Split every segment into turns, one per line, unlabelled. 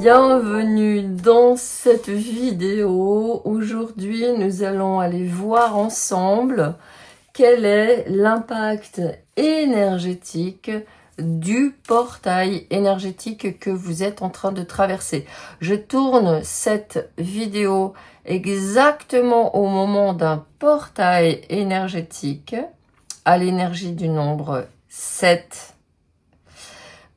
Bienvenue dans cette vidéo. Aujourd'hui, nous allons aller voir ensemble quel est l'impact énergétique du portail énergétique que vous êtes en train de traverser. Je tourne cette vidéo exactement au moment d'un portail énergétique à l'énergie du nombre 7.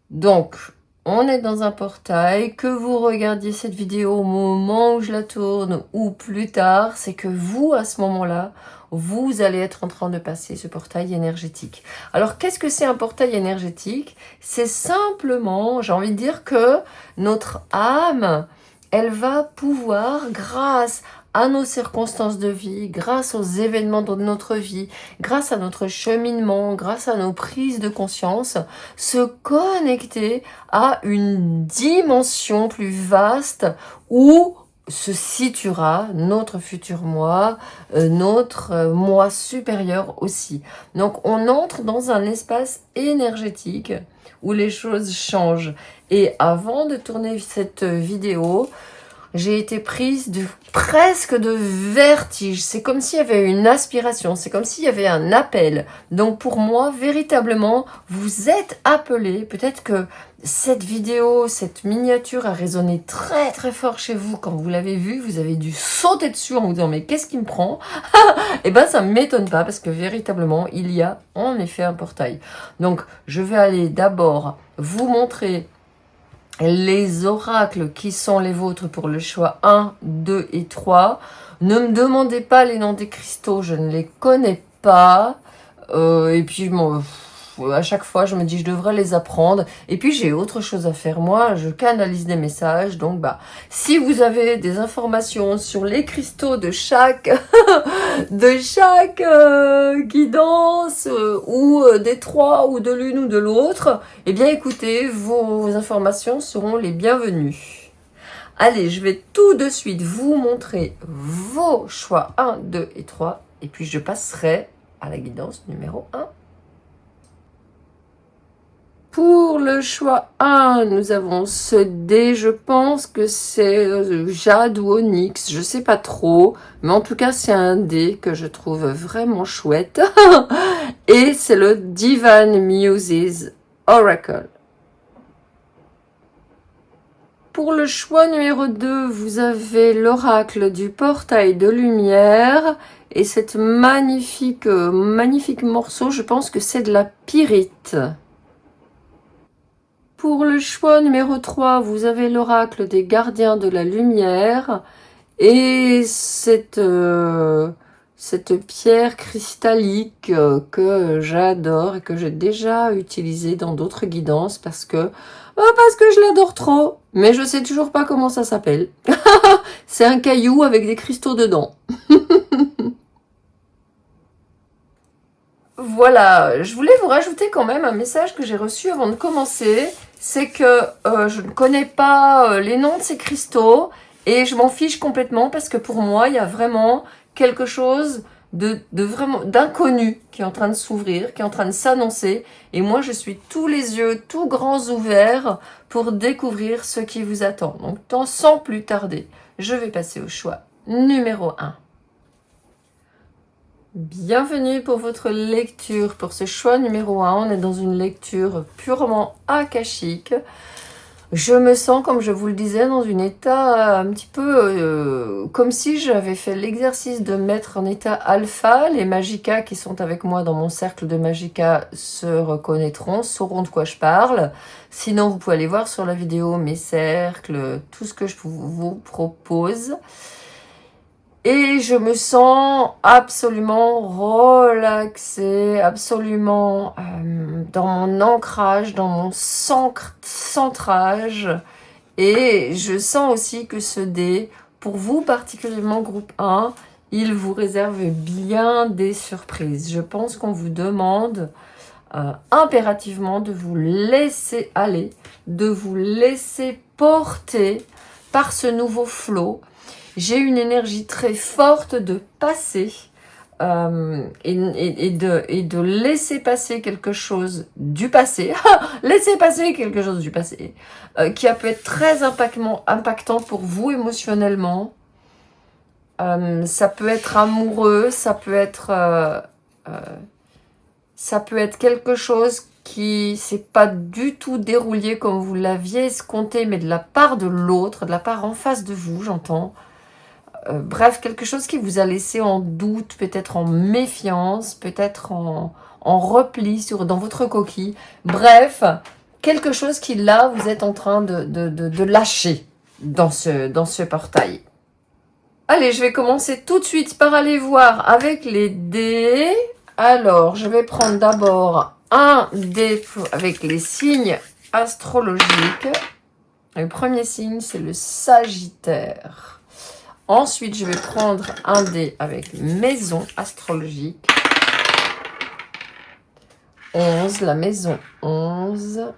Donc, on est dans un portail, que vous regardiez cette vidéo au moment où je la tourne ou plus tard, c'est que vous, à ce moment-là, vous allez être en train de passer ce portail énergétique. Alors, qu'est-ce que c'est un portail énergétique? C'est simplement, j'ai envie de dire que notre âme, elle va pouvoir, grâce à nos circonstances de vie, grâce aux événements de notre vie, grâce à notre cheminement, grâce à nos prises de conscience, se connecter à une dimension plus vaste où se situera notre futur moi, notre moi supérieur aussi. Donc on entre dans un espace énergétique où les choses changent. Et avant de tourner cette vidéo, j'ai été prise presque de vertige. C'est comme s'il y avait une aspiration, c'est comme s'il y avait un appel. Donc pour moi, véritablement, vous êtes appelés. Peut-être que cette vidéo, cette miniature a résonné très très fort chez vous. Quand vous l'avez vue, vous avez dû sauter dessus en vous disant « mais qu'est-ce qui me prend ?» Eh ben ça ne m'étonne pas parce que véritablement, il y a en effet un portail. Donc je vais aller d'abord vous montrer les oracles qui sont les vôtres pour le choix 1, 2 et 3. Ne me demandez pas les noms des cristaux, je ne les connais pas. Et puis, à chaque fois, je me dis, je devrais les apprendre. Et puis, j'ai autre chose à faire. Moi, je canalise des messages. Donc, si vous avez des informations sur les cristaux de chaque, guidance, ou des trois, ou de l'une ou de l'autre, eh bien, écoutez, vos informations seront les bienvenues. Allez, je vais tout de suite vous montrer vos choix 1, 2 et 3. Et puis, je passerai à la guidance numéro 1. Pour le choix 1, nous avons ce dé, je pense que c'est jade ou onyx, je sais pas trop, mais en tout cas c'est un dé que je trouve vraiment chouette. Et c'est le Divine Muses Oracle. Pour le choix numéro 2, vous avez l'oracle du portail de lumière et cette magnifique morceau, je pense que c'est de la pyrite. Pour le choix numéro 3, vous avez l'oracle des gardiens de la lumière et cette pierre cristallique que j'adore et que j'ai déjà utilisée dans d'autres guidances parce que je l'adore trop, mais je sais toujours pas comment ça s'appelle. C'est un caillou avec des cristaux dedans. Voilà, je voulais vous rajouter quand même un message que j'ai reçu avant de commencer. C'est que je ne connais pas les noms de ces cristaux et je m'en fiche complètement parce que pour moi, il y a vraiment quelque chose vraiment d'inconnu qui est en train de s'ouvrir, qui est en train de s'annoncer. Et moi, je suis tous les yeux, tout grands ouverts pour découvrir ce qui vous attend. Donc, sans plus tarder, je vais passer au choix numéro 1. Bienvenue pour votre lecture. Pour ce choix numéro 1, on est dans une lecture purement akashique. Je me sens, comme je vous le disais, dans un état un petit peu comme si j'avais fait l'exercice de mettre en état alpha. Les magicas qui sont avec moi dans mon cercle de magicas se reconnaîtront, sauront de quoi je parle. Sinon, vous pouvez aller voir sur la vidéo mes cercles, tout ce que je vous propose. Et je me sens absolument relaxée, absolument dans mon ancrage, dans mon centrage. Et je sens aussi que ce dé, pour vous particulièrement groupe 1, il vous réserve bien des surprises. Je pense qu'on vous demande impérativement de vous laisser aller, de vous laisser porter par ce nouveau flot. J'ai une énergie très forte de passer et de laisser passer quelque chose du passé, laisser passer quelque chose du passé, qui a pu être très impactant pour vous émotionnellement. Ça peut être amoureux, ça peut être quelque chose qui s'est pas du tout déroulé comme vous l'aviez escompté, mais de la part de l'autre, de la part en face de vous, j'entends. Bref, quelque chose qui vous a laissé en doute, peut-être en méfiance, peut-être en repli dans votre coquille. Bref, quelque chose qui là, vous êtes en train de lâcher dans ce portail. Allez, je vais commencer tout de suite par aller voir avec les dés. Alors, je vais prendre d'abord un dé avec les signes astrologiques. Le premier signe, c'est le Sagittaire. Ensuite, je vais prendre un dé avec maison astrologique. 11, la maison 11.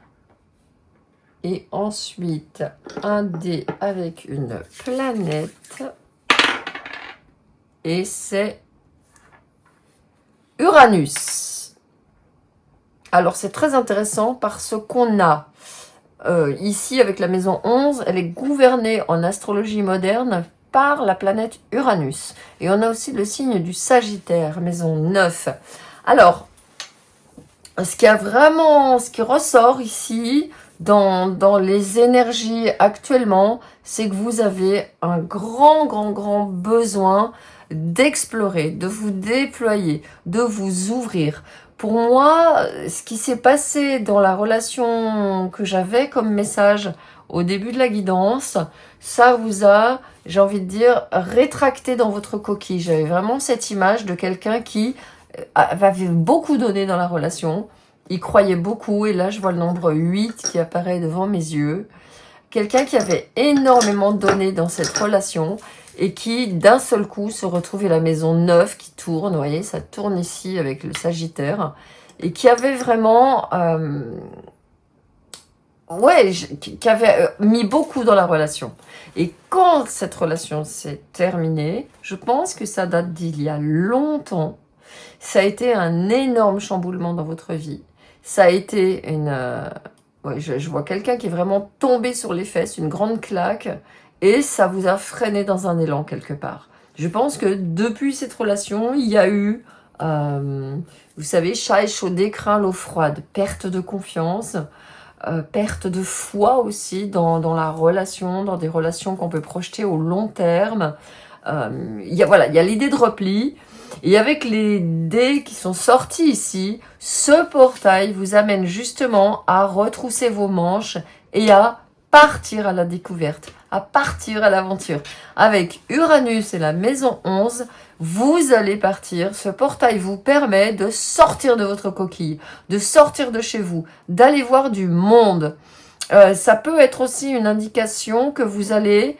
Et ensuite, un dé avec une planète. Et c'est Uranus. Alors, c'est très intéressant parce qu'on a ici, avec la maison 11, elle est gouvernée en astrologie moderne par la planète Uranus. Et on a aussi le signe du Sagittaire, maison 9. Alors, ce qui ressort ici, dans les énergies actuellement, c'est que vous avez un grand besoin d'explorer, de vous déployer, de vous ouvrir. Pour moi, ce qui s'est passé dans la relation que j'avais comme message au début de la guidance, ça vous a, j'ai envie de dire, rétracté dans votre coquille. J'avais vraiment cette image de quelqu'un qui avait beaucoup donné dans la relation. Il croyait beaucoup, et là je vois le nombre 8 qui apparaît devant mes yeux. Quelqu'un qui avait énormément donné dans cette relation et qui, d'un seul coup, se retrouvait la maison 9 qui tourne. Vous voyez, ça tourne ici avec le Sagittaire. Et qui avait vraiment... qui avait mis beaucoup dans la relation. Et quand cette relation s'est terminée, je pense que ça date d'il y a longtemps. Ça a été un énorme chamboulement dans votre vie. Ça a été je vois quelqu'un qui est vraiment tombé sur les fesses, une grande claque, et ça vous a freiné dans un élan quelque part. Je pense que depuis cette relation, il y a eu, vous savez, chat échaudé craint l'eau froide, perte de confiance, perte de foi aussi dans la relation, dans des relations qu'on peut projeter au long terme. Il y a l'idée de repli. Et avec les dés qui sont sortis ici, ce portail vous amène justement à retrousser vos manches et à partir à la découverte, à partir à l'aventure. Avec Uranus et la maison 11, vous allez partir. Ce portail vous permet de sortir de votre coquille, de sortir de chez vous, d'aller voir du monde. Ça peut être aussi une indication que vous allez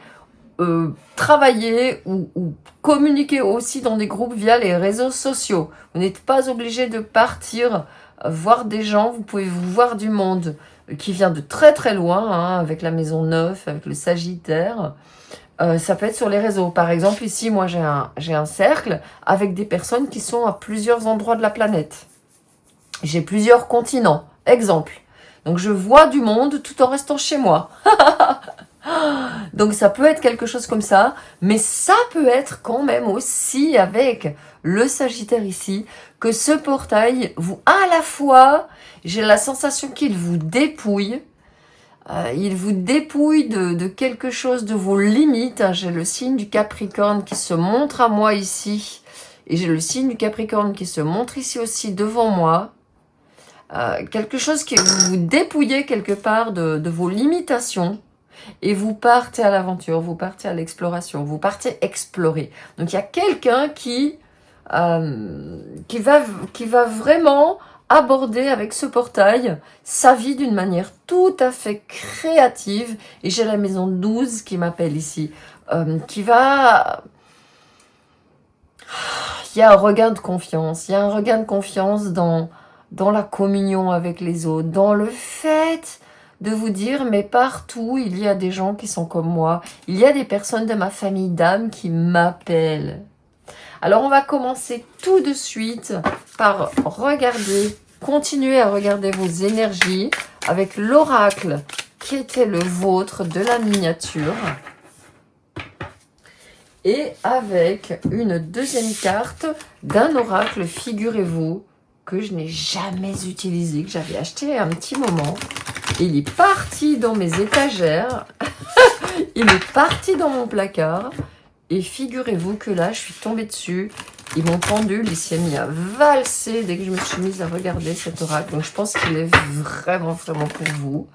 travailler ou communiquer aussi dans des groupes via les réseaux sociaux. Vous n'êtes pas obligé de partir voir des gens, vous pouvez vous voir du monde qui vient de très loin, hein, avec la maison 9, avec le Sagittaire. Ça peut être sur les réseaux. Par exemple, ici, moi, j'ai un cercle avec des personnes qui sont à plusieurs endroits de la planète. J'ai plusieurs continents. Exemple. Donc, je vois du monde tout en restant chez moi. Donc ça peut être quelque chose comme ça, mais ça peut être quand même aussi avec le Sagittaire ici, que ce portail vous, à la fois, j'ai la sensation qu'il vous dépouille, il vous dépouille de quelque chose de vos limites. J'ai le signe du Capricorne qui se montre à moi ici, et j'ai le signe du Capricorne qui se montre ici aussi devant moi. Quelque chose qui vous dépouillez quelque part de vos limitations. Et vous partez à l'aventure, vous partez à l'exploration, vous partez explorer. Donc il y a quelqu'un qui va vraiment aborder avec ce portail sa vie d'une manière tout à fait créative. Et j'ai la maison 12 qui m'appelle ici, qui va... Il y a un regain de confiance, il y a un regain de confiance dans la communion avec les autres, dans le fait de vous dire, mais partout, il y a des gens qui sont comme moi. Il y a des personnes de ma famille d'âme qui m'appellent. Alors, on va commencer tout de suite par regarder, continuer à regarder vos énergies avec l'oracle qui était le vôtre de la miniature. Et avec une deuxième carte d'un oracle, figurez-vous, que je n'ai jamais utilisé, que j'avais acheté il y a un petit moment. Il est parti dans mes étagères, il est parti dans mon placard. Et figurez-vous que là, je suis tombée dessus. Et mon pendule, il s'est mis à valser dès que je me suis mise à regarder cet oracle. Donc, je pense qu'il est vraiment, vraiment pour vous.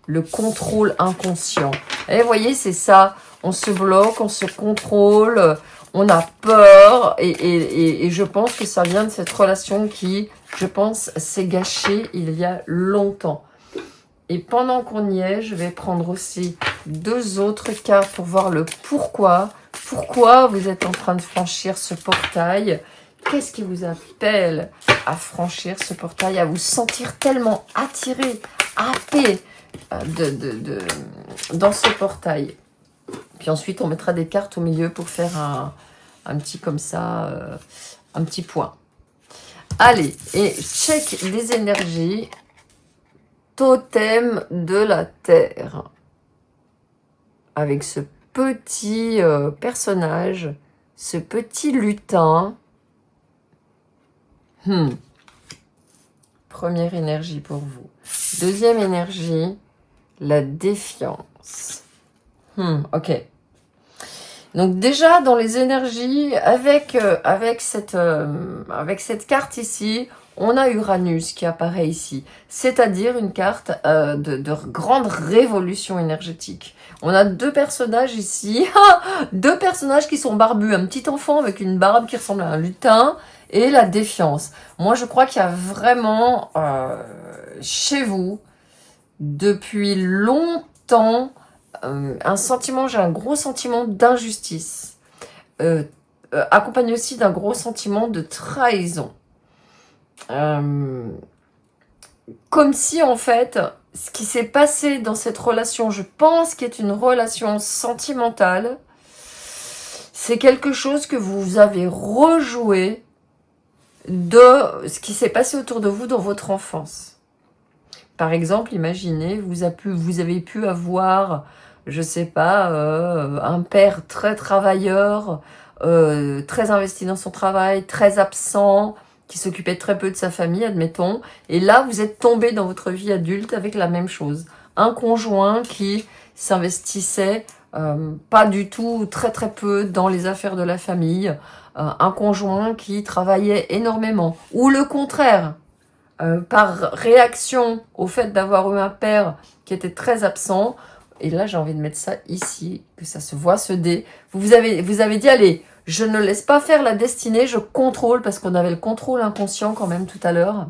Le contrôle inconscient. Et vous voyez, c'est ça. On se bloque, on se contrôle, on a peur. Et je pense que ça vient de cette relation qui, je pense, s'est gâchée il y a longtemps. Et pendant qu'on y est, je vais prendre aussi 2 autres cartes pour voir le pourquoi. Pourquoi vous êtes en train de franchir ce portail? Qu'est-ce qui vous appelle à franchir ce portail, à vous sentir tellement attiré, happé dans ce portail? Puis ensuite, on mettra des cartes au milieu pour faire un petit comme ça, un petit point. Allez, et check les énergies. Totem de la terre. Avec ce petit personnage, ce petit lutin. Première énergie pour vous. Deuxième énergie, la défiance. Ok. Donc déjà, dans les énergies, avec cette carte ici, on a Uranus qui apparaît ici, c'est-à-dire une carte de grande révolution énergétique. On a 2 personnages ici, 2 personnages qui sont barbus, un petit enfant avec une barbe qui ressemble à un lutin, et la défiance. Moi, je crois qu'il y a vraiment, chez vous, depuis longtemps, un sentiment, j'ai un gros sentiment d'injustice, accompagné aussi d'un gros sentiment de trahison. Comme si en fait ce qui s'est passé dans cette relation, je pense qu'il est une relation sentimentale, c'est quelque chose que vous avez rejoué de ce qui s'est passé autour de vous dans votre enfance. Par exemple, imaginez, vous avez pu avoir, je sais pas, un père très travailleur, très investi dans son travail, très absent, qui s'occupait très peu de sa famille, admettons. Et là, vous êtes tombé dans votre vie adulte avec la même chose. Un conjoint qui s'investissait pas du tout, très très peu dans les affaires de la famille. Un conjoint qui travaillait énormément. Ou le contraire, par réaction au fait d'avoir eu un père qui était très absent. Et là, j'ai envie de mettre ça ici, que ça se voit, ce dé. Vous avez dit, allez, je ne laisse pas faire la destinée, je contrôle, parce qu'on avait le contrôle inconscient quand même tout à l'heure.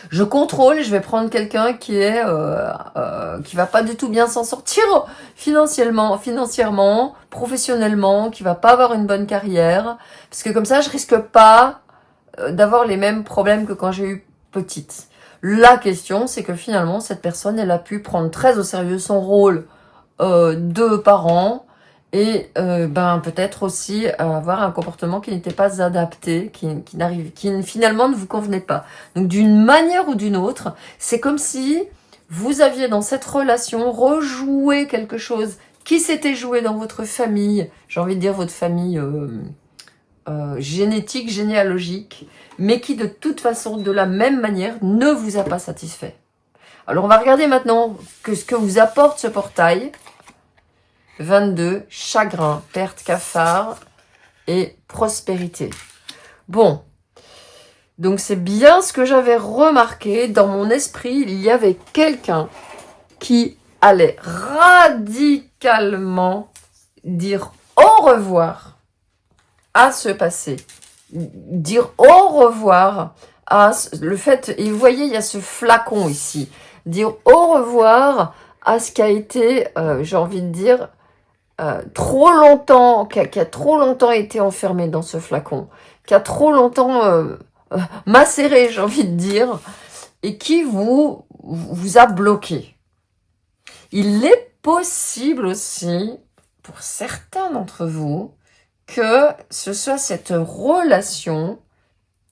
Je contrôle, je vais prendre quelqu'un qui va pas du tout bien s'en sortir financièrement, professionnellement, qui va pas avoir une bonne carrière, parce que comme ça, je risque pas d'avoir les mêmes problèmes que quand j'ai eu petite. La question, c'est que finalement, cette personne, elle a pu prendre très au sérieux son rôle de parent, et peut-être aussi avoir un comportement qui n'était pas adapté, qui finalement ne vous convenait pas. Donc d'une manière ou d'une autre, c'est comme si vous aviez dans cette relation rejoué quelque chose qui s'était joué dans votre famille, j'ai envie de dire votre famille génétique, généalogique, mais qui de toute façon, de la même manière, ne vous a pas satisfait. Alors on va regarder maintenant ce que vous apporte ce portail. 22, chagrin, perte, cafard et prospérité. Bon, donc c'est bien ce que j'avais remarqué. Dans mon esprit, il y avait quelqu'un qui allait radicalement dire au revoir à ce passé. Dire au revoir à le fait, et vous voyez, il y a ce flacon ici. Dire au revoir à ce qui a été, j'ai envie de dire, trop longtemps, qui a trop longtemps été enfermé dans ce flacon, qui a trop longtemps macéré, j'ai envie de dire, et qui vous a bloqué. Il est possible aussi, pour certains d'entre vous, que ce soit cette relation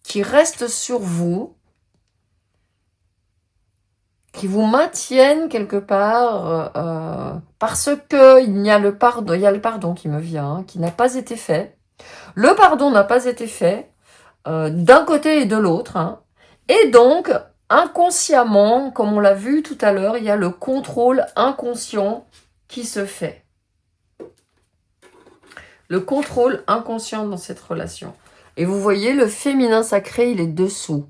qui reste sur vous, qui vous maintienne quelque part, parce que il y a le pardon qui me vient, hein, qui n'a pas été fait. Le pardon n'a pas été fait d'un côté et de l'autre, hein, et donc inconsciemment, comme on l'a vu tout à l'heure, il y a le contrôle inconscient qui se fait. Le contrôle inconscient dans cette relation. Et vous voyez, le féminin sacré, il est dessous.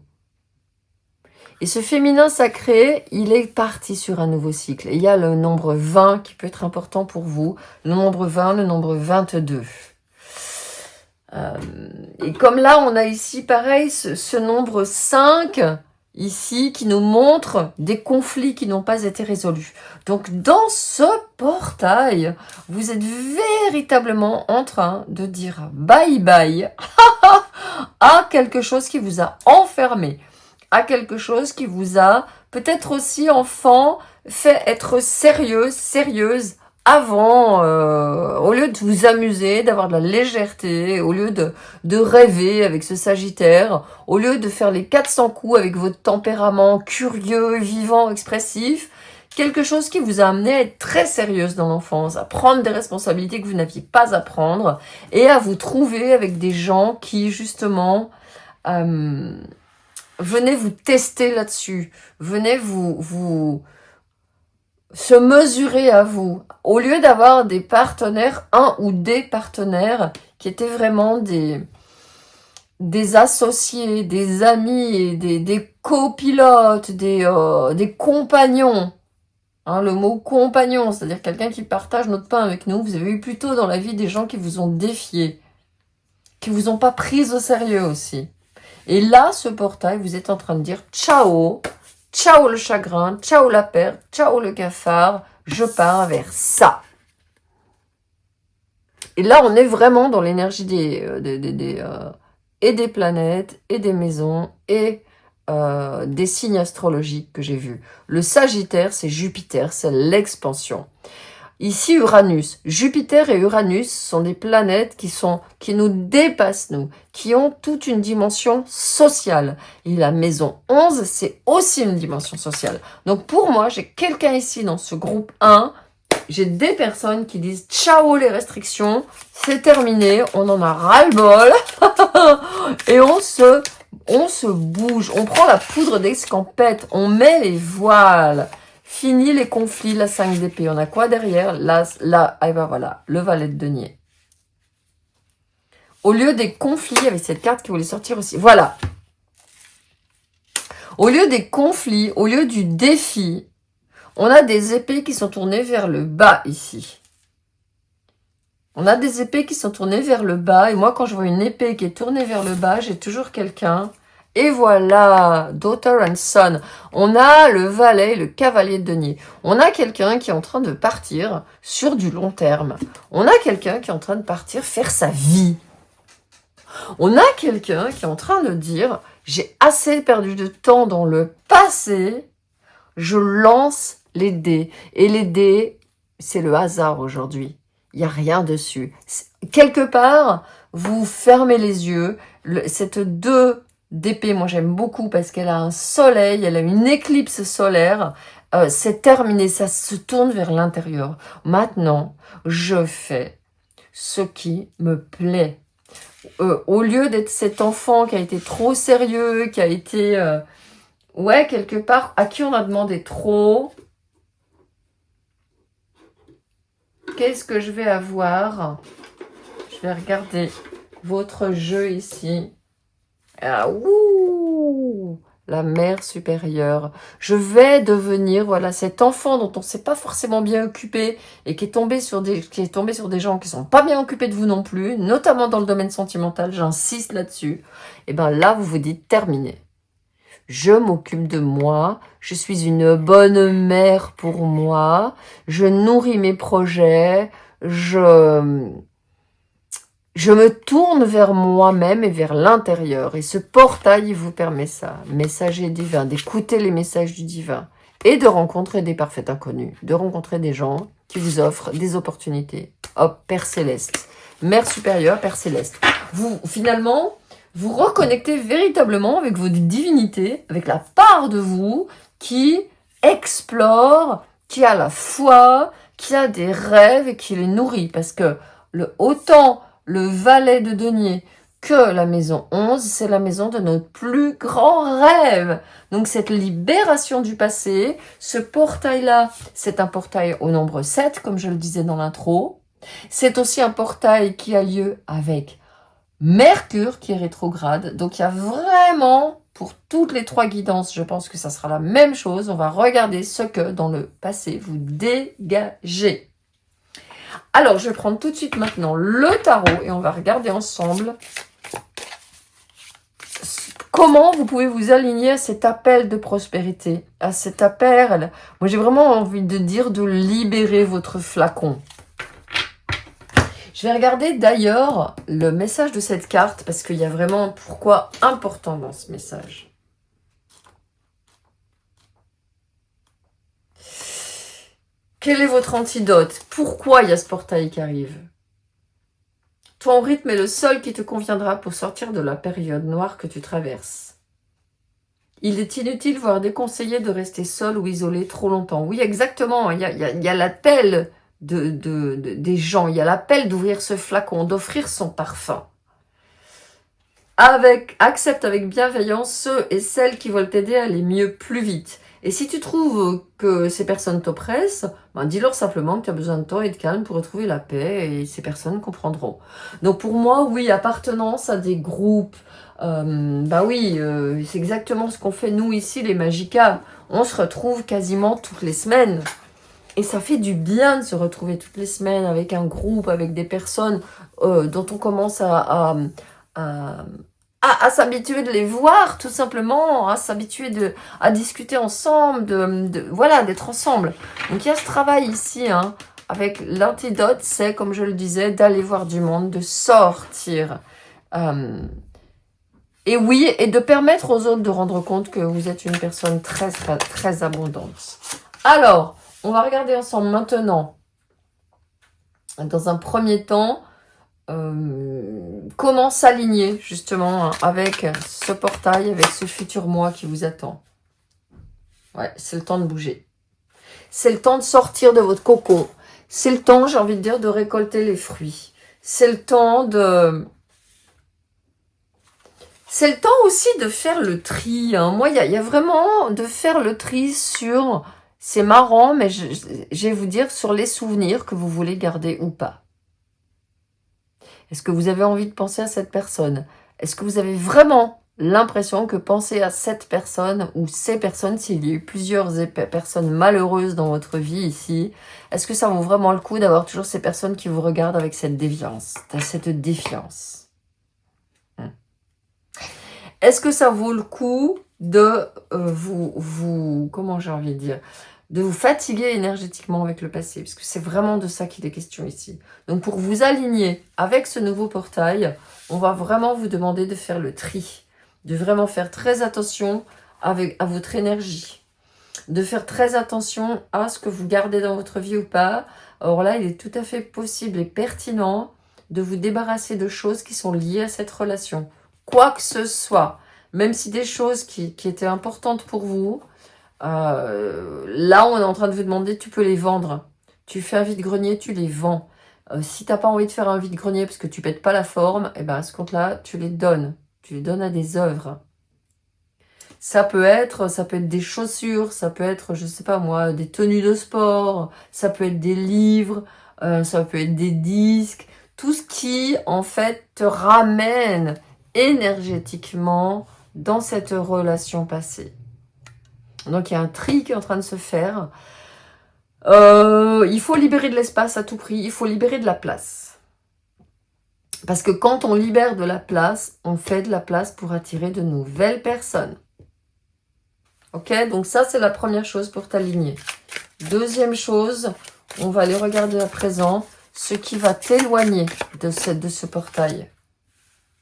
Et ce féminin sacré, il est parti sur un nouveau cycle. Et il y a le nombre 20 qui peut être important pour vous. Le nombre 20, le nombre 22. Et comme là, on a ici, pareil, ce nombre 5, ici, qui nous montre des conflits qui n'ont pas été résolus. Donc, dans ce portail, vous êtes véritablement en train de dire bye-bye à quelque chose qui vous a enfermé, à quelque chose qui vous a peut-être aussi, enfant, fait être sérieuse, avant, au lieu de vous amuser, d'avoir de la légèreté, au lieu de rêver avec ce Sagittaire, au lieu de faire les 400 coups avec votre tempérament curieux, vivant, expressif, quelque chose qui vous a amené à être très sérieuse dans l'enfance, à prendre des responsabilités que vous n'aviez pas à prendre, et à vous trouver avec des gens qui, justement, venez vous tester là-dessus, venez vous se mesurer à vous, au lieu d'avoir des partenaires, un ou des partenaires qui étaient vraiment des associés, des amis, des copilotes, des compagnons. Hein, le mot compagnon, c'est-à-dire quelqu'un qui partage notre pain avec nous. Vous avez eu plutôt dans la vie des gens qui vous ont défié, qui vous ont pas pris au sérieux aussi. Et là, ce portail, vous êtes en train de dire ciao, ciao le chagrin, ciao la perte, ciao le cafard, je pars vers ça. Et là, on est vraiment dans l'énergie et des planètes, et des maisons, et des signes astrologiques que j'ai vus. Le Sagittaire, c'est Jupiter, c'est l'expansion. Ici, Uranus. Jupiter et Uranus sont des planètes qui nous dépassent, nous, qui ont toute une dimension sociale. Et la maison 11, c'est aussi une dimension sociale. Donc pour moi, j'ai quelqu'un ici dans ce groupe 1, j'ai des personnes qui disent « Ciao les restrictions, c'est terminé, on en a ras-le-bol. » Et on se bouge, on prend la poudre d'escampette, on met les voiles. Fini les conflits, la 5 d'épée. On a quoi derrière? Là, et ben voilà, le valet de denier. Au lieu des conflits, il y avait cette carte qui voulait sortir aussi. Voilà. Au lieu des conflits, au lieu du défi, on a des épées qui sont tournées vers le bas ici. On a des épées qui sont tournées vers le bas. Et moi, quand je vois une épée qui est tournée vers le bas, j'ai toujours quelqu'un. Et voilà, daughter and son. On a le valet, le cavalier de denier. On a quelqu'un qui est en train de partir sur du long terme. On a quelqu'un qui est en train de partir faire sa vie. On a quelqu'un qui est en train de dire, j'ai assez perdu de temps dans le passé, je lance les dés. Et les dés, c'est le hasard aujourd'hui. Il n'y a rien dessus. Quelque part, vous fermez les yeux. Cette 2 d'épée, moi j'aime beaucoup parce qu'elle a un soleil, elle a une éclipse solaire. C'est terminé, ça se tourne vers l'intérieur. Maintenant, je fais ce qui me plaît. Au lieu d'être cet enfant qui a été trop sérieux, qui a été... ouais, quelque part, à qui on a demandé trop. Qu'est-ce que je vais avoir? Je vais regarder votre jeu ici. Ah, ouh, la mère supérieure. Je vais devenir, voilà, cet enfant dont on ne s'est pas forcément bien occupé et qui est tombé sur des gens qui ne sont pas bien occupés de vous non plus, notamment dans le domaine sentimental, j'insiste là-dessus. Et bien là, vous vous dites, terminé. Je m'occupe de moi, je suis une bonne mère pour moi, je nourris mes projets, je me tourne vers moi-même et vers l'intérieur. Et ce portail vous permet ça, messager divin, d'écouter les messages du divin et de rencontrer des parfaits inconnus, de rencontrer des gens qui vous offrent des opportunités Hop, Père Céleste. Mère supérieure, Père Céleste. Vous, finalement, vous reconnectez véritablement avec votre divinité, avec la part de vous qui explore, qui a la foi, qui a des rêves et qui les nourrit. Parce que autant le valet de denier que la maison 11, c'est la maison de notre plus grand rêve. Donc cette libération du passé, ce portail-là, c'est un portail au nombre 7, comme je le disais dans l'intro. C'est aussi un portail qui a lieu avec Mercure qui est rétrograde. Donc il y a vraiment, pour toutes les 3 guidances, je pense que ça sera la même chose. On va regarder ce que, dans le passé, vous dégagez. Alors, je vais prendre tout de suite maintenant le tarot et on va regarder ensemble comment vous pouvez vous aligner à cet appel de prospérité, à cet appel. Moi, j'ai vraiment envie de dire de libérer votre flacon. Je vais regarder d'ailleurs le message de cette carte parce qu'il y a vraiment un pourquoi important dans ce message. Quel est votre antidote? Pourquoi il y a ce portail qui arrive? Ton rythme est le seul qui te conviendra pour sortir de la période noire que tu traverses. Il est inutile, voire déconseillé de rester seul ou isolé trop longtemps. Oui, exactement. Il y a l'appel des gens. Il y a l'appel d'ouvrir ce flacon, d'offrir son parfum. Accepte avec bienveillance ceux et celles qui veulent t'aider à aller mieux, plus vite. Et si tu trouves que ces personnes t'oppressent, ben dis-leur simplement que tu as besoin de temps et de calme pour retrouver la paix et ces personnes comprendront. Donc pour moi, oui, appartenance à des groupes, c'est exactement ce qu'on fait nous ici, les Magicas. On se retrouve quasiment toutes les semaines. Et ça fait du bien de se retrouver toutes les semaines avec un groupe, avec des personnes dont on commence à s'habituer de les voir, tout simplement, à s'habituer à discuter ensemble, d'être ensemble. Donc il y a ce travail ici, avec l'antidote, c'est, comme je le disais, d'aller voir du monde, de sortir. Et oui, et de permettre aux autres de rendre compte que vous êtes une personne très, très, très abondante. Alors, on va regarder ensemble maintenant, dans un premier temps, comment s'aligner justement avec ce portail, avec ce futur moi qui vous attend. Ouais, c'est le temps de bouger. C'est le temps de sortir de votre cocon. C'est le temps, j'ai envie de dire, de récolter les fruits. C'est le temps de... C'est le temps aussi de faire le tri. Moi, il y a vraiment de faire le tri sur... C'est marrant, mais je vais vous dire sur les souvenirs que vous voulez garder ou pas. Est-ce que vous avez envie de penser à cette personne? Est-ce que vous avez vraiment l'impression que penser à cette personne ou ces personnes, s'il y a eu plusieurs personnes malheureuses dans votre vie ici, est-ce que ça vaut vraiment le coup d'avoir toujours ces personnes qui vous regardent avec cette défiance? Est-ce que ça vaut le coup de comment j'ai envie de dire, de vous fatiguer énergétiquement avec le passé, parce que c'est vraiment de ça qu'il est question ici. Donc pour vous aligner avec ce nouveau portail, on va vraiment vous demander de faire le tri, de vraiment faire très attention à votre énergie, de faire très attention à ce que vous gardez dans votre vie ou pas. Alors là, il est tout à fait possible et pertinent de vous débarrasser de choses qui sont liées à cette relation. Quoi que ce soit, même si des choses qui étaient importantes pour vous, là on est en train de vous demander, tu peux les vendre. Tu fais un vide-grenier, tu les vends. Si tu n'as pas envie de faire un vide-grenier parce que tu pètes pas la forme, et ben à ce compte-là, tu les donnes. Tu les donnes à des œuvres. Ça peut être des chaussures, ça peut être, je sais pas moi, des tenues de sport, ça peut être des livres, ça peut être des disques, tout ce qui, en fait, te ramène énergétiquement dans cette relation passée. Donc, il y a un tri qui est en train de se faire. Il faut libérer de l'espace à tout prix. Il faut libérer de la place. Parce que quand on libère de la place, on fait de la place pour attirer de nouvelles personnes. Ok? Donc ça, c'est la première chose pour t'aligner. Deuxième chose, on va aller regarder à présent ce qui va t'éloigner de ce portail.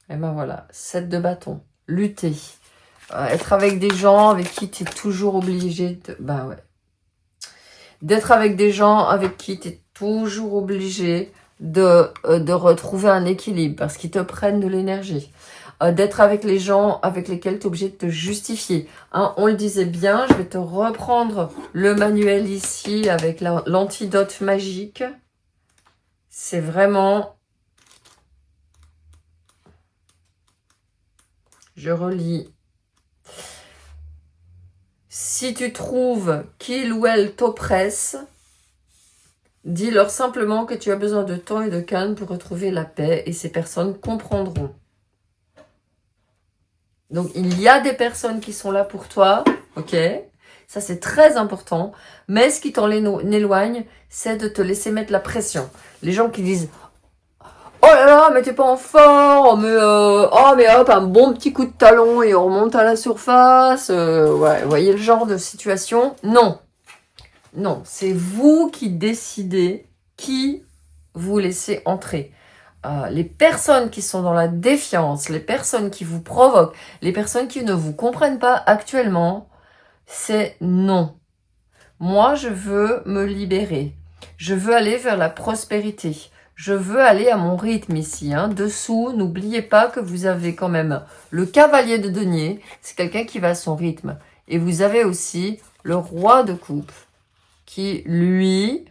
Et ben voilà, 7 de bâton. Lutter. Être avec des gens avec qui tu es toujours obligé de... Ben ouais. D'être avec des gens avec qui tu es toujours obligé de retrouver un équilibre parce qu'ils te prennent de l'énergie. D'être avec les gens avec lesquels tu es obligé de te justifier. Hein, on le disait bien, je vais te reprendre le manuel ici avec l'antidote magique. C'est vraiment... Je relis. Si tu trouves qu'il ou elle t'oppresse, dis-leur simplement que tu as besoin de temps et de calme pour retrouver la paix et ces personnes comprendront. Donc, il y a des personnes qui sont là pour toi, ok? Ça, c'est très important. Mais ce qui t'en éloigne, c'est de te laisser mettre la pression. Les gens qui disent « Oh là là, mais t'es pas en forme, mais oh, mais hop, un bon petit coup de talon et on remonte à la surface. Ouais, vous voyez le genre de situation? Non. Non, c'est vous qui décidez qui vous laissez entrer. Les personnes qui sont dans la défiance, les personnes qui vous provoquent, les personnes qui ne vous comprennent pas actuellement, c'est non. Moi, je veux me libérer. Je veux aller vers la prospérité. Je veux aller à mon rythme ici. Hein. Dessous, n'oubliez pas que vous avez quand même le cavalier de denier. C'est quelqu'un qui va à son rythme. Et vous avez aussi le roi de coupe qui, lui,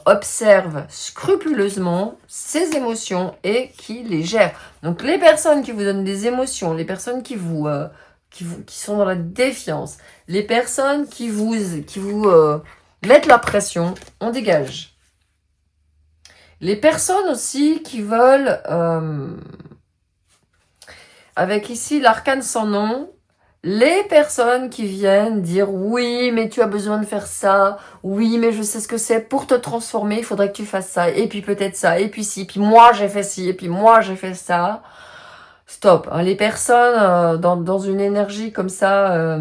observe scrupuleusement ses émotions et qui les gère. Donc les personnes qui vous donnent des émotions, les personnes qui sont dans la défiance, les personnes qui vous mettent la pression, on dégage. Les personnes aussi qui veulent, avec ici l'arcane sans nom, les personnes qui viennent dire « Oui, mais tu as besoin de faire ça. Oui, mais je sais ce que c'est. Pour te transformer, il faudrait que tu fasses ça. Et puis peut-être ça. Et puis si. Puis moi, j'ai fait ci. Et puis moi, j'ai fait ça. » Stop. Hein, les personnes dans une énergie comme ça,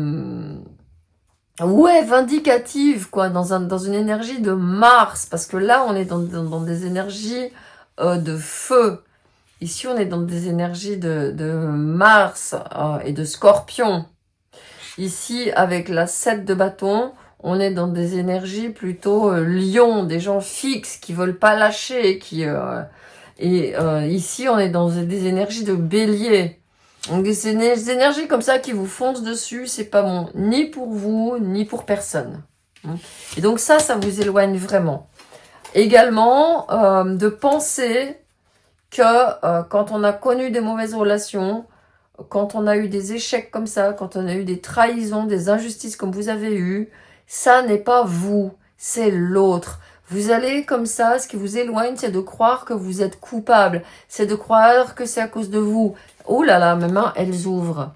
ouais, vindicative, quoi. Dans une énergie de Mars. Parce que là, on est dans des énergies de feu. Ici, on est dans des énergies de Mars et de Scorpion. Ici, avec la 7 de bâton, on est dans des énergies plutôt lion, des gens fixes qui veulent pas lâcher. Ici, on est dans des énergies de bélier. Donc des énergies comme ça qui vous foncent dessus, c'est pas bon, ni pour vous, ni pour personne. Et donc ça vous éloigne vraiment. Également, de penser que quand on a connu des mauvaises relations, quand on a eu des échecs comme ça, quand on a eu des trahisons, des injustices comme vous avez eu, ça n'est pas vous, c'est l'autre. Vous allez comme ça, ce qui vous éloigne, c'est de croire que vous êtes coupable, c'est de croire que c'est à cause de vous. Oh là là, mes mains, elles ouvrent.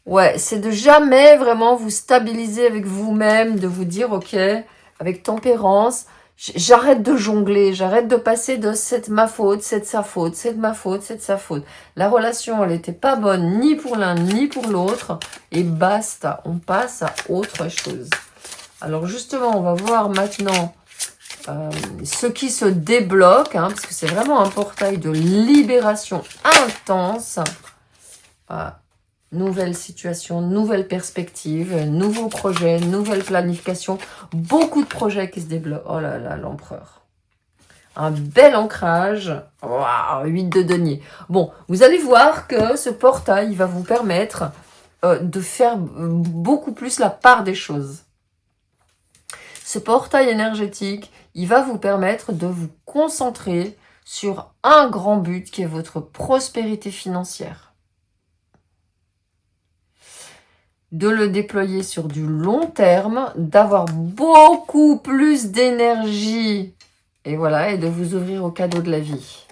Ouais, c'est de jamais vraiment vous stabiliser avec vous-même, de vous dire, ok, avec tempérance, j'arrête de jongler, j'arrête de passer de c'est ma faute, c'est de sa faute, c'est de ma faute, c'est de sa faute. La relation, elle n'était pas bonne ni pour l'un ni pour l'autre. Et basta, on passe à autre chose. Alors justement, on va voir maintenant ce qui se débloque, hein, parce que c'est vraiment un portail de libération intense. Nouvelle situation, nouvelle perspective, nouveaux projets, nouvelle planification, beaucoup de projets qui se débloquent. Oh là là, l'empereur. Un bel ancrage. Waouh, 8 de denier. Bon, vous allez voir que ce portail va vous permettre de faire beaucoup plus la part des choses. Ce portail énergétique, il va vous permettre de vous concentrer sur un grand but qui est votre prospérité financière. De le déployer sur du long terme, d'avoir beaucoup plus d'énergie, et voilà, et de vous ouvrir au cadeau de la vie.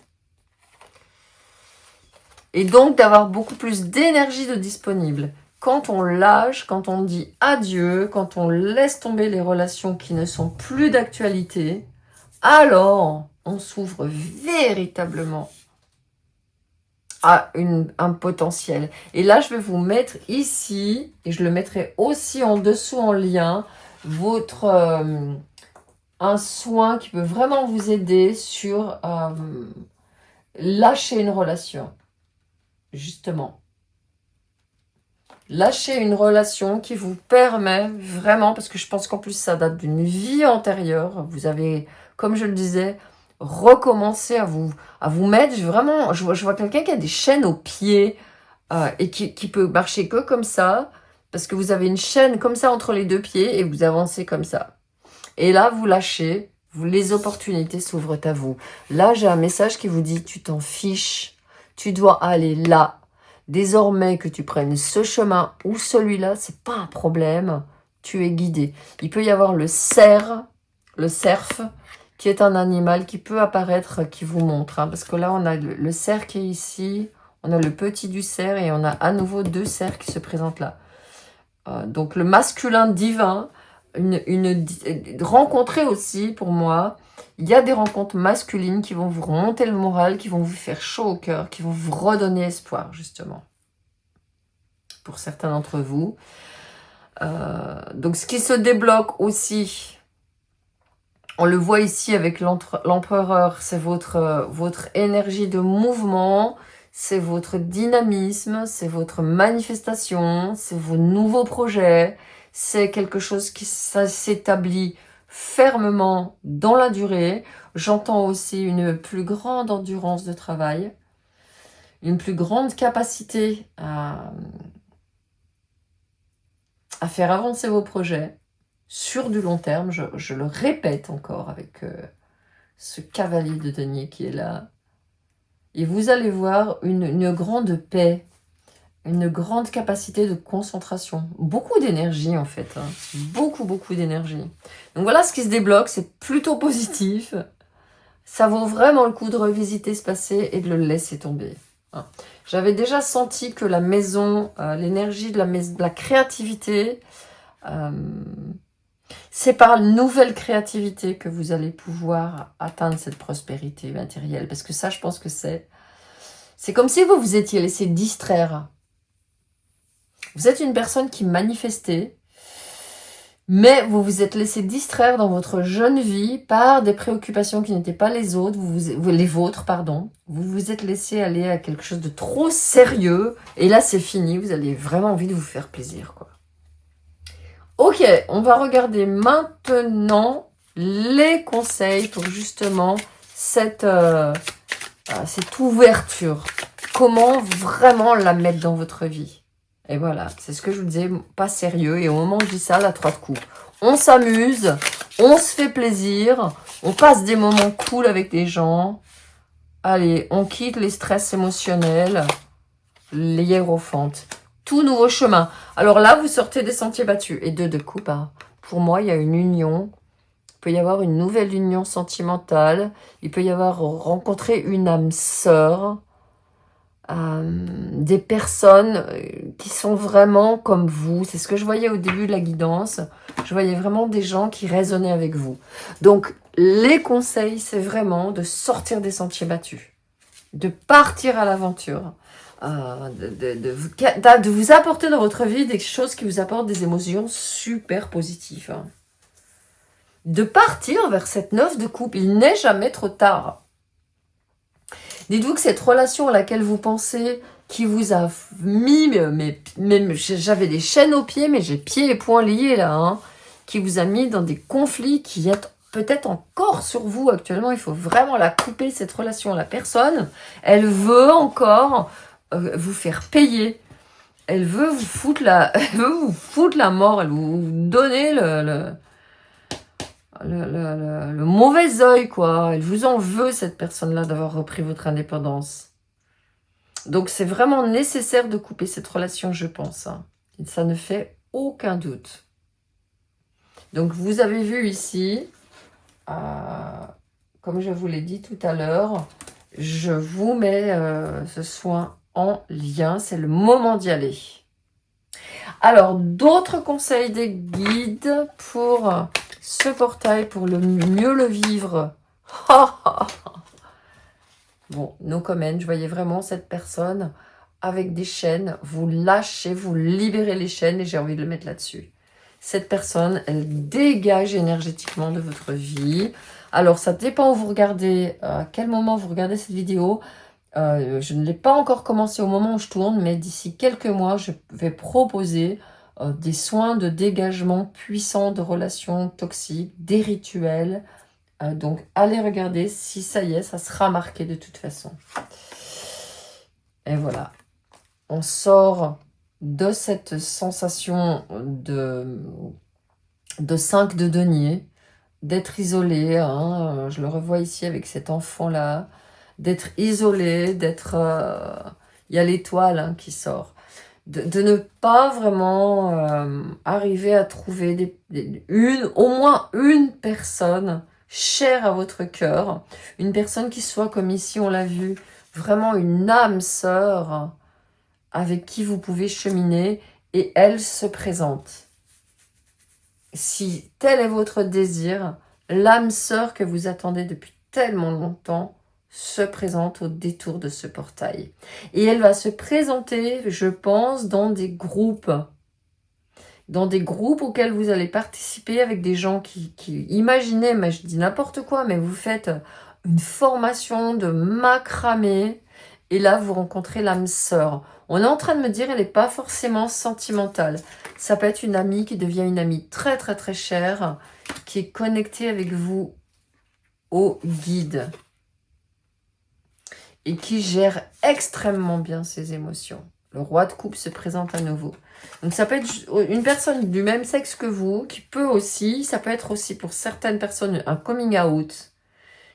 Et donc d'avoir beaucoup plus d'énergie de disponible. Quand on lâche, quand on dit adieu, quand on laisse tomber les relations qui ne sont plus d'actualité, alors on s'ouvre véritablement à un potentiel. Et là, je vais vous mettre ici, et je le mettrai aussi en dessous en lien, un soin qui peut vraiment vous aider sur lâcher une relation. Justement. Lâcher une relation qui vous permet vraiment, parce que je pense qu'en plus ça date d'une vie antérieure, vous avez, comme je le disais, recommencer à vous mettre vraiment... Je vois quelqu'un qui a des chaînes aux pieds et qui peut marcher que comme ça, parce que vous avez une chaîne comme ça entre les deux pieds et vous avancez comme ça. Et là, vous lâchez, les opportunités s'ouvrent à vous. Là, j'ai un message qui vous dit, tu t'en fiches, tu dois aller là. Désormais que tu prennes ce chemin ou celui-là, c'est pas un problème, tu es guidé. Il peut y avoir le cerf, qui est un animal qui peut apparaître, qui vous montre. Hein, parce que là, on a le cerf qui est ici, on a le petit du cerf et on a à nouveau 2 cerfs qui se présentent là. Donc le masculin divin, rencontrer aussi, pour moi, il y a des rencontres masculines qui vont vous remonter le moral, qui vont vous faire chaud au cœur, qui vont vous redonner espoir, justement. Pour certains d'entre vous. Donc ce qui se débloque aussi, on le voit ici avec l'empereur, c'est votre énergie de mouvement, c'est votre dynamisme, c'est votre manifestation, c'est vos nouveaux projets, c'est quelque chose qui s'établit fermement dans la durée. J'entends aussi une plus grande endurance de travail, une plus grande capacité à faire avancer vos projets sur du long terme. Je le répète encore avec ce cavalier de denier qui est là. Et vous allez voir une grande paix, une grande capacité de concentration. Beaucoup d'énergie en fait. Hein. Beaucoup d'énergie. Donc voilà ce qui se débloque, c'est plutôt positif. Ça vaut vraiment le coup de revisiter ce passé et de le laisser tomber. Hein. J'avais déjà senti que la maison, l'énergie de la créativité, c'est par une nouvelle créativité que vous allez pouvoir atteindre cette prospérité matérielle. Parce que ça, je pense que c'est comme si vous vous étiez laissé distraire. Vous êtes une personne qui manifestait, mais vous vous êtes laissé distraire dans votre jeune vie par des préoccupations qui n'étaient pas les autres, les vôtres, pardon. Vous vous êtes laissé aller à quelque chose de trop sérieux. Et là, c'est fini. Vous avez vraiment envie de vous faire plaisir, quoi. Ok, on va regarder maintenant les conseils pour justement cette ouverture. Comment vraiment la mettre dans votre vie. Et voilà, c'est ce que je vous disais, pas sérieux. Et au moment où je dis ça, la 3 de coupe. On s'amuse, on se fait plaisir, on passe des moments cool avec des gens. Allez, on quitte les stress émotionnels, les hiérophantes. Tout nouveau chemin. Alors là, vous sortez des sentiers battus. Et 2 de coupe, hein. Pour moi, il y a une union. Il peut y avoir une nouvelle union sentimentale. Il peut y avoir rencontré une âme sœur. Des personnes qui sont vraiment comme vous. C'est ce que je voyais au début de la guidance. Je voyais vraiment des gens qui résonnaient avec vous. Donc, les conseils, c'est vraiment de sortir des sentiers battus. De partir à l'aventure. De vous apporter dans votre vie des choses qui vous apportent des émotions super positives. Hein. De partir vers cette 9 de coupe. Il n'est jamais trop tard. Dites-vous que cette relation à laquelle vous pensez, qui vous a mis, mais j'avais des chaînes aux pieds, mais j'ai pieds et poings liés là, hein, qui vous a mis dans des conflits qui est peut-être encore sur vous actuellement. Il faut vraiment la couper, cette relation à la personne. Elle veut encore vous faire payer. Elle veut vous foutre la mort. Elle veut vous donner le mauvais œil, quoi. Elle vous en veut, cette personne-là, d'avoir repris votre indépendance. Donc, c'est vraiment nécessaire de couper cette relation, je pense. Hein. Et ça ne fait aucun doute. Donc, vous avez vu ici, comme je vous l'ai dit tout à l'heure, je vous mets ce soin en lien. C'est le moment d'y aller. Alors, d'autres conseils des guides pour ce portail, pour mieux le vivre. Bon, no comment. Je voyais vraiment cette personne avec des chaînes. Vous lâchez, vous libérez les chaînes et j'ai envie de le mettre là-dessus. Cette personne, elle dégage énergétiquement de votre vie. Alors, ça dépend où vous regardez, à quel moment vous regardez cette vidéo. Je ne l'ai pas encore commencé au moment où je tourne, mais d'ici quelques mois, je vais proposer des soins de dégagement puissants de relations toxiques, des rituels Donc, allez regarder si ça y est, ça sera marqué de toute façon. Et voilà. On sort de cette sensation de 5 de denier, d'être isolé. Hein, je le revois ici avec cet enfant-là. D'être isolé, d'être... il y a l'étoile hein, qui sort. De ne pas vraiment arriver à trouver au moins une personne chère à votre cœur, une personne qui soit, comme ici on l'a vu, vraiment une âme sœur avec qui vous pouvez cheminer, et elle se présente. Si tel est votre désir, l'âme sœur que vous attendez depuis tellement longtemps se présente au détour de ce portail. Et elle va se présenter, je pense, dans des groupes auxquels vous allez participer avec des gens qui imaginez, mais je dis n'importe quoi, mais vous faites une formation de macramé, et là vous rencontrez l'âme sœur. On est en train de me dire, elle n'est pas forcément sentimentale. Ça peut être une amie qui devient une amie très très très chère, qui est connectée avec vous au guide, et qui gère extrêmement bien ses émotions. Le roi de coupe se présente à nouveau. Donc ça peut être une personne du même sexe que vous, qui peut aussi, ça peut être aussi pour certaines personnes un coming out.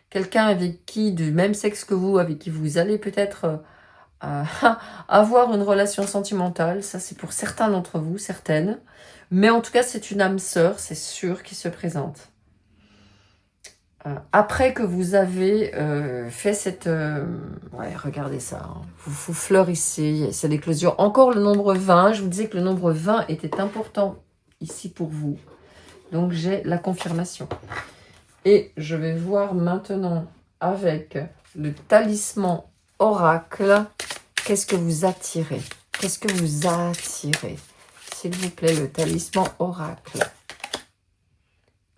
Quelqu'un avec qui, du même sexe que vous, avec qui vous allez peut-être avoir une relation sentimentale. Ça c'est pour certains d'entre vous, certaines. Mais en tout cas c'est une âme sœur, c'est sûr, qui se présente. Après que vous avez fait cette... ouais, regardez ça. Hein. Vous fleurissez, c'est l'éclosion. Encore le nombre 20. Je vous disais que le nombre 20 était important ici pour vous. Donc, j'ai la confirmation. Et je vais voir maintenant avec le talisman oracle. Qu'est-ce que vous attirez? Qu'est-ce que vous attirez? S'il vous plaît, le talisman oracle.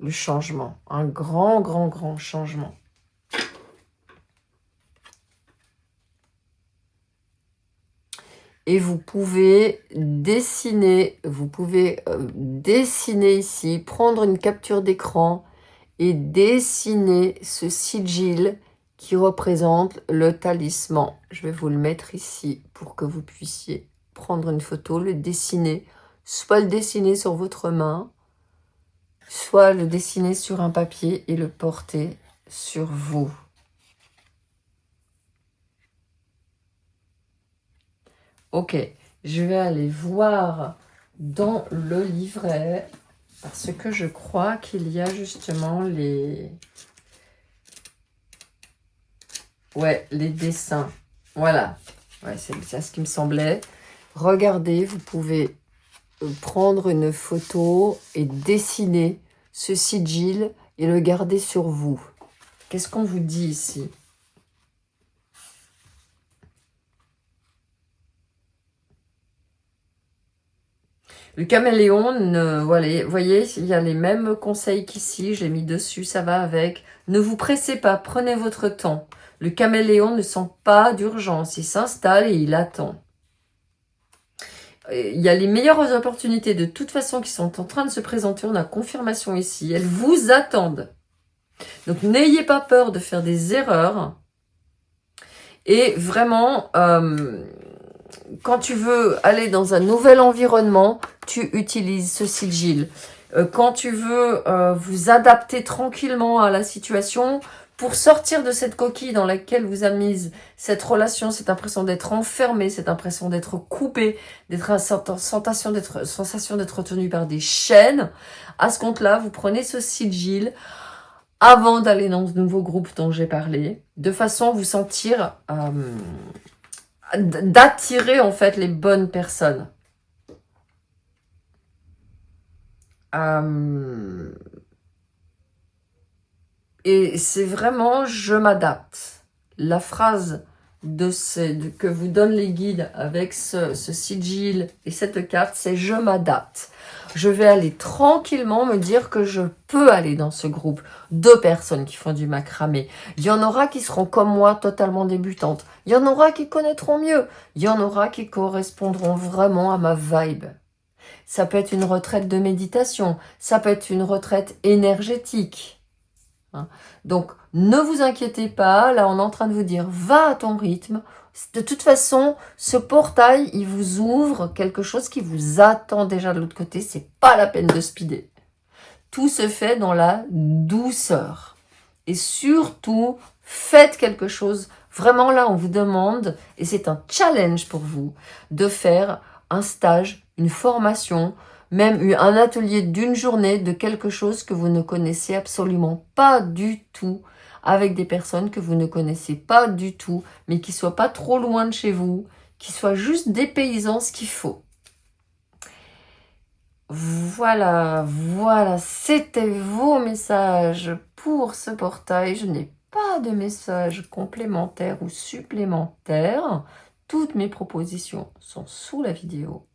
Le changement, un grand, grand, grand changement. Et vous pouvez dessiner, ici, prendre une capture d'écran et dessiner ce sigil qui représente le talisman. Je vais vous le mettre ici pour que vous puissiez prendre une photo, le dessiner, soit le dessiner sur votre main, soit le dessiner sur un papier et le porter sur vous. Ok, je vais aller voir dans le livret parce que je crois qu'il y a justement les dessins. Voilà, ouais, c'est ça ce qui me semblait. Regardez, vous pouvez prendre une photo et dessiner ce sigil et le garder sur vous. Qu'est-ce qu'on vous dit ici? Le caméléon, voilà, voyez, il y a les mêmes conseils qu'ici, j'ai mis dessus, ça va avec. Ne vous pressez pas, prenez votre temps. Le caméléon ne sent pas d'urgence, il s'installe et il attend. Il y a les meilleures opportunités de toute façon qui sont en train de se présenter. On a confirmation ici. Elles vous attendent. Donc, n'ayez pas peur de faire des erreurs. Et vraiment, quand tu veux aller dans un nouvel environnement, tu utilises ce sigil. Quand tu veux vous adapter tranquillement à la situation, pour sortir de cette coquille dans laquelle vous a mise cette relation, cette impression d'être enfermé, cette impression d'être coupé, d'être sensation d'être retenu par des chaînes, à ce compte-là, vous prenez ce sigil avant d'aller dans ce nouveau groupe dont j'ai parlé, de façon à vous sentir, d'attirer en fait les bonnes personnes. Et c'est vraiment « je m'adapte ». La phrase que vous donnent les guides avec ce sigil et cette carte, c'est « je m'adapte ». Je vais aller tranquillement me dire que je peux aller dans ce groupe de personnes qui font du macramé. Il y en aura qui seront comme moi, totalement débutantes. Il y en aura qui connaîtront mieux. Il y en aura qui correspondront vraiment à ma vibe. Ça peut être une retraite de méditation. Ça peut être une retraite énergétique. hein. Donc, ne vous inquiétez pas. Là, on est en train de vous dire, va à ton rythme. De toute façon, ce portail, il vous ouvre quelque chose qui vous attend déjà de l'autre côté. C'est pas la peine de speeder. Tout se fait dans la douceur. Et surtout, faites quelque chose. Vraiment, là, on vous demande, et c'est un challenge pour vous, de faire un stage, une formation, même un atelier d'une journée de quelque chose que vous ne connaissez absolument pas du tout, avec des personnes que vous ne connaissez pas du tout, mais qui ne soient pas trop loin de chez vous, qui soient juste des paysans, ce qu'il faut. Voilà, voilà, c'était vos messages pour ce portail. Je n'ai pas de messages complémentaires ou supplémentaires. Toutes mes propositions sont sous la vidéo.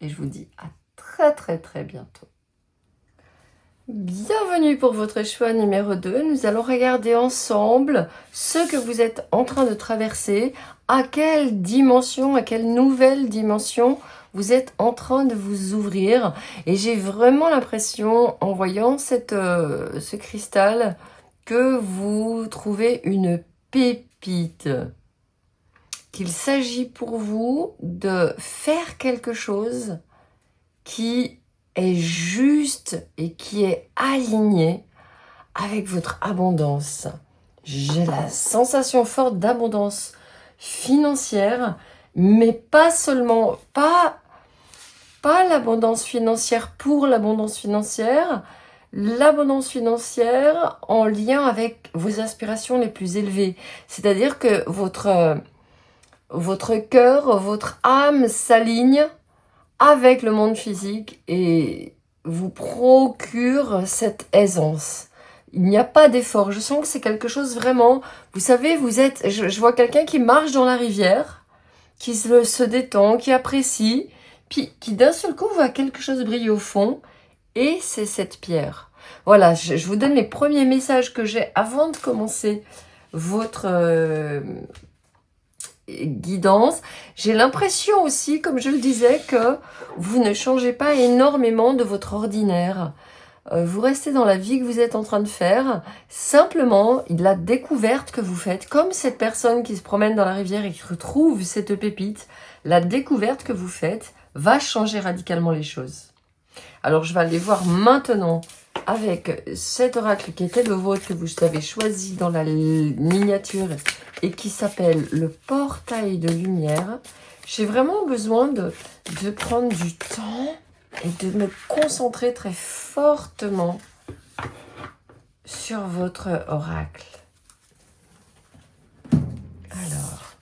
Et je vous dis à très très très bientôt. Bienvenue pour votre choix numéro 2. Nous allons regarder ensemble ce que vous êtes en train de traverser, à quelle dimension, à quelle nouvelle dimension vous êtes en train de vous ouvrir. Et j'ai vraiment l'impression, en voyant ce cristal, que vous trouvez une pépite. Qu'il s'agit pour vous de faire quelque chose qui est juste et qui est aligné avec votre abondance. J'ai la sensation forte d'abondance financière, mais pas seulement, pas l'abondance financière pour l'abondance financière, l'abondance financière en lien avec vos aspirations les plus élevées. C'est-à-dire que votre cœur, votre âme s'aligne avec le monde physique et vous procure cette aisance. Il n'y a pas d'effort. Je sens que c'est quelque chose vraiment... Vous savez, vous êtes... Je vois quelqu'un qui marche dans la rivière, qui se détend, qui apprécie, puis qui d'un seul coup voit quelque chose briller au fond, et c'est cette pierre. Voilà, je vous donne les premiers messages que j'ai avant de commencer votre... guidance. J'ai l'impression aussi, comme je le disais, que vous ne changez pas énormément de votre ordinaire. Vous restez dans la vie que vous êtes en train de faire. Simplement, la découverte que vous faites, comme cette personne qui se promène dans la rivière et qui retrouve cette pépite, la découverte que vous faites va changer radicalement les choses. Alors, je vais aller voir maintenant avec cet oracle qui était le vôtre, que vous avez choisi dans la miniature et qui s'appelle le portail de lumière. J'ai vraiment besoin de prendre du temps et de me concentrer très fortement sur votre oracle. Alors,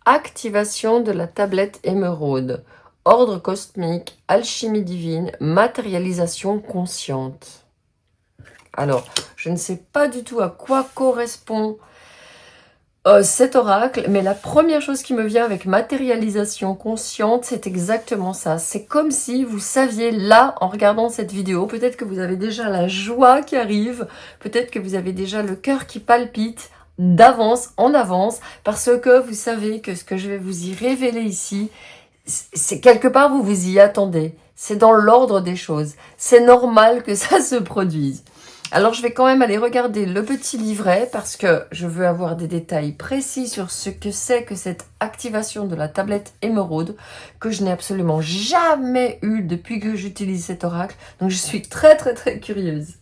activation de la tablette émeraude. Ordre cosmique, alchimie divine, matérialisation consciente. Alors, je ne sais pas du tout à quoi correspond cet oracle, mais la première chose qui me vient avec matérialisation consciente, c'est exactement ça. C'est comme si vous saviez là, en regardant cette vidéo, peut-être que vous avez déjà la joie qui arrive, peut-être que vous avez déjà le cœur qui palpite d'avance, en avance, parce que vous savez que ce que je vais vous y révéler ici, c'est quelque part vous vous y attendez. C'est dans l'ordre des choses. C'est normal que ça se produise. Alors, je vais quand même aller regarder le petit livret parce que je veux avoir des détails précis sur ce que c'est que cette activation de la tablette émeraude que je n'ai absolument jamais eu depuis que j'utilise cet oracle. Donc, je suis très, très, très curieuse.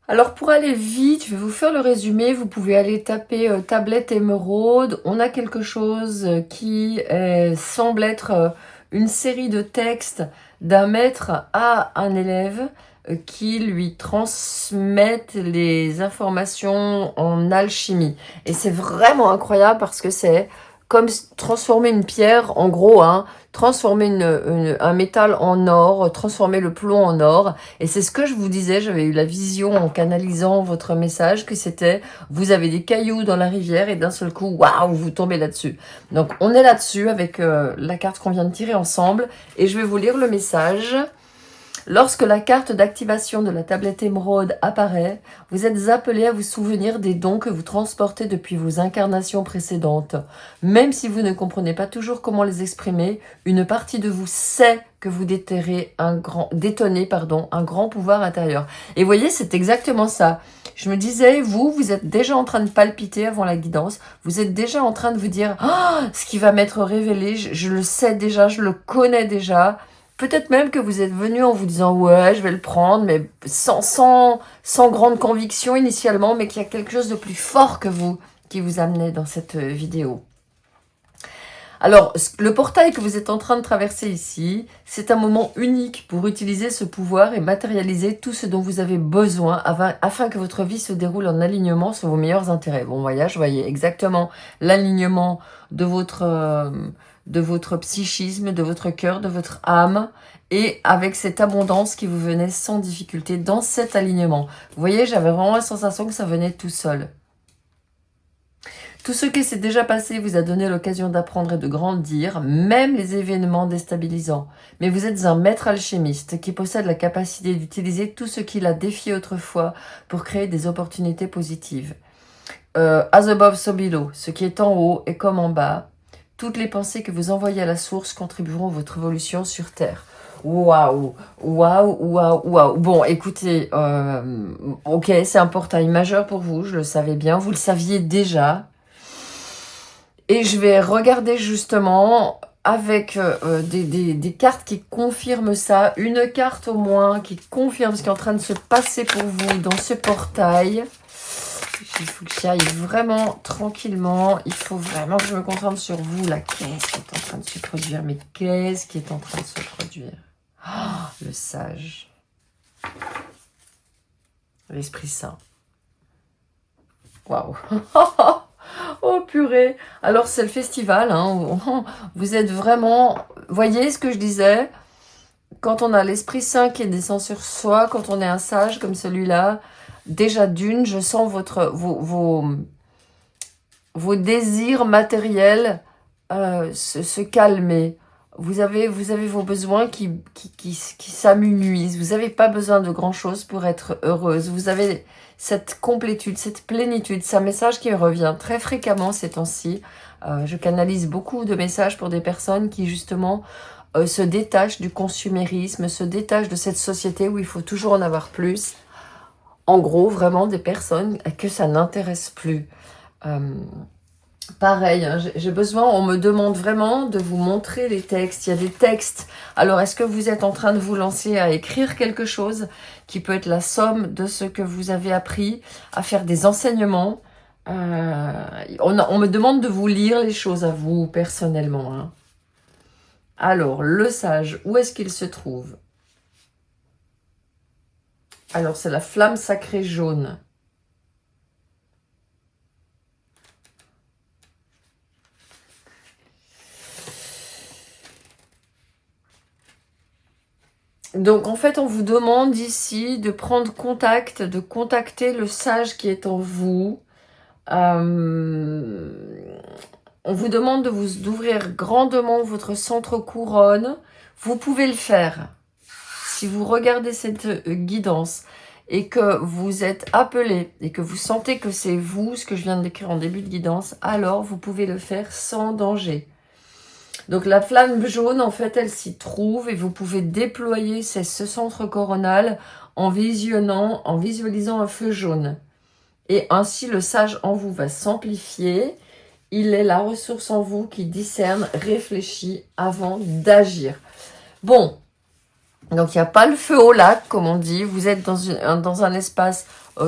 Alors pour aller vite, je vais vous faire le résumé. Vous pouvez aller taper tablette émeraude. On a quelque chose qui semble être une série de textes d'un maître à un élève qui lui transmettent les informations en alchimie. Et c'est vraiment incroyable parce que c'est comme transformer une pierre, en gros, hein, transformer un métal en or, transformer le plomb en or. Et c'est ce que je vous disais, j'avais eu la vision en canalisant votre message, que c'était, vous avez des cailloux dans la rivière et d'un seul coup, waouh, vous tombez là-dessus. Donc on est là-dessus avec la carte qu'on vient de tirer ensemble. Et je vais vous lire le message. Lorsque la carte d'activation de la tablette émeraude apparaît, vous êtes appelé à vous souvenir des dons que vous transportez depuis vos incarnations précédentes. Même si vous ne comprenez pas toujours comment les exprimer, une partie de vous sait que vous détenez un grand pouvoir intérieur. Et vous voyez, c'est exactement ça. Je me disais, vous êtes déjà en train de palpiter avant la guidance. Vous êtes déjà en train de vous dire, ce qui va m'être révélé, je le sais déjà, je le connais déjà. Peut-être même que vous êtes venu en vous disant « Ouais, je vais le prendre », mais sans grande conviction initialement, mais qu'il y a quelque chose de plus fort que vous qui vous amenait dans cette vidéo. Alors, le portail que vous êtes en train de traverser ici, c'est un moment unique pour utiliser ce pouvoir et matérialiser tout ce dont vous avez besoin afin que votre vie se déroule en alignement sur vos meilleurs intérêts. Bon voyage, voyez exactement l'alignement de votre psychisme, de votre cœur, de votre âme, et avec cette abondance qui vous venait sans difficulté dans cet alignement. Vous voyez, j'avais vraiment la sensation que ça venait tout seul. Tout ce qui s'est déjà passé vous a donné l'occasion d'apprendre et de grandir, même les événements déstabilisants. Mais vous êtes un maître alchimiste qui possède la capacité d'utiliser tout ce qu'il a défié autrefois pour créer des opportunités positives. As above, so below. Ce qui est en haut est comme en bas. Toutes les pensées que vous envoyez à la source contribueront à votre évolution sur Terre. Waouh, waouh, waouh, waouh. Bon, écoutez, ok, c'est un portail majeur pour vous, je le savais bien, vous le saviez déjà. Et je vais regarder justement avec des cartes qui confirment ça. Une carte au moins qui confirme ce qui est en train de se passer pour vous dans ce portail. Il faut que j'y aille vraiment tranquillement. Il faut vraiment que je me concentre sur vous. Là, qu'est-ce qui est en train de se produire? Mais qu'est-ce qui est en train de se produire? Oh, le sage. L'Esprit Saint. Waouh. Oh purée. Alors c'est le festival, hein. Vous êtes vraiment... Voyez ce que je disais? Quand on a l'Esprit Saint qui descend sur soi, quand on est un sage comme celui-là, déjà d'une, je sens vos désirs matériels se calmer. Vous avez vos besoins qui s'amenuisent. Vous n'avez pas besoin de grand-chose pour être heureuse. Vous avez cette complétude, cette plénitude. C'est un message qui revient très fréquemment ces temps-ci. Je canalise beaucoup de messages pour des personnes qui, justement, se détachent du consumérisme, se détachent de cette société où il faut toujours en avoir plus. En gros, vraiment des personnes que ça n'intéresse plus. Pareil, hein, j'ai besoin, on me demande vraiment de vous montrer les textes. Il y a des textes. Alors, est-ce que vous êtes en train de vous lancer à écrire quelque chose qui peut être la somme de ce que vous avez appris, à faire des enseignements? On me demande de vous lire les choses à vous, personnellement. Hein. Alors, le sage, où est-ce qu'il se trouve? Alors, c'est la flamme sacrée jaune. Donc, en fait, on vous demande ici de prendre contact, de contacter le sage qui est en vous. On vous demande d'ouvrir grandement votre centre couronne. Vous pouvez le faire. Si vous regardez cette guidance et que vous êtes appelé et que vous sentez que c'est vous, ce que je viens de décrire en début de guidance, alors vous pouvez le faire sans danger. Donc la flamme jaune, en fait, elle s'y trouve et vous pouvez déployer ce centre coronal en visualisant un feu jaune. Et ainsi, le sage en vous va s'amplifier. Il est la ressource en vous qui discerne, réfléchit avant d'agir. Bon, Donc, il n'y a pas le feu au lac, comme on dit. Vous êtes dans un espace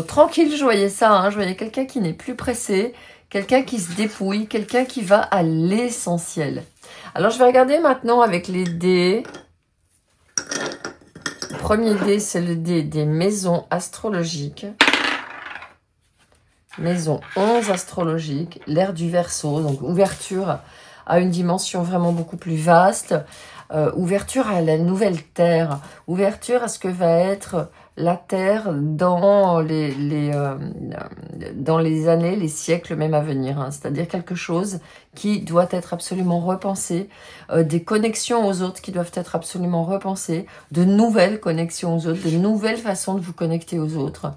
tranquille, je voyais ça. Hein. Je voyais quelqu'un qui n'est plus pressé, quelqu'un qui se dépouille, quelqu'un qui va à l'essentiel. Alors, je vais regarder maintenant avec les dés. Le premier dé, c'est le dé des maisons astrologiques. Maison 11 astrologique, l'ère du Verseau, donc ouverture à une dimension vraiment beaucoup plus vaste, ouverture à la nouvelle Terre, ouverture à ce que va être la Terre dans dans les années, les siècles même à venir, hein. C'est-à-dire quelque chose qui doit être absolument repensé, des connexions aux autres qui doivent être absolument repensées, de nouvelles connexions aux autres, de nouvelles façons de vous connecter aux autres.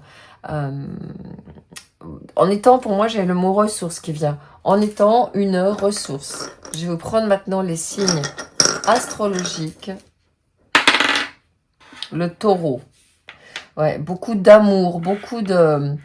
En étant, pour moi, j'ai le mot ressource qui vient. En étant une ressource. Je vais vous prendre maintenant les signes astrologiques. Le taureau. Ouais, beaucoup d'amour, beaucoup de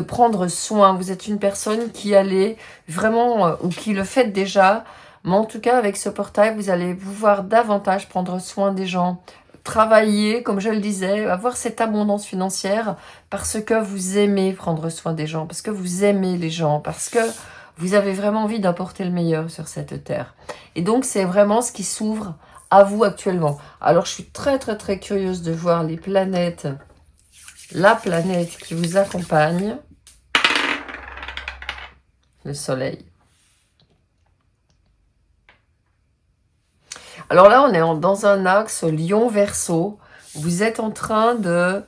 prendre soin. Vous êtes une personne qui allait vraiment, ou qui le fait déjà, mais en tout cas, avec ce portail, vous allez pouvoir davantage prendre soin des gens. Travailler, comme je le disais, avoir cette abondance financière parce que vous aimez prendre soin des gens, parce que vous aimez les gens, parce que vous avez vraiment envie d'apporter le meilleur sur cette terre. Et donc, c'est vraiment ce qui s'ouvre à vous actuellement. Alors, je suis très, très, très curieuse de voir les planètes, la planète qui vous accompagne, le soleil. Alors là, on est dans un axe Lion-Verseau. Vous êtes en train de,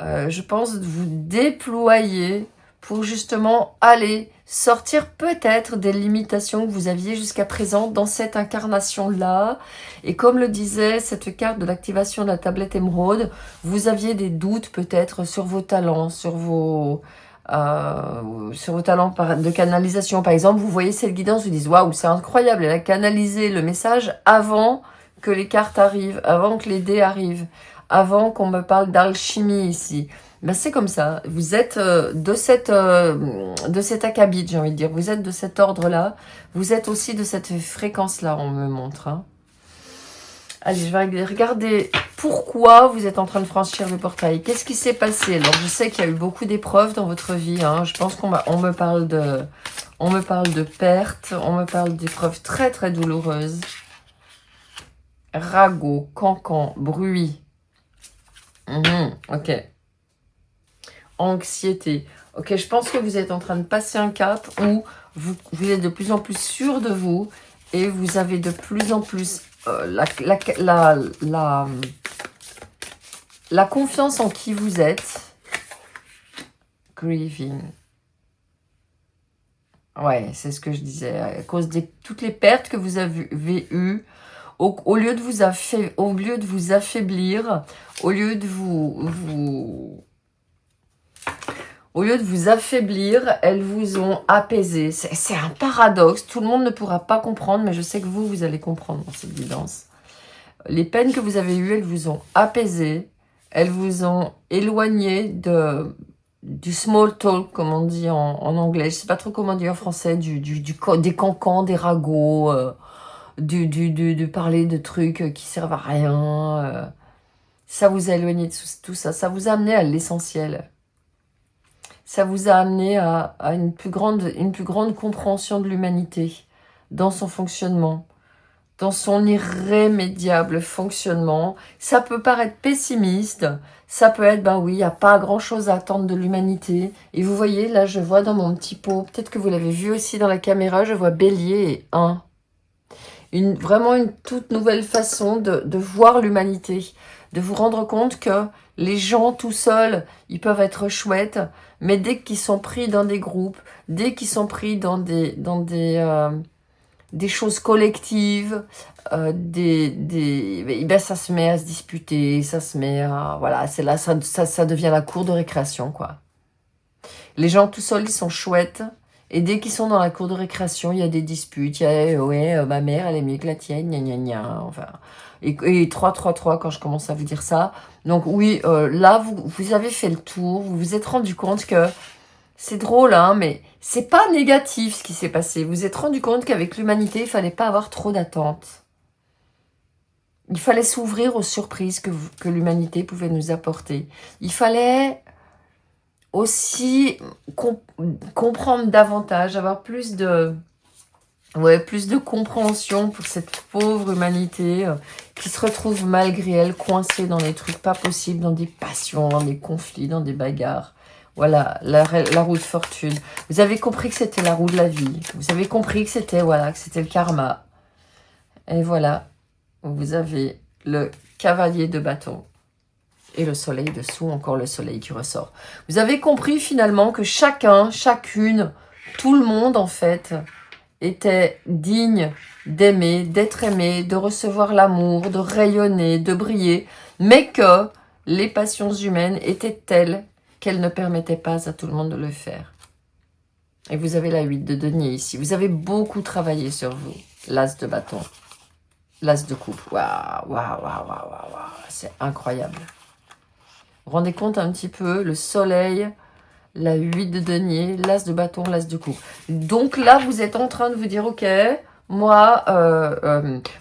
je pense, de vous déployer pour justement aller sortir peut-être des limitations que vous aviez jusqu'à présent dans cette incarnation-là. Et comme le disait cette carte de l'activation de la tablette émeraude, vous aviez des doutes peut-être sur vos talents, sur vos talents de canalisation. Par exemple, vous voyez cette guidance, vous dites « Waouh, c'est incroyable, elle a canalisé le message avant que les cartes arrivent, avant que les dés arrivent, avant qu'on me parle d'alchimie ici. » Ben c'est comme ça, vous êtes de cet acabit, j'ai envie de dire. Vous êtes de cet ordre-là, vous êtes aussi de cette fréquence-là, on me montre. Hein. Allez, je vais regarder pourquoi vous êtes en train de franchir le portail. Qu'est-ce qui s'est passé? Alors, je sais qu'il y a eu beaucoup d'épreuves dans votre vie. Hein. Je pense qu'on me parle de pertes, on me parle d'épreuves très, très douloureuses. Ragot, cancan, bruit. Ok. Anxiété. Ok, je pense que vous êtes en train de passer un cap où vous êtes de plus en plus sûr de vous et vous avez de plus en plus la confiance en qui vous êtes. Grieving. Ouais, c'est ce que je disais. À cause de toutes les pertes que vous avez eues, au lieu de vous affaiblir, au lieu de vous affaiblir, elles vous ont apaisé. C'est un paradoxe. Tout le monde ne pourra pas comprendre, mais je sais que vous allez comprendre dans cette guidance. Les peines que vous avez eues, elles vous ont apaisé. Elles vous ont éloigné du small talk, comme on dit en anglais. Je ne sais pas trop comment dire en français. Des cancans, des ragots, de parler de trucs qui servent à rien. Ça vous a éloigné de tout ça. Ça vous a amené à l'essentiel. Ça vous a amené à une plus grande compréhension de l'humanité dans son fonctionnement, dans son irrémédiable fonctionnement. Ça peut paraître pessimiste, ça peut être, ben oui, il n'y a pas grand-chose à attendre de l'humanité. Et vous voyez, là, je vois dans mon petit pot, peut-être que vous l'avez vu aussi dans la caméra, je vois Bélier et 1. Vraiment une toute nouvelle façon de voir l'humanité, de vous rendre compte que les gens tout seuls, ils peuvent être chouettes, mais dès qu'ils sont pris dans des groupes, dès qu'ils sont pris dans des choses collectives, ben ça se met à se disputer, ça se met à... Voilà, c'est là, ça devient la cour de récréation, quoi. Les gens tout seuls, ils sont chouettes, et dès qu'ils sont dans la cour de récréation, il y a des disputes, il y a, ouais, ma mère, elle est mieux que la tienne, gna gna gna, enfin... Et 3 quand je commence à vous dire ça. Donc oui, là, vous avez fait le tour, vous vous êtes rendu compte que... C'est drôle, hein, mais c'est pas négatif ce qui s'est passé. Vous vous êtes rendu compte qu'avec l'humanité, il fallait pas avoir trop d'attentes. il fallait s'ouvrir aux surprises que l'humanité pouvait nous apporter. Il fallait aussi comprendre davantage, avoir plus de compréhension pour cette pauvre humanité qui se retrouve malgré elle coincée dans des trucs pas possibles, dans des passions, dans des conflits, dans des bagarres. Voilà, la roue de fortune. Vous avez compris que c'était la roue de la vie. Vous avez compris que c'était le karma. Et voilà, vous avez le cavalier de bâton. Et le soleil dessous, encore le soleil qui ressort. Vous avez compris finalement que chacun, chacune, tout le monde en fait, était digne d'aimer, d'être aimé, de recevoir l'amour, de rayonner, de briller, mais que les passions humaines étaient telles qu'elles ne permettaient pas à tout le monde de le faire. Et vous avez la 8 de denier ici. Vous avez beaucoup travaillé sur vous. L'as de bâton. L'as de coupe. Waouh, waouh, waouh, waouh, waouh. C'est incroyable. Vous vous rendez compte un petit peu, le soleil, la 8 de denier, l'as de bâton, l'as de coupe. Donc là, vous êtes en train de vous dire, ok, moi,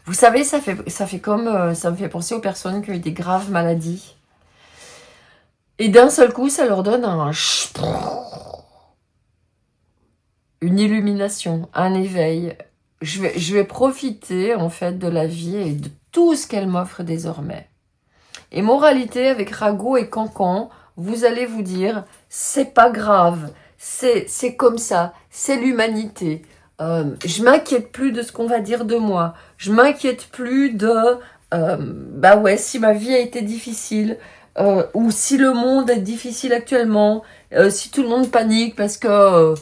vous savez, ça fait comme, ça me fait penser aux personnes qui ont eu des graves maladies. Et d'un seul coup, ça leur donne une illumination, un éveil. Je vais profiter, en fait, de la vie et de tout ce qu'elle m'offre désormais. Et moralité, avec Rago et Cancan, vous allez vous dire, c'est pas grave, c'est comme ça, c'est l'humanité. Je m'inquiète plus de ce qu'on va dire de moi. Je m'inquiète plus de, si ma vie a été difficile, ou si le monde est difficile actuellement, si tout le monde panique parce que,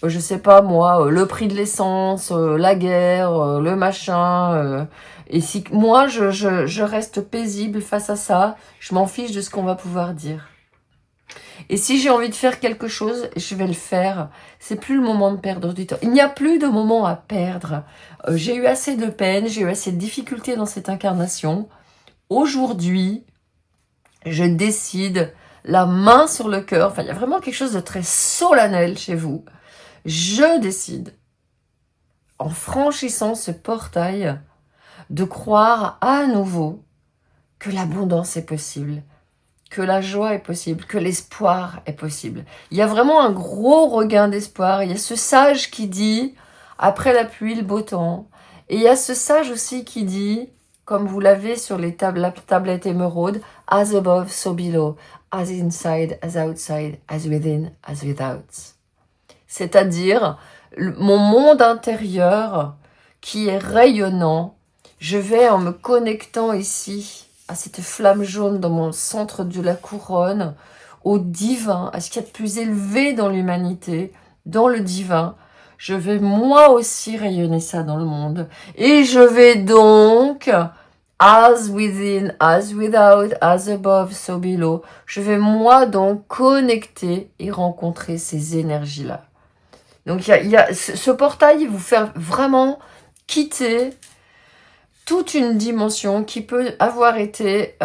je sais pas moi, le prix de l'essence, la guerre, le machin... Et si moi, je reste paisible face à ça, je m'en fiche de ce qu'on va pouvoir dire. Et si j'ai envie de faire quelque chose, je vais le faire. C'est plus le moment de perdre du temps. Il n'y a plus de moment à perdre. J'ai eu assez de peine, j'ai eu assez de difficultés dans cette incarnation. Aujourd'hui, je décide, la main sur le cœur, enfin, il y a vraiment quelque chose de très solennel chez vous. Je décide, en franchissant ce portail, de croire à nouveau que l'abondance est possible, que la joie est possible, que l'espoir est possible. Il y a vraiment un gros regain d'espoir. Il y a ce sage qui dit, après la pluie, le beau temps. Et il y a ce sage aussi qui dit, comme vous l'avez sur la tablette émeraude, as above, so below, as inside, as outside, as within, as without. C'est-à-dire, mon monde intérieur qui est rayonnant, je vais, en me connectant ici, à cette flamme jaune dans mon centre de la couronne, au divin, à ce qu'il y a de plus élevé dans l'humanité, dans le divin, je vais moi aussi rayonner ça dans le monde. Et je vais donc, as within, as without, as above, so below, je vais moi donc connecter et rencontrer ces énergies-là. Donc il y a ce portail, il vous fait vraiment quitter toute une dimension qui peut avoir été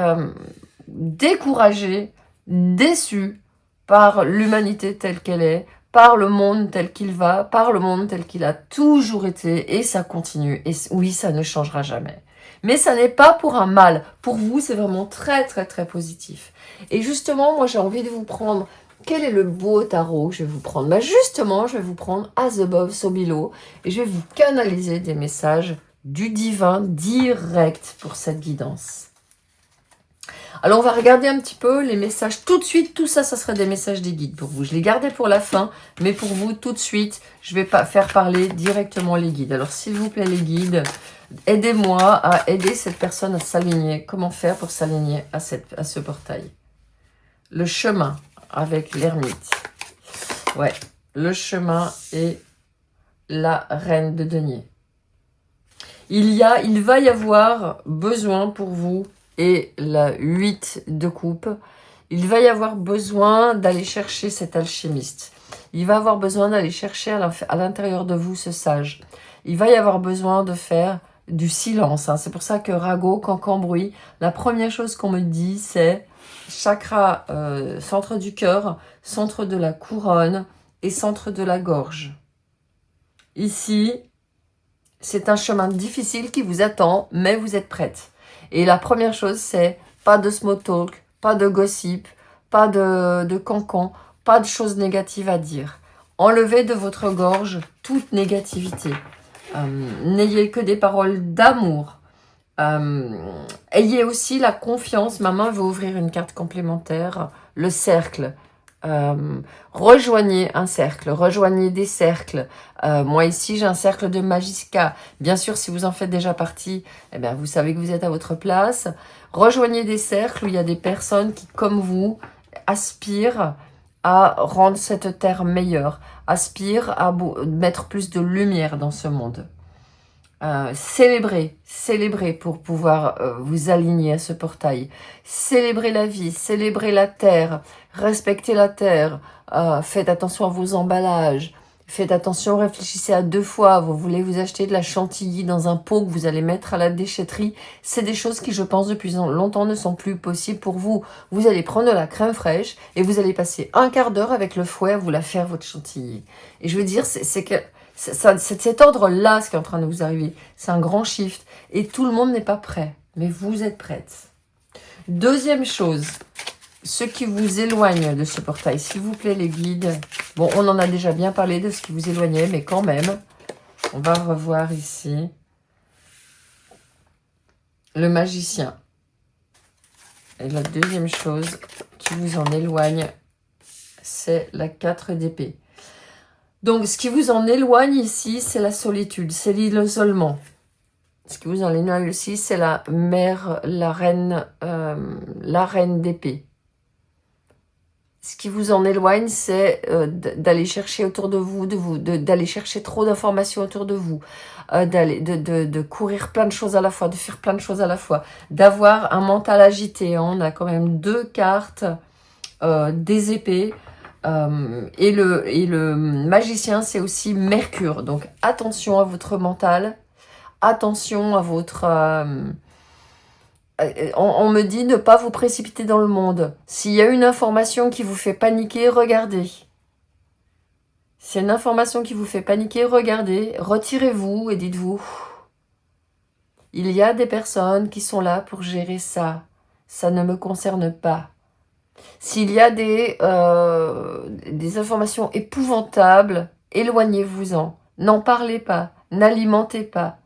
découragée, déçue par l'humanité telle qu'elle est, par le monde tel qu'il va, par le monde tel qu'il a toujours été, et ça continue. Et oui, ça ne changera jamais. Mais ça n'est pas pour un mal. Pour vous, c'est vraiment très, très, très positif. Et justement, moi, j'ai envie de vous prendre... Quel est le beau tarot que je vais vous prendre? Justement, je vais vous prendre As Above, So Below, et je vais vous canaliser des messages du divin direct pour cette guidance. Alors, on va regarder un petit peu les messages tout de suite. Tout ça, ça serait des messages des guides pour vous. Je les gardais pour la fin, mais pour vous, tout de suite, je vais pas faire parler directement les guides. Alors, s'il vous plaît, les guides, aidez-moi à aider cette personne à s'aligner. Comment faire pour s'aligner à ce portail? Le chemin avec l'ermite. Ouais, le chemin et la reine de denier. Il va y avoir besoin pour vous, et la 8 de coupe, il va y avoir besoin d'aller chercher cet alchimiste. Il va avoir besoin d'aller chercher à l'intérieur de vous ce sage. Il va y avoir besoin de faire du silence. C'est pour ça que Rago, Cancan, bruit, la première chose qu'on me dit, c'est chakra, centre du cœur, centre de la couronne et centre de la gorge. Ici, c'est un chemin difficile qui vous attend, mais vous êtes prête. Et la première chose, c'est pas de small talk, pas de gossip, pas de cancan, pas de choses négatives à dire. Enlevez de votre gorge toute négativité. N'ayez que des paroles d'amour. Ayez aussi la confiance. Maman veut ouvrir une carte complémentaire. Le cercle. Rejoignez un cercle, rejoignez des cercles. Moi ici j'ai un cercle de Magiska. Bien sûr si vous en faites déjà partie, eh bien, vous savez que vous êtes à votre place. Rejoignez des cercles où il y a des personnes qui comme vous aspirent à rendre cette terre meilleure, aspirent à mettre plus de lumière dans ce monde. Célébrez pour pouvoir vous aligner à ce portail. Célébrez la vie, célébrez la terre, respectez la terre, faites attention à vos emballages, faites attention, réfléchissez à 2 fois, vous voulez vous acheter de la chantilly dans un pot que vous allez mettre à la déchetterie, c'est des choses qui je pense depuis longtemps ne sont plus possibles pour vous. Vous allez prendre de la crème fraîche et vous allez passer un quart d'heure avec le fouet à vous la faire votre chantilly. Et je veux dire, c'est que c'est cet ordre-là, ce qui est en train de vous arriver. C'est un grand shift. Et tout le monde n'est pas prêt. Mais vous êtes prête. Deuxième chose, ce qui vous éloigne de ce portail. S'il vous plaît, les guides. Bon, on en a déjà bien parlé de ce qui vous éloignait, mais quand même, on va revoir ici. Le magicien. Et la deuxième chose qui vous en éloigne, c'est la 4 d'épée. Donc, ce qui vous en éloigne ici, c'est la solitude, c'est l'isolement. Ce qui vous en éloigne aussi, c'est la mère, la reine d'épée. Ce qui vous en éloigne, c'est d'aller chercher autour de vous, d'aller chercher trop d'informations autour de vous, de courir plein de choses à la fois, de faire plein de choses à la fois, d'avoir un mental agité. On a quand même 2 cartes des épées. Et le magicien, c'est aussi Mercure. Donc, attention à votre mental. Attention à votre... on me dit ne pas vous précipiter dans le monde. S'il y a une information qui vous fait paniquer, regardez. S'il y a une information qui vous fait paniquer, regardez. Retirez-vous et dites-vous... Il y a des personnes qui sont là pour gérer ça. Ça ne me concerne pas. S'il y a des informations épouvantables, éloignez-vous-en. N'en parlez pas, n'alimentez pas.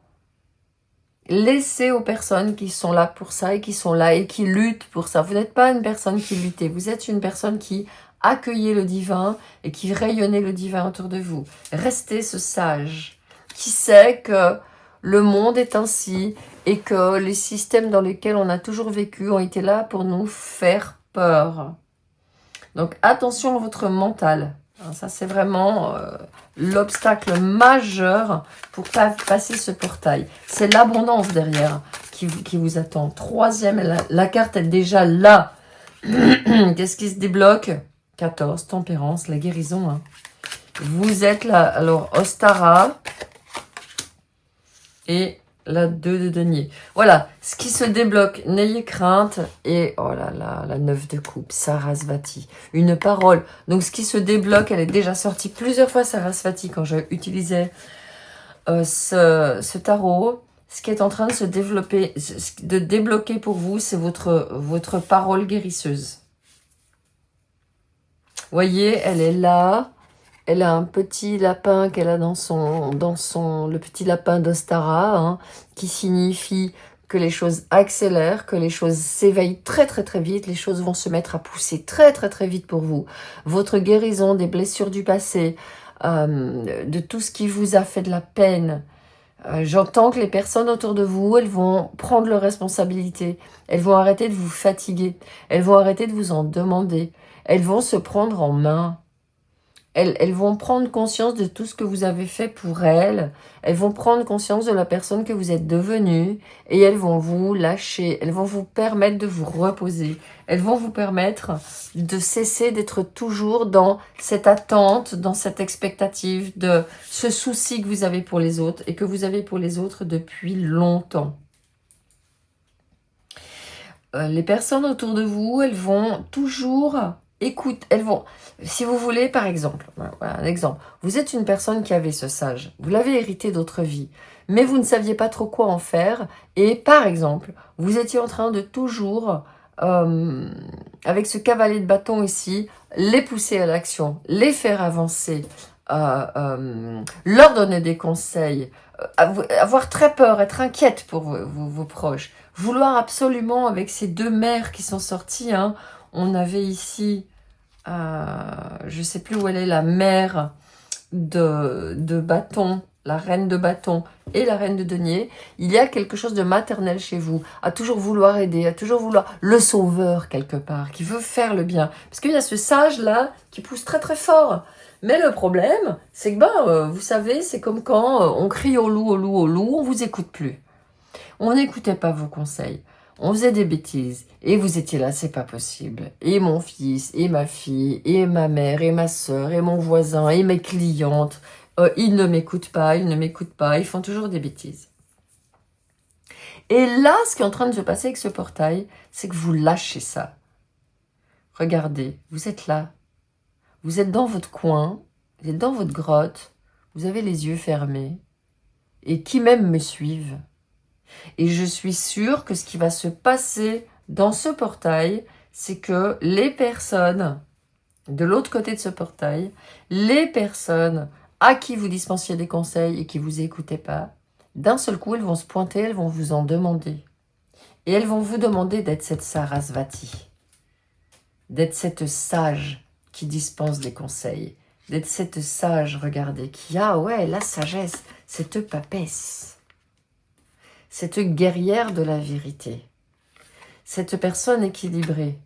Laissez aux personnes qui sont là pour ça et qui sont là et qui luttent pour ça. Vous n'êtes pas une personne qui lutte, vous êtes une personne qui accueillez le divin et qui rayonnez le divin autour de vous. Restez ce sage qui sait que le monde est ainsi et que les systèmes dans lesquels on a toujours vécu ont été là pour nous faire peur. Donc attention à votre mental. Ça c'est vraiment l'obstacle majeur pour passer ce portail. C'est l'abondance derrière qui vous attend. Troisième, la carte est déjà là. Qu'est-ce qui se débloque? 14, tempérance, la guérison. Hein. Vous êtes là, alors Ostara et la 2 de denier. Voilà, ce qui se débloque, n'ayez crainte. Et oh là là, la 9 de coupe, Sarasvati. Une parole. Donc ce qui se débloque, elle est déjà sortie plusieurs fois, Sarasvati, quand je utilisais ce tarot. Ce qui est en train de se développer, de débloquer pour vous, c'est votre parole guérisseuse. Voyez, elle est là. Elle a un petit lapin qu'elle a dans le petit lapin d'Ostara, hein, qui signifie que les choses accélèrent, que les choses s'éveillent très très très vite, les choses vont se mettre à pousser très très très vite pour vous. Votre guérison des blessures du passé, de tout ce qui vous a fait de la peine. J'entends que les personnes autour de vous, elles vont prendre leurs responsabilités, elles vont arrêter de vous fatiguer, elles vont arrêter de vous en demander, elles vont se prendre en main. Elles vont prendre conscience de tout ce que vous avez fait pour elles. Elles vont prendre conscience de la personne que vous êtes devenue. Et elles vont vous lâcher. Elles vont vous permettre de vous reposer. Elles vont vous permettre de cesser d'être toujours dans cette attente, dans cette expectative, de ce souci que vous avez pour les autres et que vous avez pour les autres depuis longtemps. Les personnes autour de vous, elles vont toujours écoute, elles vont, si vous voulez, par exemple, voilà un exemple, vous êtes une personne qui avait ce sage, vous l'avez hérité d'autres vies, mais vous ne saviez pas trop quoi en faire, et par exemple, vous étiez en train de toujours, avec ce cavalier de bâton ici, les pousser à l'action, les faire avancer, leur donner des conseils, avoir très peur, être inquiète pour vos proches, vouloir absolument, avec ces deux mères qui sont sorties, hein, on avait ici, je ne sais plus où elle est, la mère de bâton, la reine de bâton et la reine de denier. Il y a quelque chose de maternel chez vous, à toujours vouloir aider, à toujours vouloir le sauveur quelque part, qui veut faire le bien. Parce qu'il y a ce sage-là qui pousse très très fort. Mais le problème, c'est que, vous savez, c'est comme quand on crie au loup, au loup, au loup, on vous écoute plus. On n'écoutait pas vos conseils. On faisait des bêtises. Et vous étiez là, c'est pas possible. Et mon fils, et ma fille, et ma mère, et ma soeur, et mon voisin, et mes clientes, ils ne m'écoutent pas, ils ne m'écoutent pas, ils font toujours des bêtises. Et là, ce qui est en train de se passer avec ce portail, c'est que vous lâchez ça. Regardez, vous êtes là. Vous êtes dans votre coin, vous êtes dans votre grotte, vous avez les yeux fermés. Et qui même me suivent. Et je suis sûre que ce qui va se passer dans ce portail, c'est que les personnes de l'autre côté de ce portail, les personnes à qui vous dispensiez des conseils et qui vous écoutaient pas, d'un seul coup, elles vont se pointer, elles vont vous en demander. Et elles vont vous demander d'être cette Sarasvati, d'être cette sage qui dispense des conseils, d'être cette sage, regardez, qui a, ouais, la sagesse, cette papesse, cette guerrière de la vérité, cette personne équilibrée.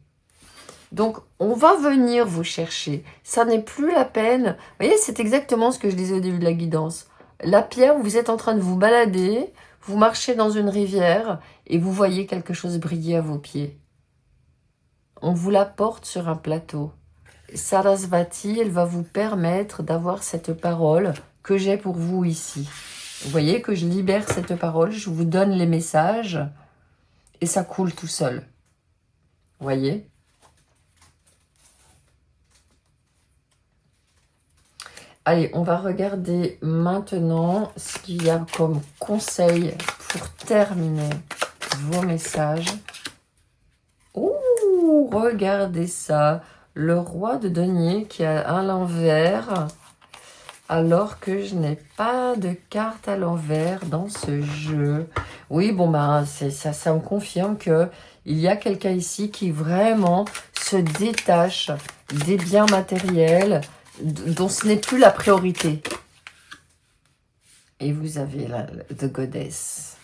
Donc, on va venir vous chercher. Ça n'est plus la peine. Vous voyez, c'est exactement ce que je disais au début de la guidance. La pierre, vous êtes en train de vous balader, vous marchez dans une rivière et vous voyez quelque chose briller à vos pieds. On vous la porte sur un plateau. Sarasvati, elle va vous permettre d'avoir cette parole que j'ai pour vous ici. Vous voyez que je libère cette parole, je vous donne les messages et ça coule tout seul. Vous voyez ? Allez, on va regarder maintenant ce qu'il y a comme conseil pour terminer vos messages. Ouh, regardez ça. Le roi de denier qui est à l'envers, alors que je n'ai pas de carte à l'envers dans ce jeu. Oui, bon, ben, ça me confirme que il y a quelqu'un ici qui vraiment se détache des biens matériels, dont ce n'est plus la priorité. Et vous avez la the goddess,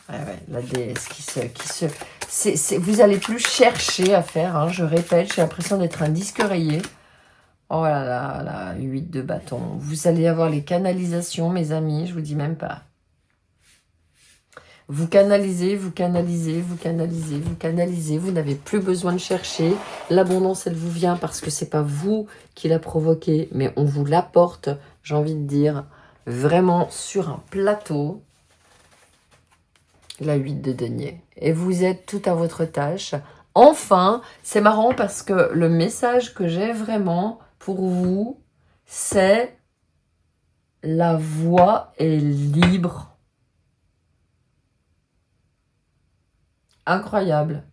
la déesse vous allez plus chercher à faire, hein, je répète, j'ai l'impression d'être un disque rayé. Oh là là, la 8 de bâton. Vous allez avoir les canalisations, mes amis, je vous dis même pas. Vous canalisez, vous canalisez, vous canalisez, vous canalisez. Vous n'avez plus besoin de chercher. L'abondance, elle vous vient parce que c'est pas vous qui la provoquez, mais on vous l'apporte, j'ai envie de dire, vraiment sur un plateau. La 8 de denier. Et vous êtes tout à votre tâche. Enfin, c'est marrant parce que le message que j'ai vraiment pour vous, c'est la voie est libre. Incroyable.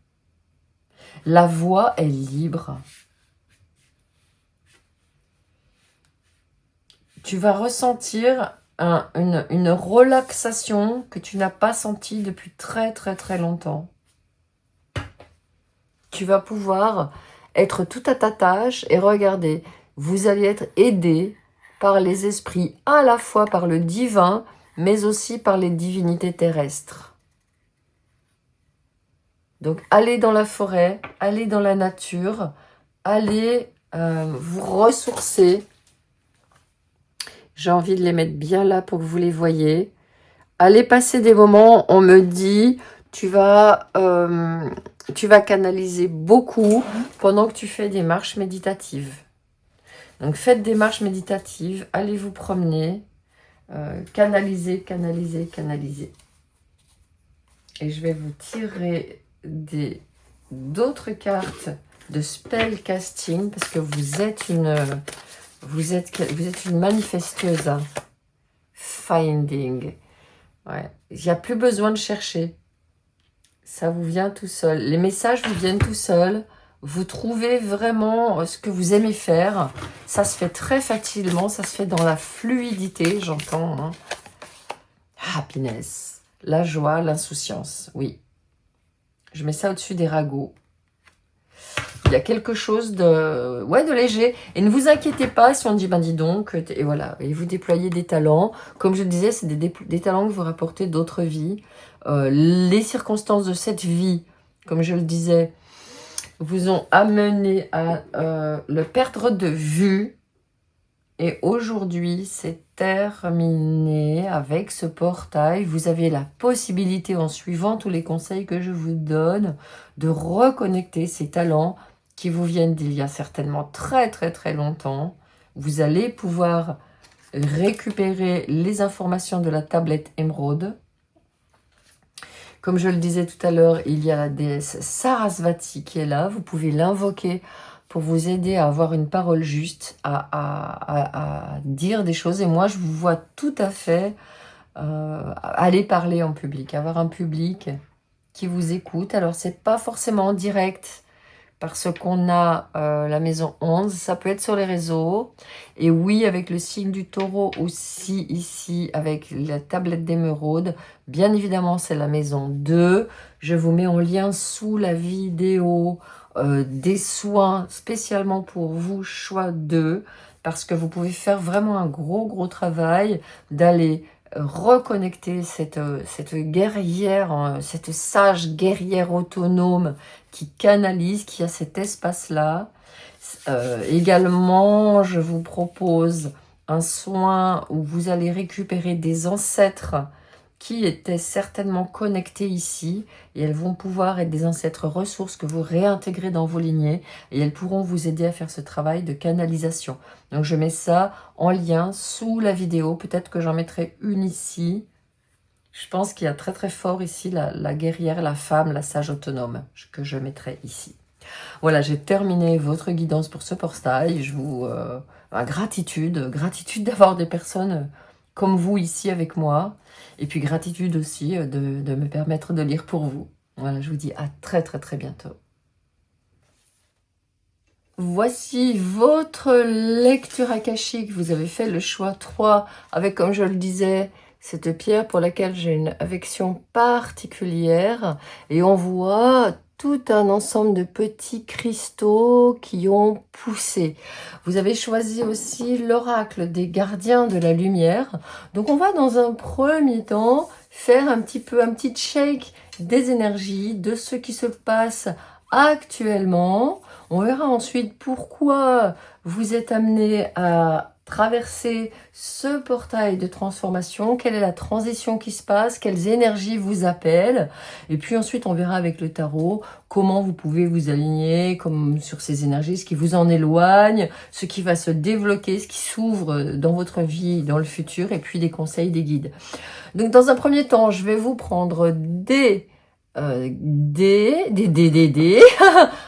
La voie est libre. Tu vas ressentir une relaxation que tu n'as pas sentie depuis très très très longtemps. Tu vas pouvoir être tout à ta tâche et regarder. Vous allez être aidé par les esprits, à la fois par le divin, mais aussi par les divinités terrestres. Donc, allez dans la forêt, allez dans la nature, allez vous ressourcer. J'ai envie de les mettre bien là pour que vous les voyez. Allez passer des moments, on me dit, tu vas canaliser beaucoup pendant que tu fais des marches méditatives. Donc, faites des marches méditatives, allez vous promener, canalisez, canalisez, canalisez. Et je vais vous tirer d'autres cartes de spell casting, parce que vous êtes une manifesteuse. Hein. Finding. Ouais. Il n'y a plus besoin de chercher. Ça vous vient tout seul. Les messages vous viennent tout seuls. Vous trouvez vraiment ce que vous aimez faire. Ça se fait très facilement. Ça se fait dans la fluidité, j'entends. Hein. Happiness. La joie, l'insouciance. Oui. Je mets ça au-dessus des ragots. Il y a quelque chose de léger. Et ne vous inquiétez pas si on dit, ben dis donc, et voilà. Et vous déployez des talents. Comme je le disais, c'est des talents que vous rapportez d'autres vies. Les circonstances de cette vie, comme je le disais, vous ont amené à le perdre de vue. Et aujourd'hui, c'est terminé avec ce portail. Vous avez la possibilité, en suivant tous les conseils que je vous donne, de reconnecter ces talents qui vous viennent d'il y a certainement très très très longtemps. Vous allez pouvoir récupérer les informations de la tablette émeraude. Comme je le disais tout à l'heure, il y a la déesse Sarasvati qui est là. Vous pouvez l'invoquer pour vous aider à avoir une parole juste, à dire des choses. Et moi, je vous vois tout à fait aller parler en public, avoir un public qui vous écoute. Alors, c'est pas forcément en direct, parce qu'on a la maison 11, ça peut être sur les réseaux. Et oui, avec le signe du taureau aussi, ici, avec la tablette d'émeraude. Bien évidemment, c'est la maison 2. Je vous mets en lien sous la vidéo des soins spécialement pour vous, choix 2. Parce que vous pouvez faire vraiment un gros travail d'aller reconnecter cette guerrière, cette sage guerrière autonome qui canalise, qui a cet espace-là. Également, je vous propose un soin où vous allez récupérer des ancêtres qui étaient certainement connectés ici, et elles vont pouvoir être des ancêtres ressources que vous réintégrez dans vos lignées, et elles pourront vous aider à faire ce travail de canalisation. Donc je mets ça en lien sous la vidéo, peut-être que j'en mettrai une ici. Je pense qu'il y a très fort ici la guerrière, la femme, la sage autonome, que je mettrai ici. Voilà, j'ai terminé votre guidance pour ce portail. Je vous gratitude d'avoir des personnes comme vous ici avec moi. Et puis gratitude aussi de me permettre de lire pour vous. Voilà, je vous dis à très bientôt. Voici votre lecture akashique. Vous avez fait le choix 3 avec, comme je le disais, cette pierre pour laquelle j'ai une affection particulière. Et on voit tout un ensemble de petits cristaux qui ont poussé. Vous avez choisi aussi l'oracle des gardiens de la lumière. Donc on va dans un premier temps faire un petit shake des énergies, de ce qui se passe actuellement. On verra ensuite pourquoi vous êtes amené à traverser ce portail de transformation, quelle est la transition qui se passe, quelles énergies vous appellent, et puis ensuite on verra avec le tarot comment vous pouvez vous aligner comme sur ces énergies, ce qui vous en éloigne, ce qui va se débloquer, ce qui s'ouvre dans votre vie, dans le futur, et puis des conseils, des guides. Donc dans un premier temps, je vais vous prendre des dés.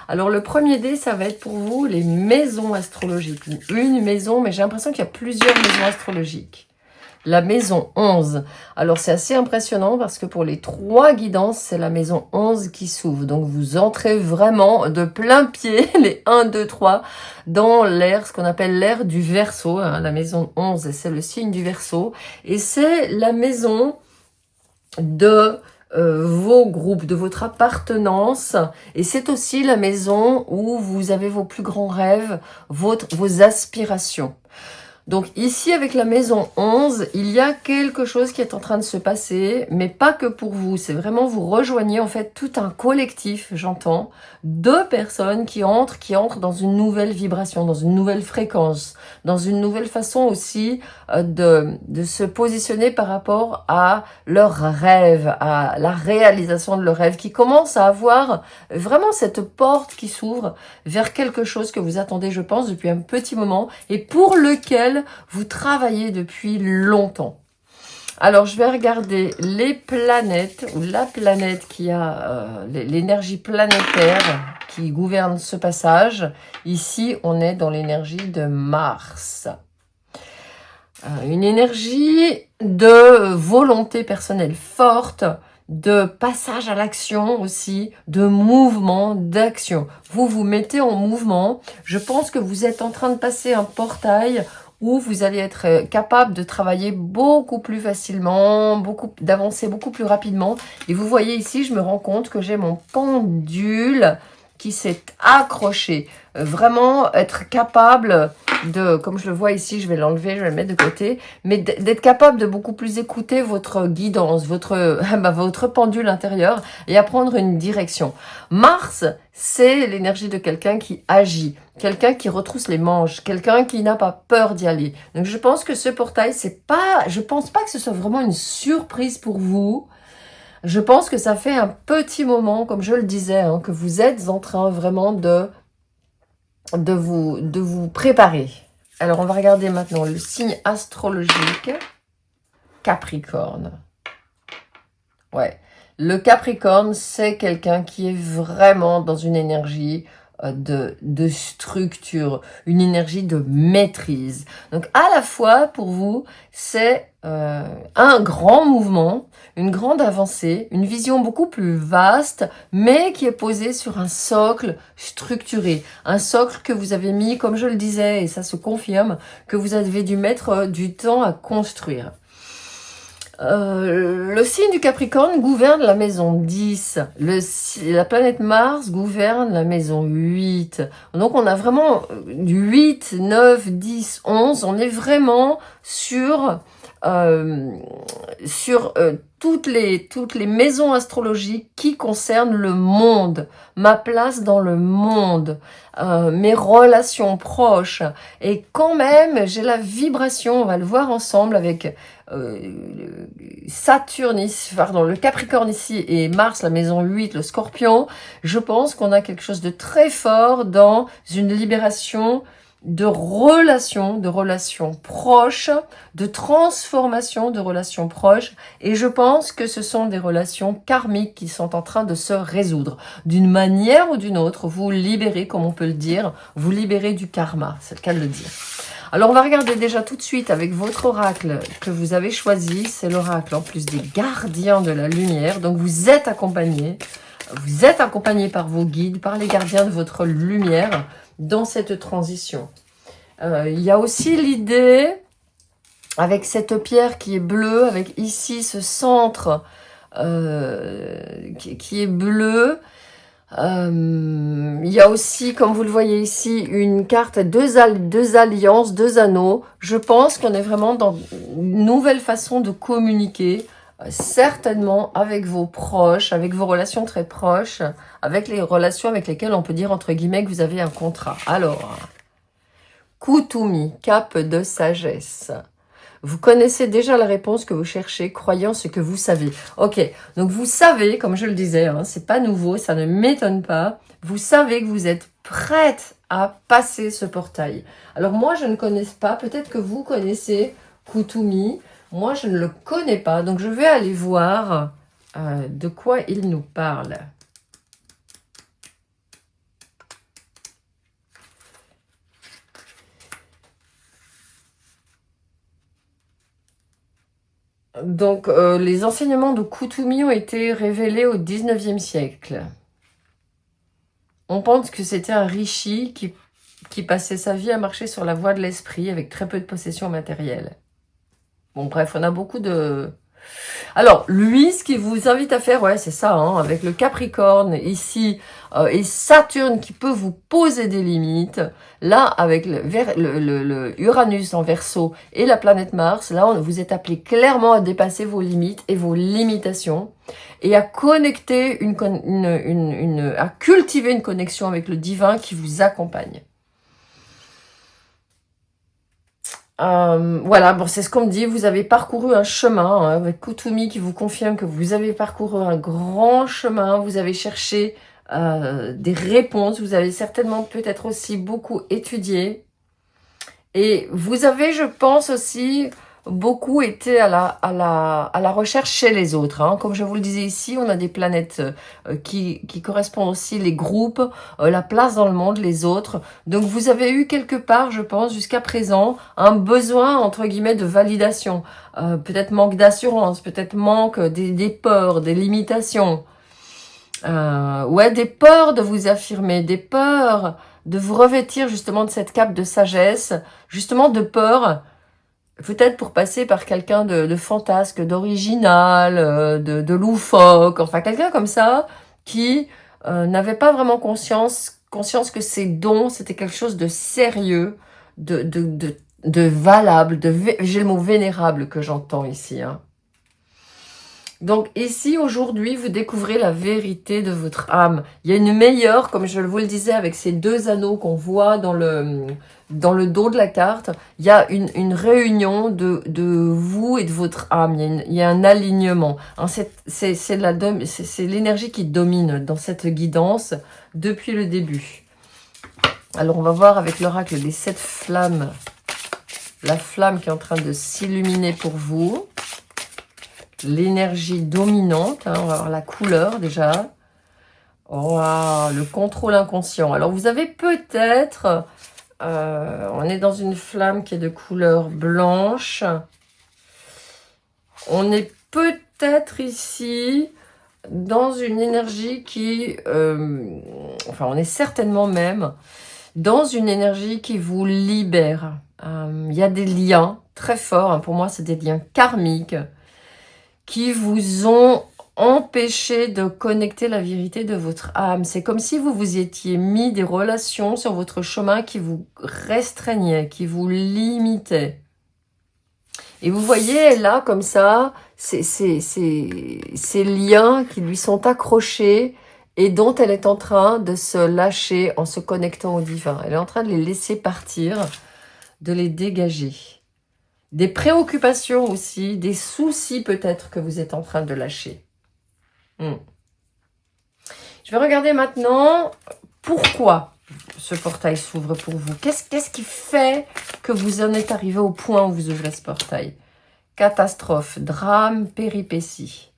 Alors le premier dé, ça va être pour vous les maisons astrologiques. Une maison, mais j'ai l'impression qu'il y a plusieurs maisons astrologiques. La maison 11. Alors c'est assez impressionnant parce que pour les 3 guidances, c'est la maison 11 qui s'ouvre. Donc vous entrez vraiment de plein pied, les 1, 2, 3, dans l'ère, ce qu'on appelle l'ère du Verseau. Hein. La maison 11, c'est le signe du Verseau. Et c'est la maison de vos groupes, de votre appartenance, et c'est aussi la maison où vous avez vos plus grands rêves, vos aspirations. Donc ici, avec la maison 11, il y a quelque chose qui est en train de se passer, mais pas que pour vous. C'est vraiment, vous rejoignez en fait tout un collectif, j'entends, de personnes qui entrent dans une nouvelle vibration, dans une nouvelle fréquence, dans une nouvelle façon aussi de se positionner par rapport à leurs rêves, à la réalisation de leurs rêves, qui commencent à avoir vraiment cette porte qui s'ouvre vers quelque chose que vous attendez, je pense, depuis un petit moment, et pour lequel vous travaillez depuis longtemps. Alors, je vais regarder les planètes, ou la planète qui a l'énergie planétaire qui gouverne ce passage. Ici, on est dans l'énergie de Mars. Une énergie de volonté personnelle forte, de passage à l'action aussi, de mouvement, d'action. Vous vous mettez en mouvement. Je pense que vous êtes en train de passer un portail où vous allez être capable de travailler beaucoup plus facilement, d'avancer beaucoup plus rapidement. Et vous voyez ici, je me rends compte que j'ai mon pendule qui s'est accroché. Vraiment être capable de, comme je le vois ici, je vais l'enlever, je vais le mettre de côté, mais d'être capable de beaucoup plus écouter votre guidance, votre pendule intérieur et à prendre une direction. Mars, c'est l'énergie de quelqu'un qui agit, quelqu'un qui retrousse les manches, quelqu'un qui n'a pas peur d'y aller. Donc je pense que ce portail, je pense pas que ce soit vraiment une surprise pour vous. Je pense que ça fait un petit moment, comme je le disais, hein, que vous êtes en train vraiment de vous préparer. Alors, on va regarder maintenant le signe astrologique. Capricorne. Ouais. Le Capricorne, c'est quelqu'un qui est vraiment dans une énergie de structure, une énergie de maîtrise. Donc, à la fois, pour vous, c'est un grand mouvement, une grande avancée, une vision beaucoup plus vaste, mais qui est posée sur un socle structuré. Un socle que vous avez mis, comme je le disais, et ça se confirme, que vous avez dû mettre du temps à construire. Le signe du Capricorne gouverne la maison 10. La planète Mars gouverne la maison 8. Donc on a vraiment du 8, 9, 10, 11. On est vraiment sur toutes les maisons astrologiques qui concernent le monde, ma place dans le monde, mes relations proches. Et quand même, j'ai la vibration, on va le voir ensemble avec Saturne ici, pardon, le Capricorne ici et Mars, la maison 8, le Scorpion. Je pense qu'on a quelque chose de très fort dans une libération de relations proches, de transformation de relations proches. Et je pense que ce sont des relations karmiques qui sont en train de se résoudre. D'une manière ou d'une autre, vous libérez, comme on peut le dire, vous libérez du karma, c'est le cas de le dire. Alors, on va regarder déjà tout de suite avec votre oracle que vous avez choisi. C'est l'oracle en plus des gardiens de la lumière. Donc, vous êtes accompagné. Vous êtes accompagné par vos guides, par les gardiens de votre lumière dans cette transition. Il y a aussi l'idée, avec cette pierre qui est bleue, avec ici ce centre qui est bleu. Il y a aussi, comme vous le voyez ici, une carte, deux alliances, deux anneaux. Je pense qu'on est vraiment dans une nouvelle façon de communiquer, certainement avec vos proches, avec vos relations très proches, avec les relations avec lesquelles on peut dire entre guillemets que vous avez un contrat. Alors, Kutumi, cape de sagesse. Vous connaissez déjà la réponse que vous cherchez, croyant ce que vous savez. Ok, donc vous savez, comme je le disais, hein, c'est pas nouveau, ça ne m'étonne pas. Vous savez que vous êtes prête à passer ce portail. Alors moi, je ne connais pas, peut-être que vous connaissez Kutumi. Moi, je ne le connais pas, donc je vais aller voir de quoi il nous parle. Donc, les enseignements de Kutumi ont été révélés au 19e siècle. On pense que c'était un rishi qui passait sa vie à marcher sur la voie de l'esprit avec très peu de possessions matérielles. Bon, bref, on a beaucoup de... Alors, lui, ce qu'il vous invite à faire, ouais, c'est ça, hein, avec le Capricorne ici, et Saturne qui peut vous poser des limites. Là, avec le Uranus en Verseau et la planète Mars, là, vous êtes appelé clairement à dépasser vos limites et vos limitations et à connecter, à cultiver une connexion avec le divin qui vous accompagne. Voilà, bon, c'est ce qu'on me dit. Vous avez parcouru un chemin, hein, avec Kutumi qui vous confirme que vous avez parcouru un grand chemin. Vous avez cherché des réponses. Vous avez certainement peut-être aussi beaucoup étudié. Et vous avez, je pense aussi, beaucoup été à la recherche chez les autres. Hein. Comme je vous le disais ici, on a des planètes qui correspondent aussi, les groupes, la place dans le monde, les autres. Donc vous avez eu quelque part, je pense, jusqu'à présent, un besoin, entre guillemets, de validation. Peut-être manque d'assurance, peut-être manque des peurs, des limitations. Ouais, des peurs de vous affirmer, des peurs de vous revêtir justement de cette cape de sagesse, justement de peur, peut-être pour passer par quelqu'un de fantasque, d'original, de loufoque, enfin quelqu'un comme ça qui n'avait pas vraiment conscience que ses dons, c'était quelque chose de sérieux, de valable, j'ai le mot vénérable que j'entends ici, hein. Donc ici, aujourd'hui, vous découvrez la vérité de votre âme. Il y a une meilleure, comme je vous le disais, avec ces deux anneaux qu'on voit dans le dos de la carte, il y a une réunion de vous et de votre âme. Il y a un alignement. Hein, c'est l'énergie qui domine dans cette guidance depuis le début. Alors, on va voir avec l'oracle des 7 flammes, la flamme qui est en train de s'illuminer pour vous. L'énergie dominante, hein, on va voir la couleur déjà. Oh, le contrôle inconscient. Alors vous avez peut-être, on est dans une flamme qui est de couleur blanche. On est peut-être ici dans une énergie qui, enfin on est certainement même dans une énergie qui vous libère. Il y a des liens très forts, hein, pour moi c'est des liens karmiques, qui vous ont empêché de connecter la vérité de votre âme. C'est comme si vous vous étiez mis des relations sur votre chemin qui vous restreignaient, qui vous limitaient. Et vous voyez là, comme ça, ces liens qui lui sont accrochés et dont elle est en train de se lâcher en se connectant au divin. Elle est en train de les laisser partir, de les dégager. Des préoccupations aussi, des soucis peut-être que vous êtes en train de lâcher. Je vais regarder maintenant pourquoi ce portail s'ouvre pour vous. Qu'est-ce qui fait que vous en êtes arrivé au point où vous ouvrez ce portail? Catastrophe, drame, péripétie.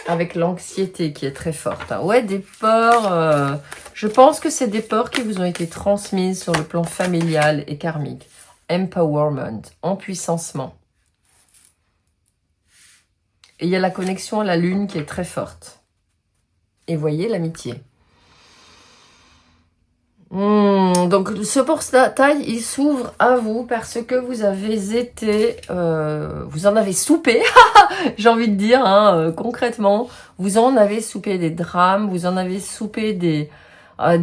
Avec l'anxiété qui est très forte. Hein. Ouais, des peurs. Je pense que c'est des peurs qui vous ont été transmises sur le plan familial et karmique. Empowerment, empuissancement. Et il y a la connexion à la lune qui est très forte. Et voyez l'amitié. Donc ce portail, il s'ouvre à vous parce que vous avez été, vous en avez soupé, j'ai envie de dire, hein, concrètement, vous en avez soupé des drames, vous en avez soupé des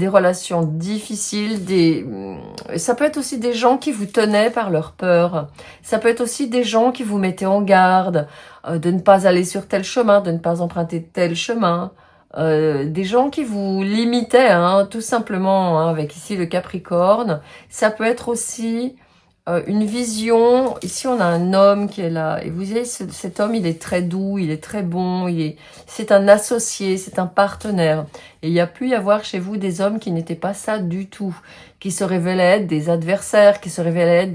relations difficiles, ça peut être aussi des gens qui vous tenaient par leur peur, ça peut être aussi des gens qui vous mettaient en garde de ne pas aller sur tel chemin, de ne pas emprunter tel chemin, des gens qui vous limitaient, hein, tout simplement, hein, avec ici le Capricorne. Ça peut être aussi une vision. Ici, on a un homme qui est là. Et vous voyez, cet homme, il est très doux, il est très bon. C'est un associé, c'est un partenaire. Et il y a pu y avoir chez vous des hommes qui n'étaient pas ça du tout, qui se révélaient être des adversaires, qui se révélaient être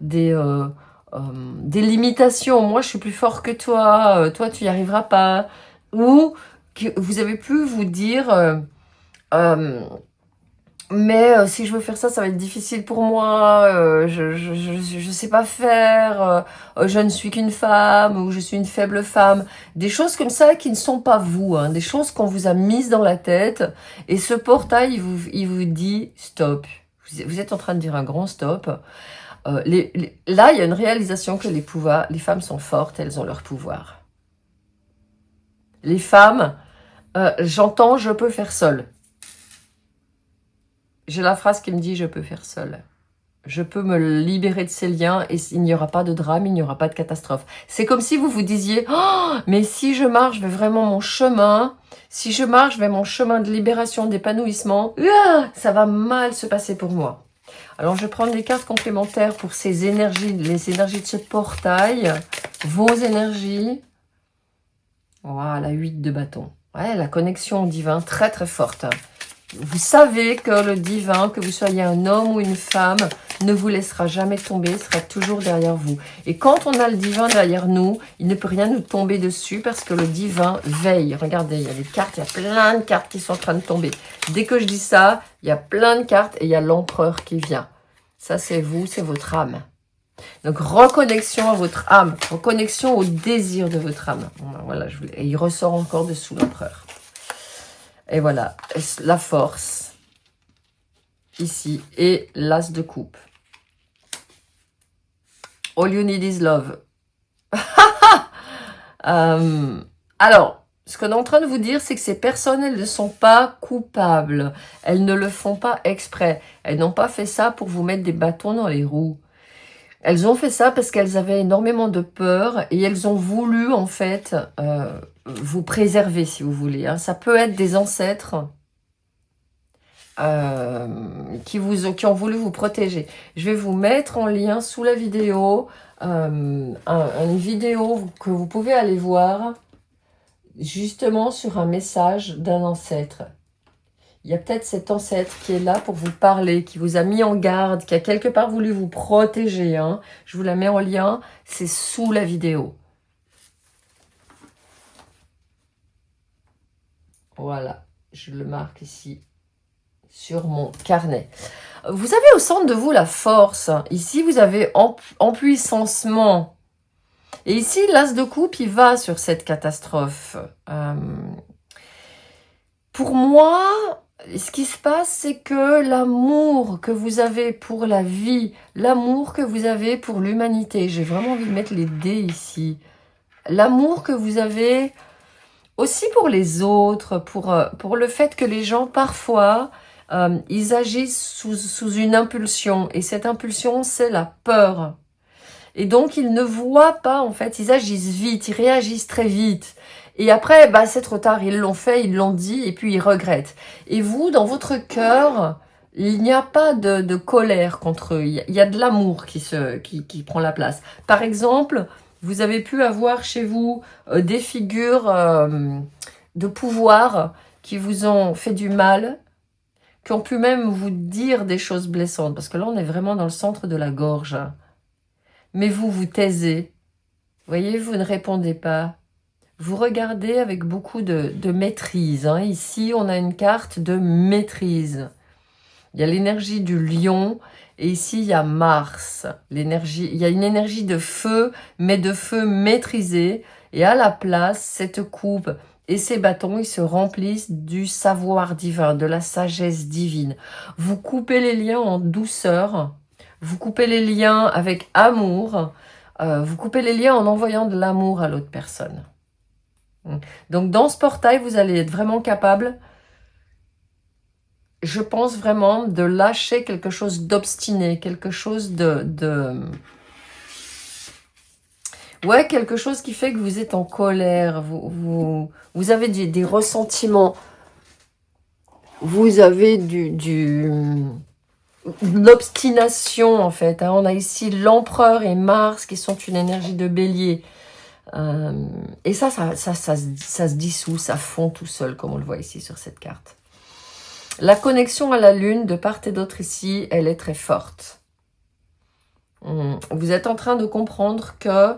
des limitations. Moi, je suis plus fort que toi. Toi, tu y arriveras pas. Ou vous avez pu vous dire mais si je veux faire ça, ça va être difficile pour moi, je sais pas faire, je ne suis qu'une femme, ou je suis une faible femme. Des choses comme ça qui ne sont pas vous, hein, des choses qu'on vous a mises dans la tête. Et ce portail, il vous dit stop. Vous êtes en train de dire un grand stop. Là, il y a une réalisation que les femmes sont fortes, elles ont leur pouvoir. Les femmes... j'entends, je peux faire seule. J'ai la phrase qui me dit, je peux faire seule. Je peux me libérer de ces liens et il n'y aura pas de drame, il n'y aura pas de catastrophe. C'est comme si vous vous disiez, oh, mais si je marche vers vraiment mon chemin, si je marche vers mon chemin de libération, d'épanouissement, ça va mal se passer pour moi. Alors, je vais prendre des cartes complémentaires pour ces énergies, les énergies de ce portail, vos énergies. Voilà, 8 de bâton. Ouais, la connexion au divin, très très forte. Vous savez que le divin, que vous soyez un homme ou une femme, ne vous laissera jamais tomber, sera toujours derrière vous. Et quand on a le divin derrière nous, il ne peut rien nous tomber dessus parce que le divin veille. Regardez, il y a des cartes, il y a plein de cartes qui sont en train de tomber. Dès que je dis ça, il y a plein de cartes et il y a l'empereur qui vient. Ça, c'est vous, c'est votre âme. Donc, reconnexion à votre âme, reconnexion au désir de votre âme. Voilà, et il ressort encore dessous l'empereur. Et voilà, la force, ici, et l'as de coupe. All you need is love. Alors, ce qu'on est en train de vous dire, c'est que ces personnes, elles ne sont pas coupables. Elles ne le font pas exprès. Elles n'ont pas fait ça pour vous mettre des bâtons dans les roues. Elles ont fait ça parce qu'elles avaient énormément de peur et elles ont voulu, en fait, vous préserver, si vous voulez. Hein. Ça peut être des ancêtres qui ont voulu vous protéger. Je vais vous mettre en lien sous la vidéo une vidéo que vous pouvez aller voir justement sur un message d'un ancêtre. Il y a peut-être cet ancêtre qui est là pour vous parler, qui vous a mis en garde, qui a quelque part voulu vous protéger. Hein. Je vous la mets en lien, c'est sous la vidéo. Voilà, je le marque ici sur mon carnet. Vous avez au centre de vous la force. Ici, vous avez empuissancement. Et ici, l'as de coupe, il va sur cette catastrophe. Pour moi, ce qui se passe, c'est que l'amour que vous avez pour la vie, l'amour que vous avez pour l'humanité, j'ai vraiment envie de mettre les dés ici, l'amour que vous avez aussi pour les autres, pour le fait que les gens, parfois, ils agissent sous une impulsion. Et cette impulsion, c'est la peur. Et donc, ils ne voient pas, en fait, ils agissent vite, ils réagissent très vite. Et après, bah, c'est trop tard, ils l'ont fait, ils l'ont dit, et puis ils regrettent. Et vous, dans votre cœur, il n'y a pas de colère contre eux. Il y a de l'amour qui prend la place. Par exemple, vous avez pu avoir chez vous des figures de pouvoir qui vous ont fait du mal, qui ont pu même vous dire des choses blessantes. Parce que là, on est vraiment dans le centre de la gorge. Mais vous, vous taisez. Vous voyez, vous ne répondez pas. Vous regardez avec beaucoup de maîtrise. Hein. Ici, on a une carte de maîtrise. Il y a l'énergie du lion et ici, il y a Mars. Il y a une énergie de feu, mais de feu maîtrisé. Et à la place, cette coupe et ces bâtons, ils se remplissent du savoir divin, de la sagesse divine. Vous coupez les liens en douceur. Vous coupez les liens avec amour. Vous coupez les liens en envoyant de l'amour à l'autre personne. Donc, dans ce portail, vous allez être vraiment capable, je pense vraiment, de lâcher quelque chose d'obstiné, quelque chose ouais, quelque chose qui fait que vous êtes en colère, vous avez des ressentiments, vous avez de l'obstination, en fait. Hein. On a ici l'empereur et Mars qui sont une énergie de bélier. Et ça se dissout, ça fond tout seul, comme on le voit ici sur cette carte. La connexion à la lune, de part et d'autre ici, elle est très forte. Vous êtes en train de comprendre que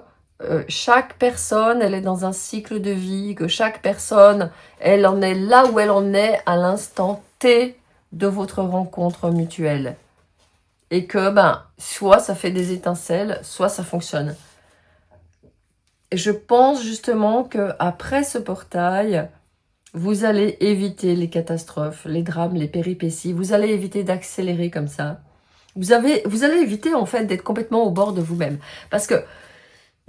chaque personne, elle est dans un cycle de vie, que chaque personne, elle en est là où elle en est à l'instant T de votre rencontre mutuelle. Et que, soit ça fait des étincelles, soit ça fonctionne. Et je pense justement que après ce portail, vous allez éviter les catastrophes, les drames, les péripéties. Vous allez éviter d'accélérer comme ça. Vous allez éviter en fait d'être complètement au bord de vous-même. Parce que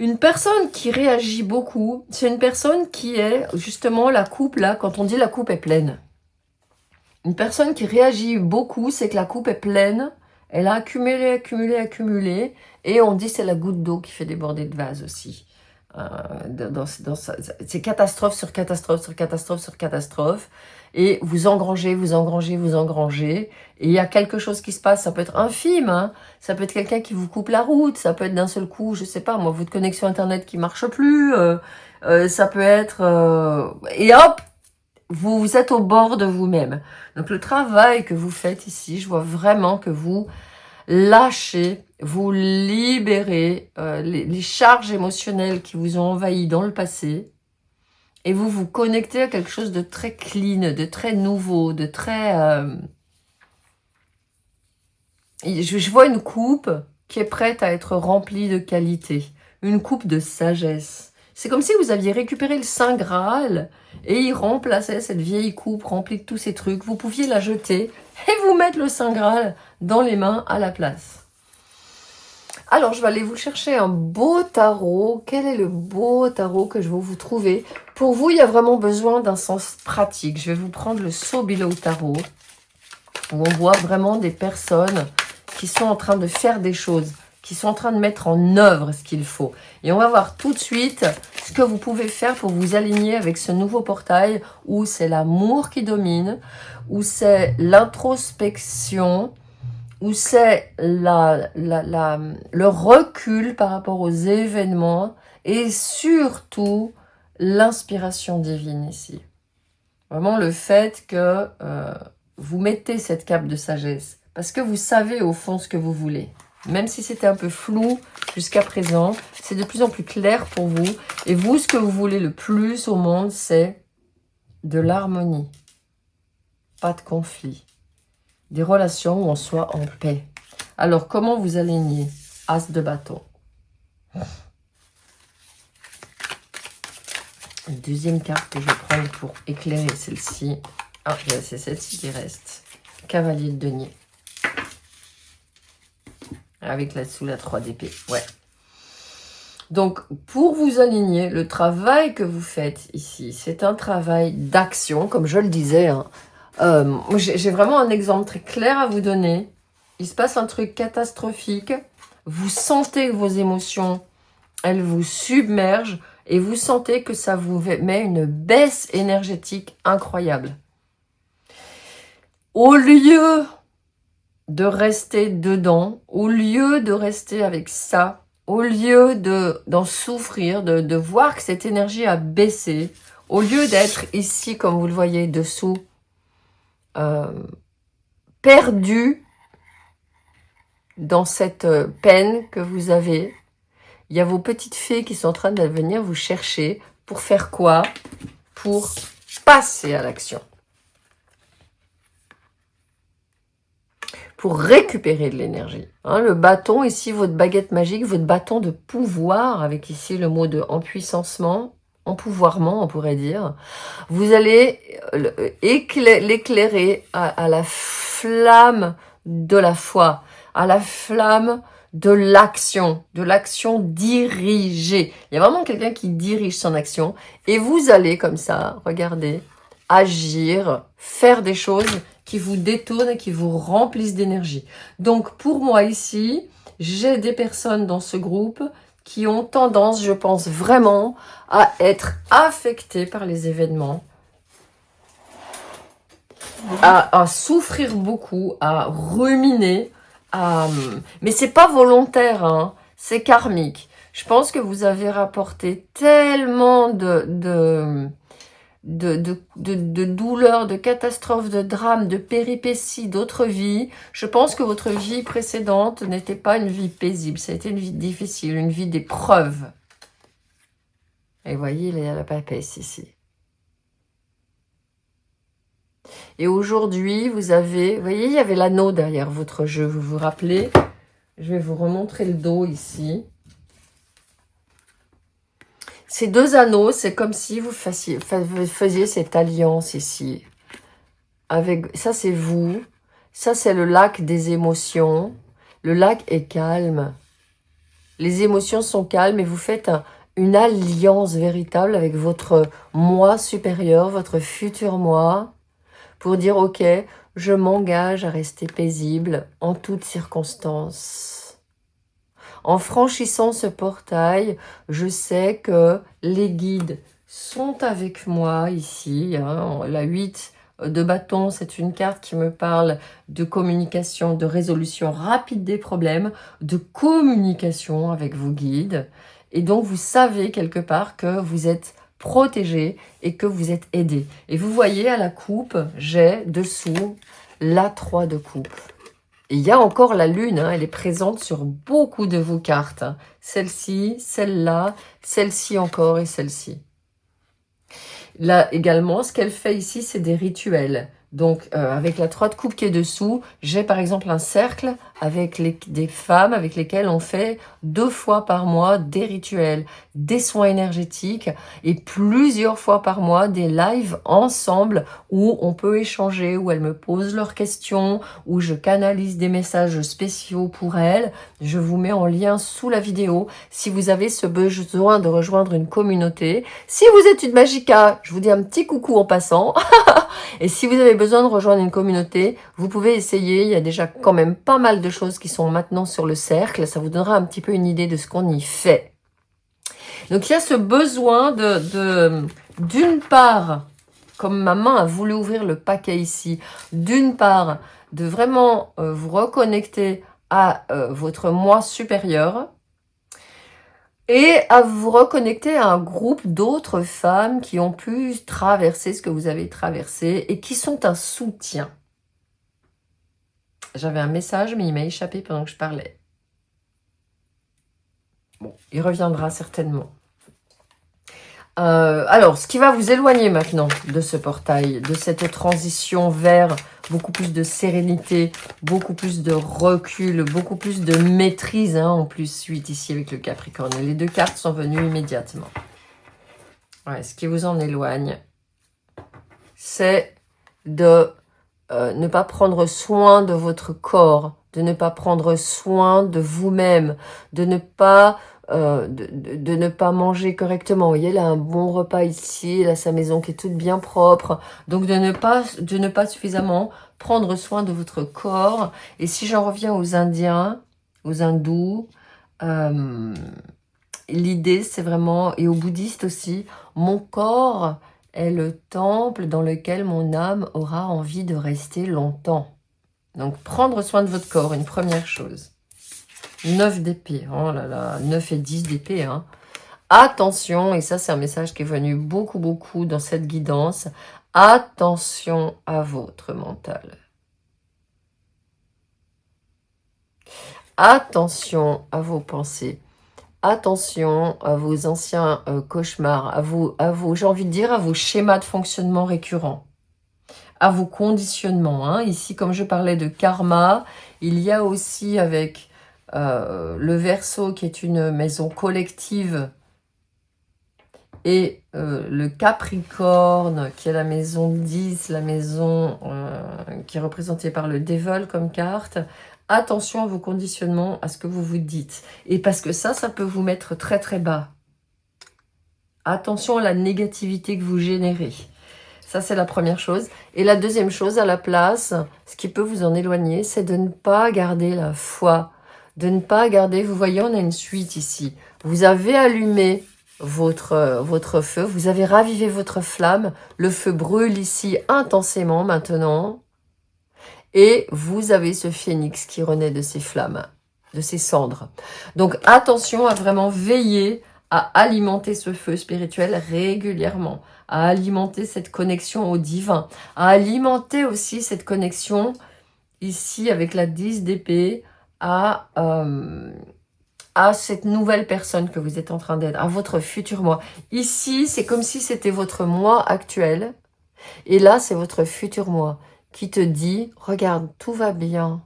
une personne qui réagit beaucoup, c'est une personne qui est justement la coupe là, quand on dit la coupe est pleine. Une personne qui réagit beaucoup, c'est que la coupe est pleine. Elle a accumulé, accumulé, accumulé. Et on dit c'est la goutte d'eau qui fait déborder le vase aussi. C'est catastrophe sur catastrophe sur catastrophe sur catastrophe. Et vous engrangez, vous engrangez, vous engrangez. Et il y a quelque chose qui se passe. Ça peut être infime. Hein. Ça peut être quelqu'un qui vous coupe la route. Ça peut être d'un seul coup, je sais pas, moi, votre connexion Internet qui marche plus. Ça peut être... et hop, vous êtes au bord de vous-même. Donc le travail que vous faites ici, je vois vraiment que vous lâcher, vous libérer les charges émotionnelles qui vous ont envahi dans le passé et vous vous connectez à quelque chose de très clean, de très nouveau, de très... Je vois une coupe qui est prête à être remplie de qualité, une coupe de sagesse. C'est comme si vous aviez récupéré le Saint Graal et il remplaçait cette vieille coupe remplie de tous ces trucs. Vous pouviez la jeter et vous mettre le Saint Graal dans les mains à la place. Alors, je vais aller vous chercher un beau tarot. Quel est le beau tarot que je vais vous trouver? Pour vous, il y a vraiment besoin d'un sens pratique. Je vais vous prendre le Sobilo Tarot, où on voit vraiment des personnes qui sont en train de faire des choses, qui sont en train de mettre en œuvre ce qu'il faut. Et on va voir tout de suite ce que vous pouvez faire pour vous aligner avec ce nouveau portail où c'est l'amour qui domine, où c'est l'introspection, où c'est le recul par rapport aux événements et surtout l'inspiration divine ici. Vraiment le fait que vous mettez cette cape de sagesse parce que vous savez au fond ce que vous voulez. Même si c'était un peu flou jusqu'à présent, c'est de plus en plus clair pour vous. Et vous, ce que vous voulez le plus au monde, c'est de l'harmonie. Pas de conflit. Des relations où on soit en paix. Alors, comment vous alignez? As de bâton. Deuxième carte que je vais prendre pour éclairer celle-ci. Ah, c'est celle-ci qui reste. Cavalier de denier. Avec là-dessous la 3 d'épée. Ouais. Donc, pour vous aligner, le travail que vous faites ici, c'est un travail d'action, comme je le disais. Hein. J'ai vraiment un exemple très clair à vous donner. Il se passe un truc catastrophique. Vous sentez que vos émotions, elles vous submergent et vous sentez que ça vous met une baisse énergétique incroyable. Au lieu de rester dedans, au lieu de rester avec ça, au lieu d'en souffrir, de voir que cette énergie a baissé, au lieu d'être ici, comme vous le voyez dessous, perdu dans cette peine que vous avez, il y a vos petites fées qui sont en train de venir vous chercher pour faire quoi? Pour passer à l'action. Pour récupérer de l'énergie. Hein, le bâton, ici, votre baguette magique, votre bâton de pouvoir, avec ici le mot de empuissancement, empouvoirment, on pourrait dire. Vous allez l'éclairer à la flamme de la foi, à la flamme de l'action dirigée. Il y a vraiment quelqu'un qui dirige son action et vous allez comme ça, regardez, agir, faire des choses qui vous détournent et qui vous remplissent d'énergie. Donc pour moi ici, j'ai des personnes dans ce groupe qui ont tendance, je pense vraiment, à être affectées par les événements, à souffrir beaucoup, à ruminer, mais c'est pas volontaire, hein, c'est karmique. Je pense que vous avez rapporté tellement de douleurs, de catastrophes, de drames, de péripéties, d'autres vies. Je pense que votre vie précédente n'était pas une vie paisible. Ça a été une vie difficile, une vie d'épreuve. Et voyez, il y a la papesse ici. Et aujourd'hui, vous avez... Vous voyez, il y avait l'anneau derrière votre jeu. Vous vous rappelez? Je vais vous remontrer le dos ici. Ces deux anneaux, c'est comme si vous faisiez cette alliance ici. Avec, ça, c'est vous. Ça, c'est le lac des émotions. Le lac est calme. Les émotions sont calmes et vous faites une alliance véritable avec votre moi supérieur, votre futur moi, pour dire, ok, je m'engage à rester paisible en toutes circonstances. En franchissant ce portail, je sais que les guides sont avec moi ici. Hein. La 8 de bâton, c'est une carte qui me parle de communication, de résolution rapide des problèmes, de communication avec vos guides. Et donc, vous savez quelque part que vous êtes protégé et que vous êtes aidé. Et vous voyez à la coupe, j'ai dessous la 3 de coupe. Et il y a encore la lune, hein, elle est présente sur beaucoup de vos cartes. Hein. Celle-ci, celle-là, celle-ci encore et celle-ci. Là également, ce qu'elle fait ici, c'est des rituels. Donc, avec la 3 de coupe qui est dessous, j'ai par exemple un cercle avec des femmes avec lesquelles on fait 2 fois par mois des rituels, des soins énergétiques et plusieurs fois par mois des lives ensemble où on peut échanger, où elles me posent leurs questions, où je canalise des messages spéciaux pour elles. Je vous mets en lien sous la vidéo si vous avez ce besoin de rejoindre une communauté. Si vous êtes une Magica, je vous dis un petit coucou en passant. Et si vous avez besoin de rejoindre une communauté, vous pouvez essayer. Il y a déjà quand même pas mal de choses qui sont maintenant sur le cercle. Ça vous donnera un petit peu une idée de ce qu'on y fait. Donc, il y a ce besoin d'une part, comme ma main a voulu ouvrir le paquet ici, d'une part, de vraiment vous reconnecter à votre moi supérieur, et à vous reconnecter à un groupe d'autres femmes qui ont pu traverser ce que vous avez traversé et qui sont un soutien. J'avais un message, mais il m'a échappé pendant que je parlais. Bon, il reviendra certainement. Alors, ce qui va vous éloigner maintenant de ce portail, de cette transition vers beaucoup plus de sérénité, beaucoup plus de recul, beaucoup plus de maîtrise, hein, en plus, suite ici avec le Capricorne. Les 2 cartes sont venues immédiatement. Ouais, ce qui vous en éloigne, c'est de ne pas prendre soin de votre corps, de ne pas prendre soin de vous-même, de ne pas de ne pas manger correctement. Vous voyez, là, un bon repas ici, là, sa maison qui est toute bien propre. Donc, de ne pas suffisamment prendre soin de votre corps. Et si j'en reviens aux Indiens, aux hindous, l'idée, c'est vraiment, et aux bouddhistes aussi, mon corps est le temple dans lequel mon âme aura envie de rester longtemps. Donc, prendre soin de votre corps, une première chose. 9 d'épée, oh là là, 9 et 10 d'épée. Hein. Attention, et ça c'est un message qui est venu beaucoup dans cette guidance, attention à votre mental. Attention à vos pensées. Attention à vos anciens cauchemars, à vos, j'ai envie de dire, à vos schémas de fonctionnement récurrents, à vos conditionnements. Hein. Ici, comme je parlais de karma, il y a aussi avec le Verseau qui est une maison collective et le Capricorne qui est la maison 10, la maison qui est représentée par le Devil comme carte. Attention à vos conditionnements, à ce que vous vous dites. Et parce que ça peut vous mettre très très bas. Attention à la négativité que vous générez. Ça, c'est la première chose. Et la deuxième chose, à la place, ce qui peut vous en éloigner, c'est de ne pas garder la foi. De ne pas garder, vous voyez, on a une suite ici. Vous avez allumé votre feu, vous avez ravivé votre flamme. Le feu brûle ici intensément maintenant. Et vous avez ce phénix qui renaît de ses flammes, de ses cendres. Donc, attention à vraiment veiller à alimenter ce feu spirituel régulièrement, à alimenter cette connexion au divin, à alimenter aussi cette connexion ici avec la 10 d'épée à cette nouvelle personne que vous êtes en train d'être, à votre futur moi. Ici, c'est comme si c'était votre moi actuel, et là, c'est votre futur moi qui te dit, regarde, tout va bien.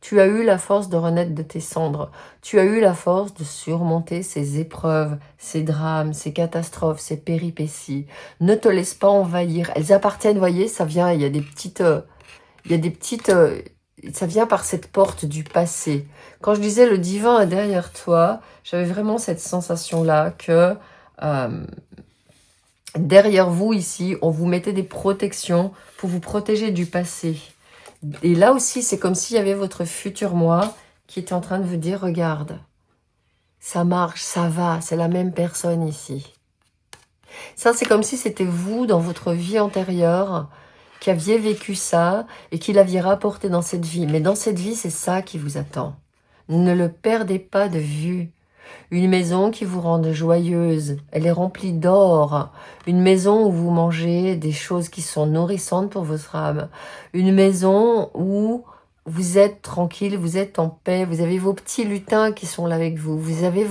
Tu as eu la force de renaître de tes cendres. Tu as eu la force de surmonter ces épreuves, ces drames, ces catastrophes, ces péripéties. Ne te laisse pas envahir. Elles appartiennent, vous voyez, ça vient, il y a des petites... ça vient par cette porte du passé. Quand je disais le divin est derrière toi, j'avais vraiment cette sensation-là que derrière vous ici, on vous mettait des protections pour vous protéger du passé. Et là aussi, c'est comme s'il y avait votre futur moi qui était en train de vous dire, regarde, ça marche, ça va, c'est la même personne ici. Ça, c'est comme si c'était vous, dans votre vie antérieure, qui aviez vécu ça et qui l'aviez rapporté dans cette vie. Mais dans cette vie, c'est ça qui vous attend. Ne le perdez pas de vue. Une maison qui vous rende joyeuse, elle est remplie d'or. Une maison où vous mangez des choses qui sont nourrissantes pour votre âme. Une maison où vous êtes tranquille, vous êtes en paix, vous avez vos petits lutins qui sont là avec vous, vous avez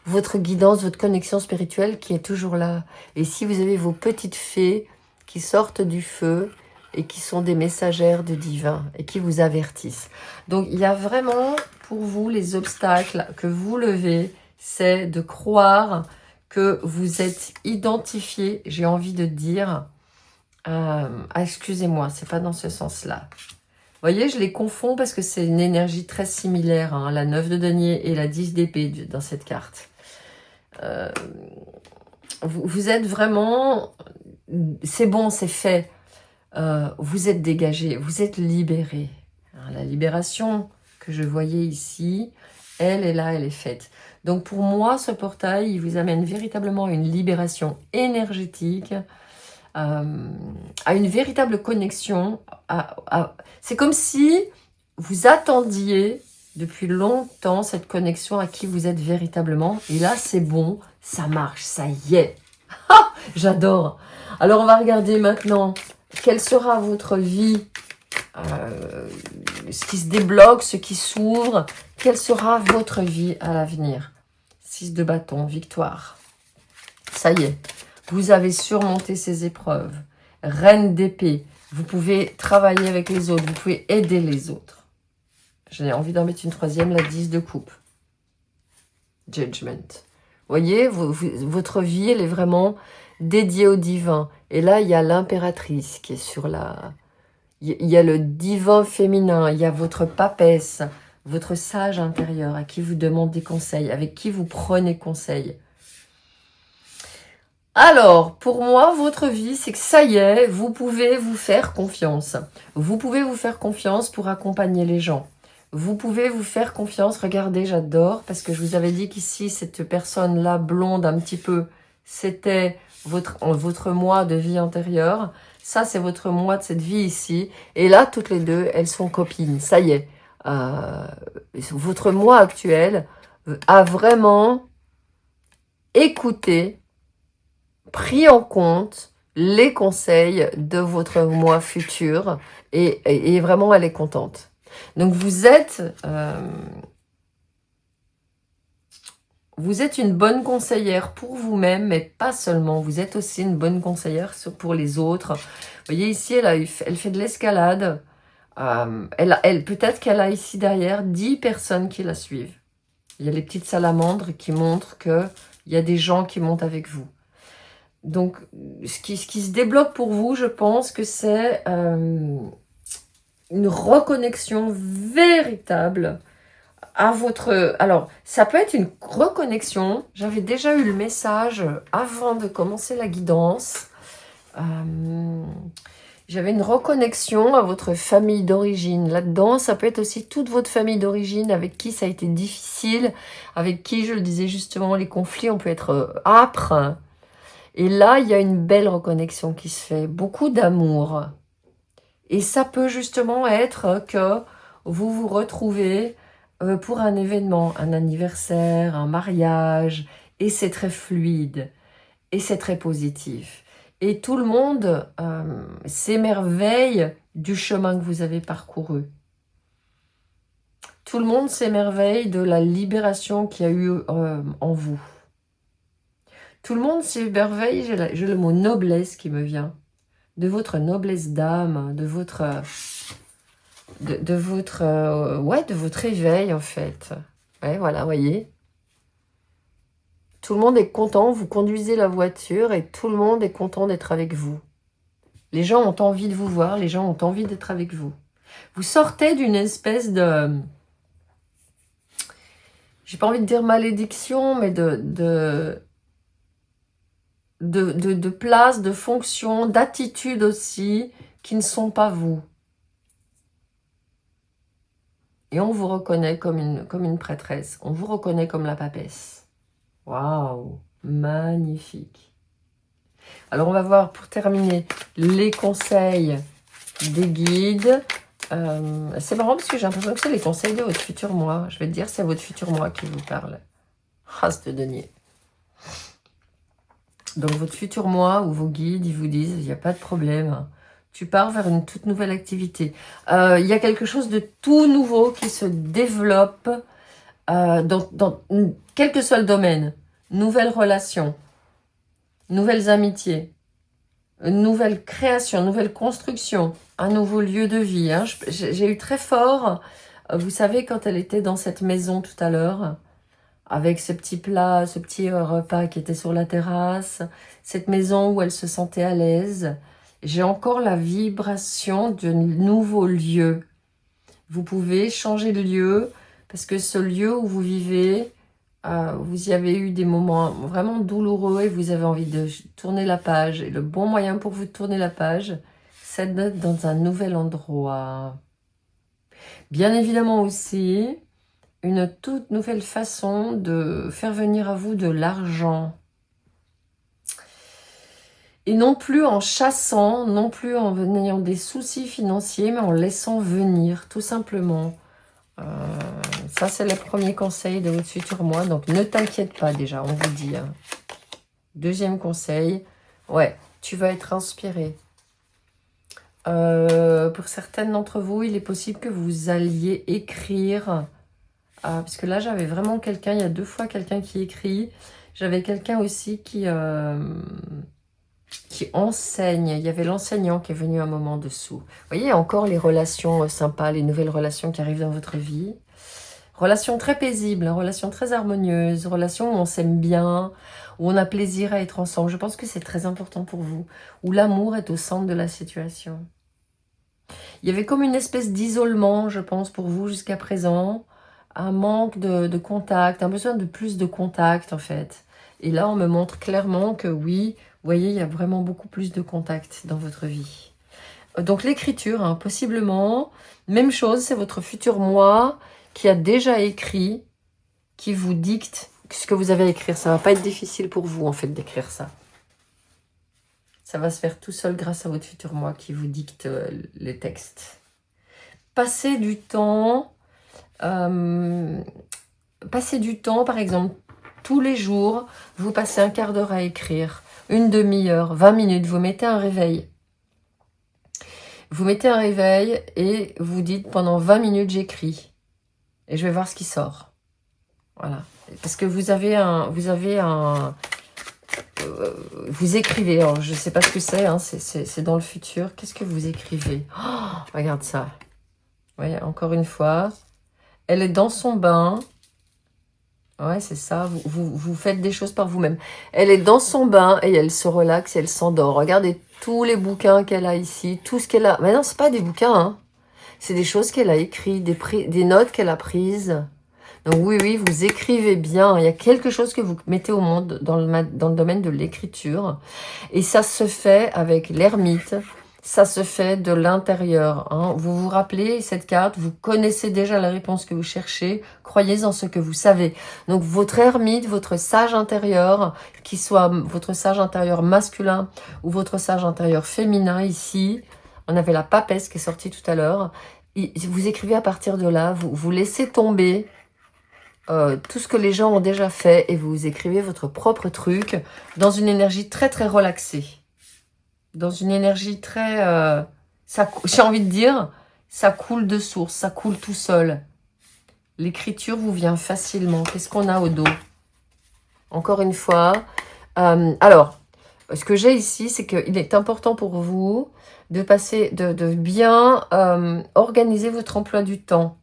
votre guidance, votre connexion spirituelle qui est toujours là. Et si vous avez vos petites fées qui sortent du feu et qui sont des messagères de divin et qui vous avertissent. Donc il y a vraiment pour vous les obstacles que vous levez, c'est de croire que vous êtes identifié, j'ai envie de dire, excusez-moi, c'est pas dans ce sens-là. Vous voyez, je les confonds parce que c'est une énergie très similaire, hein, la 9 de denier et la 10 d'épée dans cette carte. Vous êtes vraiment... C'est bon, c'est fait. Vous êtes dégagé, vous êtes libéré. Hein, la libération que je voyais ici, elle est là, elle est faite. Donc pour moi, ce portail, il vous amène véritablement à une libération énergétique, à une véritable connexion. C'est comme si vous attendiez depuis longtemps cette connexion à qui vous êtes véritablement. Et là, c'est bon, ça marche, ça y est. J'adore. Alors, on va regarder maintenant quelle sera votre vie, ce qui se débloque, ce qui s'ouvre. Quelle sera votre vie à l'avenir? 6 de bâton, victoire. Ça y est. Vous avez surmonté ces épreuves. Reine d'épée. Vous pouvez travailler avec les autres. Vous pouvez aider les autres. J'ai envie d'en mettre une troisième, la 10 de coupe. Judgment. Vous voyez, votre vie, elle est vraiment dédiée au divin. Et là, il y a l'impératrice qui est sur la... Il y a le divin féminin. Il y a votre papesse, votre sage intérieur à qui vous demande des conseils, avec qui vous prenez conseil. Alors, pour moi, votre vie, c'est que ça y est, vous pouvez vous faire confiance. Vous pouvez vous faire confiance pour accompagner les gens. Vous pouvez vous faire confiance. Regardez, j'adore, parce que je vous avais dit qu'ici, cette personne-là, blonde un petit peu, c'était votre moi de vie antérieure. Ça, c'est votre moi de cette vie ici. Et là, toutes les deux, elles sont copines. Ça y est. Votre moi actuel a vraiment écouté, pris en compte les conseils de votre moi futur et vraiment elle est contente. Donc vous êtes une bonne conseillère pour vous-même, mais pas seulement. Vous êtes aussi une bonne conseillère pour les autres. Vous voyez ici, elle fait de l'escalade. Peut-être qu'elle a ici derrière 10 personnes qui la suivent. Il y a les petites salamandres qui montrent qu'il y a des gens qui montent avec vous. Donc, ce qui se débloque pour vous, je pense que c'est une reconnexion véritable à votre... Alors, ça peut être une reconnexion. J'avais déjà eu le message avant de commencer la guidance. J'avais une reconnexion à votre famille d'origine. Là-dedans, ça peut être aussi toute votre famille d'origine avec qui ça a été difficile, avec qui, je le disais justement, les conflits, on peut être âpres. Et là, il y a une belle reconnexion qui se fait, beaucoup d'amour. Et ça peut justement être que vous vous retrouvez pour un événement, un anniversaire, un mariage, et c'est très fluide, et c'est très positif. Et tout le monde s'émerveille du chemin que vous avez parcouru. Tout le monde s'émerveille de la libération qu'il y a eu en vous. Tout le monde s'émerveille, j'ai le mot noblesse qui me vient, de votre noblesse d'âme, de votre éveil en fait. Ouais, voilà, voyez. Tout le monde est content, vous conduisez la voiture et tout le monde est content d'être avec vous. Les gens ont envie de vous voir, les gens ont envie d'être avec vous. Vous sortez d'une espèce de... J'ai pas envie de dire malédiction, mais de place, de fonction, d'attitude aussi, qui ne sont pas vous. Et on vous reconnaît comme une prêtresse. On vous reconnaît comme la papesse. Waouh, magnifique. Alors, on va voir, pour terminer, les conseils des guides. C'est marrant parce que j'ai l'impression que c'est les conseils de votre futur moi. Je vais te dire, c'est votre futur moi qui vous parle. As de denier. Donc, votre futur moi ou vos guides, ils vous disent, il n'y a pas de problème. Tu pars vers une toute nouvelle activité. Il y a quelque chose de tout nouveau qui se développe dans quel que soit le domaine. Nouvelles relations, nouvelles amitiés, nouvelle création, nouvelle construction, un nouveau lieu de vie. Hein. J'ai eu très fort, vous savez, quand elle était dans cette maison tout à l'heure, avec ce petit plat, ce petit repas qui était sur la terrasse, cette maison où elle se sentait à l'aise. J'ai encore la vibration d'un nouveau lieu. Vous pouvez changer de lieu parce que ce lieu où vous vivez, vous y avez eu des moments vraiment douloureux et vous avez envie de tourner la page. Et le bon moyen pour vous de tourner la page, c'est d'être dans un nouvel endroit. Bien évidemment aussi, une toute nouvelle façon de faire venir à vous de l'argent. Et non plus en chassant, non plus en ayant des soucis financiers, mais en laissant venir, tout simplement. Ça, c'est le premier conseil de votre futur moi. Donc, ne t'inquiète pas déjà, on vous dit. Hein. Deuxième conseil, ouais, tu vas être inspiré. Pour certaines d'entre vous, il est possible que vous alliez écrire. Parce que là, j'avais vraiment quelqu'un, il y a 2 fois quelqu'un qui écrit. J'avais quelqu'un aussi qui enseigne. Il y avait l'enseignant qui est venu un moment dessous. Vous voyez, encore les relations sympas, les nouvelles relations qui arrivent dans votre vie. Relations très paisibles, relations très harmonieuses, relations où on s'aime bien, où on a plaisir à être ensemble. Je pense que c'est très important pour vous, où l'amour est au centre de la situation. Il y avait comme une espèce d'isolement, je pense, pour vous jusqu'à présent. Un manque de contact, un besoin de plus de contact, en fait. Et là, on me montre clairement que oui, vous voyez, il y a vraiment beaucoup plus de contact dans votre vie. Donc l'écriture, hein, possiblement, même chose, c'est votre futur moi qui a déjà écrit, qui vous dicte ce que vous avez à écrire. Ça va pas être difficile pour vous, en fait, d'écrire ça. Ça va se faire tout seul grâce à votre futur moi qui vous dicte les textes. Passez du temps, par exemple, tous les jours, vous passez un quart d'heure à écrire, une demi-heure, 20 minutes, vous mettez un réveil. Vous mettez un réveil et vous dites pendant 20 minutes j'écris. Et je vais voir ce qui sort. Voilà. Parce que vous écrivez, alors je ne sais pas ce que c'est, hein, c'est dans le futur. Qu'est-ce que vous écrivez? Oh, regarde ça. Vous voyez, encore une fois. Elle est dans son bain. Ouais, c'est ça. Vous faites des choses par vous-même. Elle est dans son bain et elle se relaxe et elle s'endort. Regardez tous les bouquins qu'elle a ici, tout ce qu'elle a. Mais non, c'est pas des bouquins, hein. C'est des choses qu'elle a écrites, des notes qu'elle a prises. Donc oui, vous écrivez bien. Il y a quelque chose que vous mettez au monde dans le domaine de l'écriture. Et ça se fait avec l'ermite. Ça se fait de l'intérieur. Hein. Vous vous rappelez cette carte, vous connaissez déjà la réponse que vous cherchez. Croyez en ce que vous savez. Donc votre ermite, votre sage intérieur, qu'il soit votre sage intérieur masculin ou votre sage intérieur féminin ici. On avait la papesse qui est sortie tout à l'heure. Vous écrivez à partir de là, vous laissez tomber tout ce que les gens ont déjà fait et vous écrivez votre propre truc dans une énergie très très relaxée. Dans une énergie très... j'ai envie de dire, ça coule de source, ça coule tout seul. L'écriture vous vient facilement. Qu'est-ce qu'on a au dos? Encore une fois. Alors, ce que j'ai ici, c'est qu'il est important pour vous de bien organiser votre emploi du temps.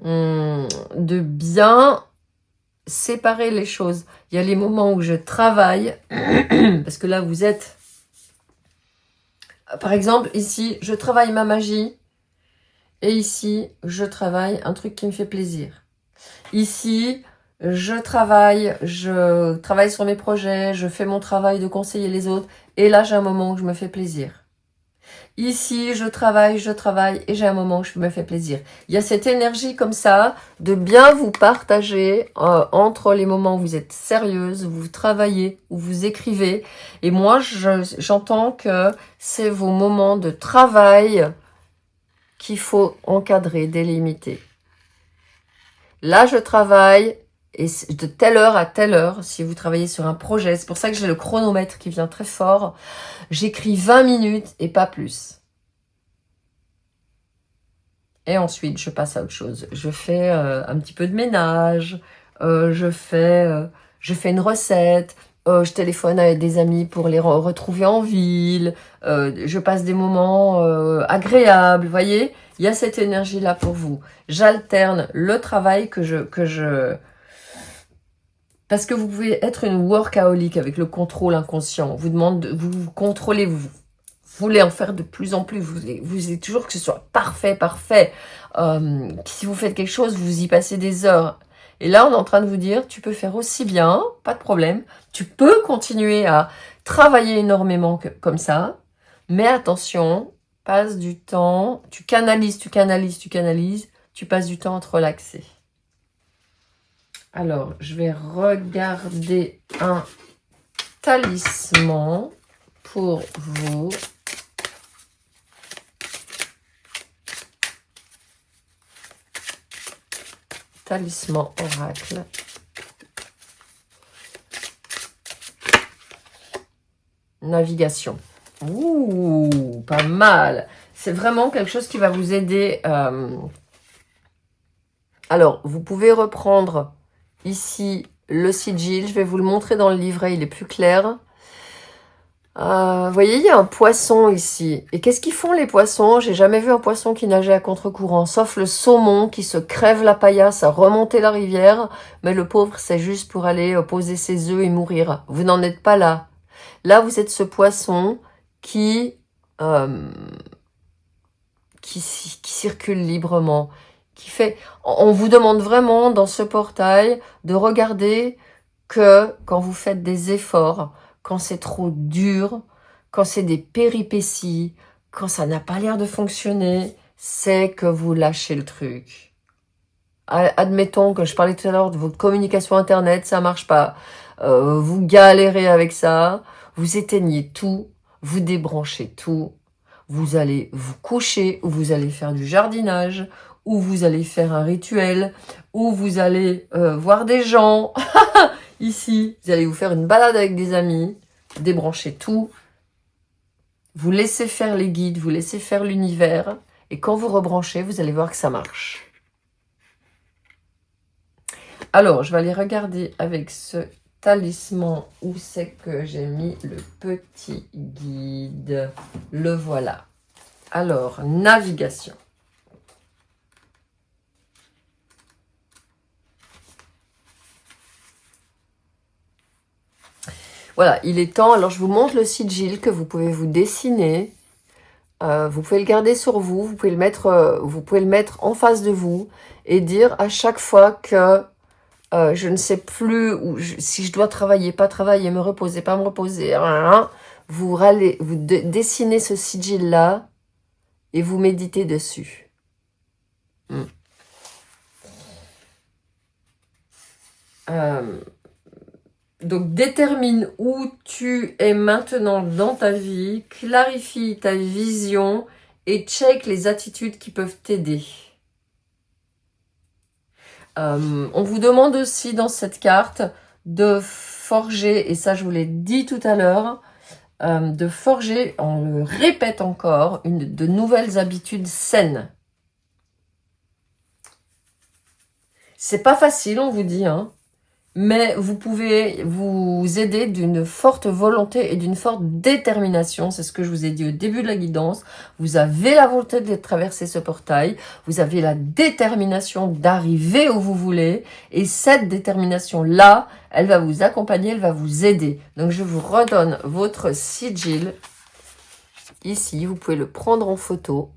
De bien séparer les choses. Il y a les moments où je travaille, parce que là, vous êtes... Par exemple, ici, je travaille ma magie, et ici, je travaille un truc qui me fait plaisir. Ici, je travaille sur mes projets, je fais mon travail de conseiller les autres, et là, j'ai un moment où je me fais plaisir. Ici, je travaille, et j'ai un moment où je me fais plaisir. Il y a cette énergie comme ça, de bien vous partager entre les moments où vous êtes sérieuse, où vous travaillez, où vous écrivez. Et moi, j'entends que c'est vos moments de travail qu'il faut encadrer, délimiter. Là, je travaille, Et de telle heure à telle heure, si vous travaillez sur un projet, c'est pour ça que j'ai le chronomètre qui vient très fort, j'écris 20 minutes et pas plus. Et ensuite, je passe à autre chose. Je fais un petit peu de ménage, je fais une recette, je téléphone avec des amis pour les retrouver en ville, je passe des moments agréables, vous voyez. Il y a cette énergie-là pour vous. J'alterne le travail parce que vous pouvez être une workaholic avec le contrôle inconscient. On vous demande, vous contrôlez, vous voulez en faire de plus en plus. Vous voulez toujours que ce soit parfait, parfait. Si vous faites quelque chose, vous y passez des heures. Et là, on est en train de vous dire, tu peux faire aussi bien, pas de problème. Tu peux continuer à travailler énormément comme ça. Mais attention, passe du temps. Tu canalises, tu canalises, tu canalises. Tu passes du temps à te relaxer. Alors, je vais regarder un talisman pour vous. Talisman oracle. Navigation. Ouh, pas mal. C'est vraiment quelque chose qui va vous aider. Alors, vous pouvez reprendre ici le sigil. Je vais vous le montrer dans le livret, il est plus clair. Vous voyez, il y a un poisson ici. Et qu'est-ce qu'ils font les poissons? J'ai jamais vu un poisson qui nageait à contre-courant, sauf le saumon qui se crève la paillasse à remonter la rivière. Mais le pauvre, c'est juste pour aller poser ses œufs et mourir. Vous n'en êtes pas là. Là, vous êtes ce poisson qui circule librement, qui fait... On vous demande vraiment dans ce portail de regarder que quand vous faites des efforts, quand c'est trop dur, quand c'est des péripéties, quand ça n'a pas l'air de fonctionner, c'est que vous lâchez le truc. Admettons que je parlais tout à l'heure de votre communication internet, ça marche pas. Vous galérez avec ça, vous éteignez tout, vous débranchez tout, vous allez vous coucher, ou vous allez faire du jardinage, ou vous allez faire un rituel, ou vous allez voir des gens. Ici, vous allez vous faire une balade avec des amis, débranchez tout, vous laissez faire les guides, vous laissez faire l'univers, et quand vous rebranchez, vous allez voir que ça marche. Alors, je vais aller regarder avec ce talisman où c'est que j'ai mis le petit guide. Le voilà. Alors, navigation. Voilà, il est temps. Alors, je vous montre le sigil que vous pouvez vous dessiner. Vous pouvez le garder sur vous. Vous pouvez le mettre en face de vous et dire à chaque fois que je ne sais plus si je dois travailler, pas travailler, me reposer, pas me reposer. Vous dessinez ce sigil-là et vous méditez dessus. Donc, détermine où tu es maintenant dans ta vie, clarifie ta vision et check les attitudes qui peuvent t'aider. On vous demande aussi dans cette carte de forger, et ça je vous l'ai dit tout à l'heure, de forger, on le répète encore, de nouvelles habitudes saines. C'est pas facile, on vous dit, hein. Mais vous pouvez vous aider d'une forte volonté et d'une forte détermination. C'est ce que je vous ai dit au début de la guidance. Vous avez la volonté de traverser ce portail. Vous avez la détermination d'arriver où vous voulez. Et cette détermination-là, elle va vous accompagner, elle va vous aider. Donc, je vous redonne votre sigil. Ici, vous pouvez le prendre en photo.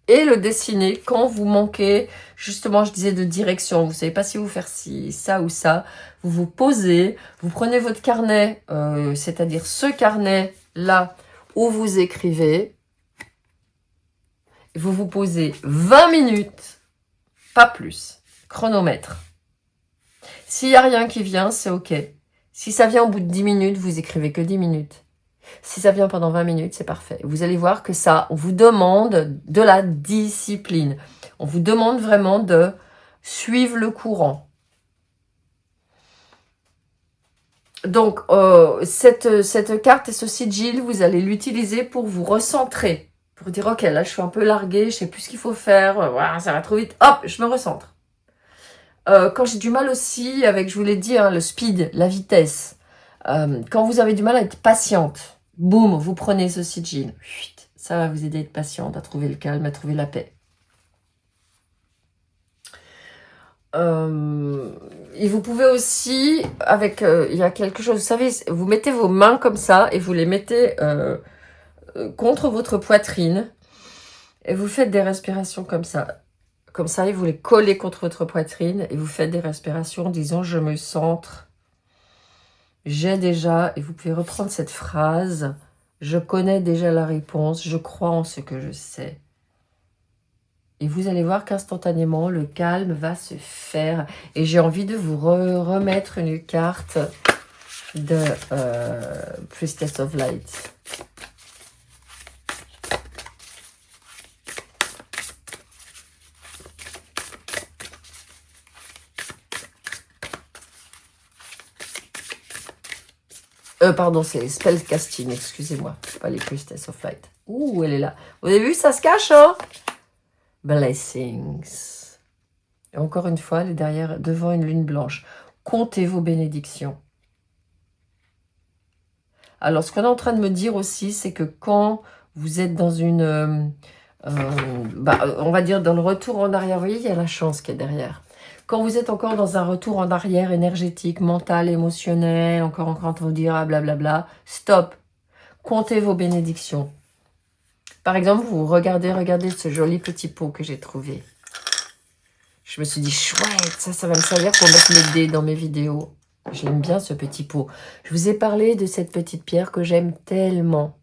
Et le dessiner quand vous manquez, justement, je disais, de direction. Vous savez pas si vous faire ça ou ça. Vous vous posez, vous prenez votre carnet, c'est-à-dire ce carnet-là où vous écrivez. Vous vous posez 20 minutes, pas plus. Chronomètre. S'il n'y a rien qui vient, c'est OK. Si ça vient au bout de 10 minutes, vous écrivez que 10 minutes. Si ça vient pendant 20 minutes, c'est parfait. Vous allez voir que ça, on vous demande de la discipline. On vous demande vraiment de suivent le courant. Donc, cette carte et ce sigil, vous allez l'utiliser pour vous recentrer. Pour dire, ok, là, je suis un peu larguée, je sais plus ce qu'il faut faire, voilà, ça va trop vite, hop, je me recentre. Quand j'ai du mal aussi avec, je vous l'ai dit, hein, le speed, la vitesse. Quand vous avez du mal à être patiente, boum, vous prenez ce sigil. Ça va vous aider à être patiente, à trouver le calme, à trouver la paix. Et vous pouvez aussi, avec, il y a quelque chose, vous savez, vous mettez vos mains comme ça et vous les mettez contre votre poitrine et vous faites des respirations comme ça. Comme ça, et vous les collez contre votre poitrine et vous faites des respirations en disant « je me centre ». J'ai déjà, et vous pouvez reprendre cette phrase, je connais déjà la réponse, je crois en ce que je sais. Et vous allez voir qu'instantanément, le calme va se faire. Et j'ai envie de vous remettre une carte de Priestess of Light. Pardon, c'est Spellcasting, excusez-moi. Pas les Priestess of Light. Ouh, elle est là. Vous avez vu, ça se cache, hein? Blessings. Et encore une fois, elle est derrière, devant une lune blanche. Comptez vos bénédictions. Alors, ce qu'on est en train de me dire aussi, c'est que quand vous êtes dans une... on va dire dans le retour en arrière, vous voyez, il y a la chance qui est derrière. Quand vous êtes encore dans un retour en arrière énergétique, mental, émotionnel, encore en train de vous dire ah, blablabla, stop. Comptez vos bénédictions. Par exemple, vous regardez ce joli petit pot que j'ai trouvé. Je me suis dit, chouette, ça va me servir pour mettre mes dés dans mes vidéos. J'aime bien ce petit pot. Je vous ai parlé de cette petite pierre que j'aime tellement.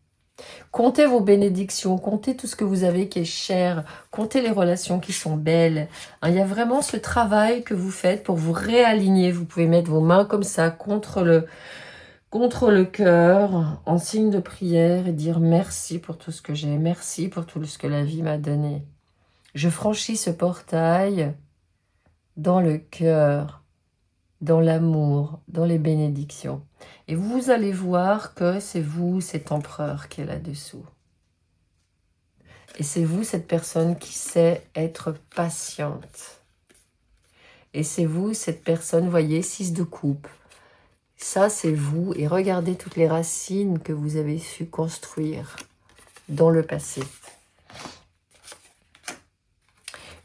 Comptez vos bénédictions, comptez tout ce que vous avez qui est cher, comptez les relations qui sont belles. Il y a vraiment ce travail que vous faites pour vous réaligner. Vous pouvez mettre vos mains comme ça contre le cœur, en signe de prière et dire merci pour tout ce que j'ai, merci pour tout ce que la vie m'a donné. Je franchis ce portail dans le cœur, dans l'amour, dans les bénédictions. Et vous allez voir que c'est vous, cet empereur qui est là-dessous. Et c'est vous, cette personne qui sait être patiente. Et c'est vous, cette personne, voyez, 6 de coupe. Ça, c'est vous. Et regardez toutes les racines que vous avez su construire dans le passé.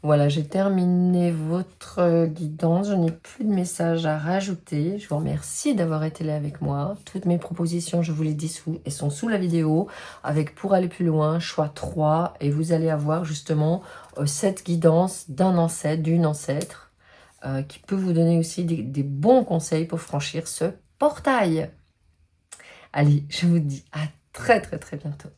Voilà, j'ai terminé votre guidance. Je n'ai plus de messages à rajouter. Je vous remercie d'avoir été là avec moi. Toutes mes propositions, je vous les dis, elles sont sous la vidéo. Avec pour aller plus loin, choix 3. Et vous allez avoir justement cette guidance d'un ancêtre, d'une ancêtre, qui peut vous donner aussi des bons conseils pour franchir ce portail. Allez, je vous dis à très très très bientôt.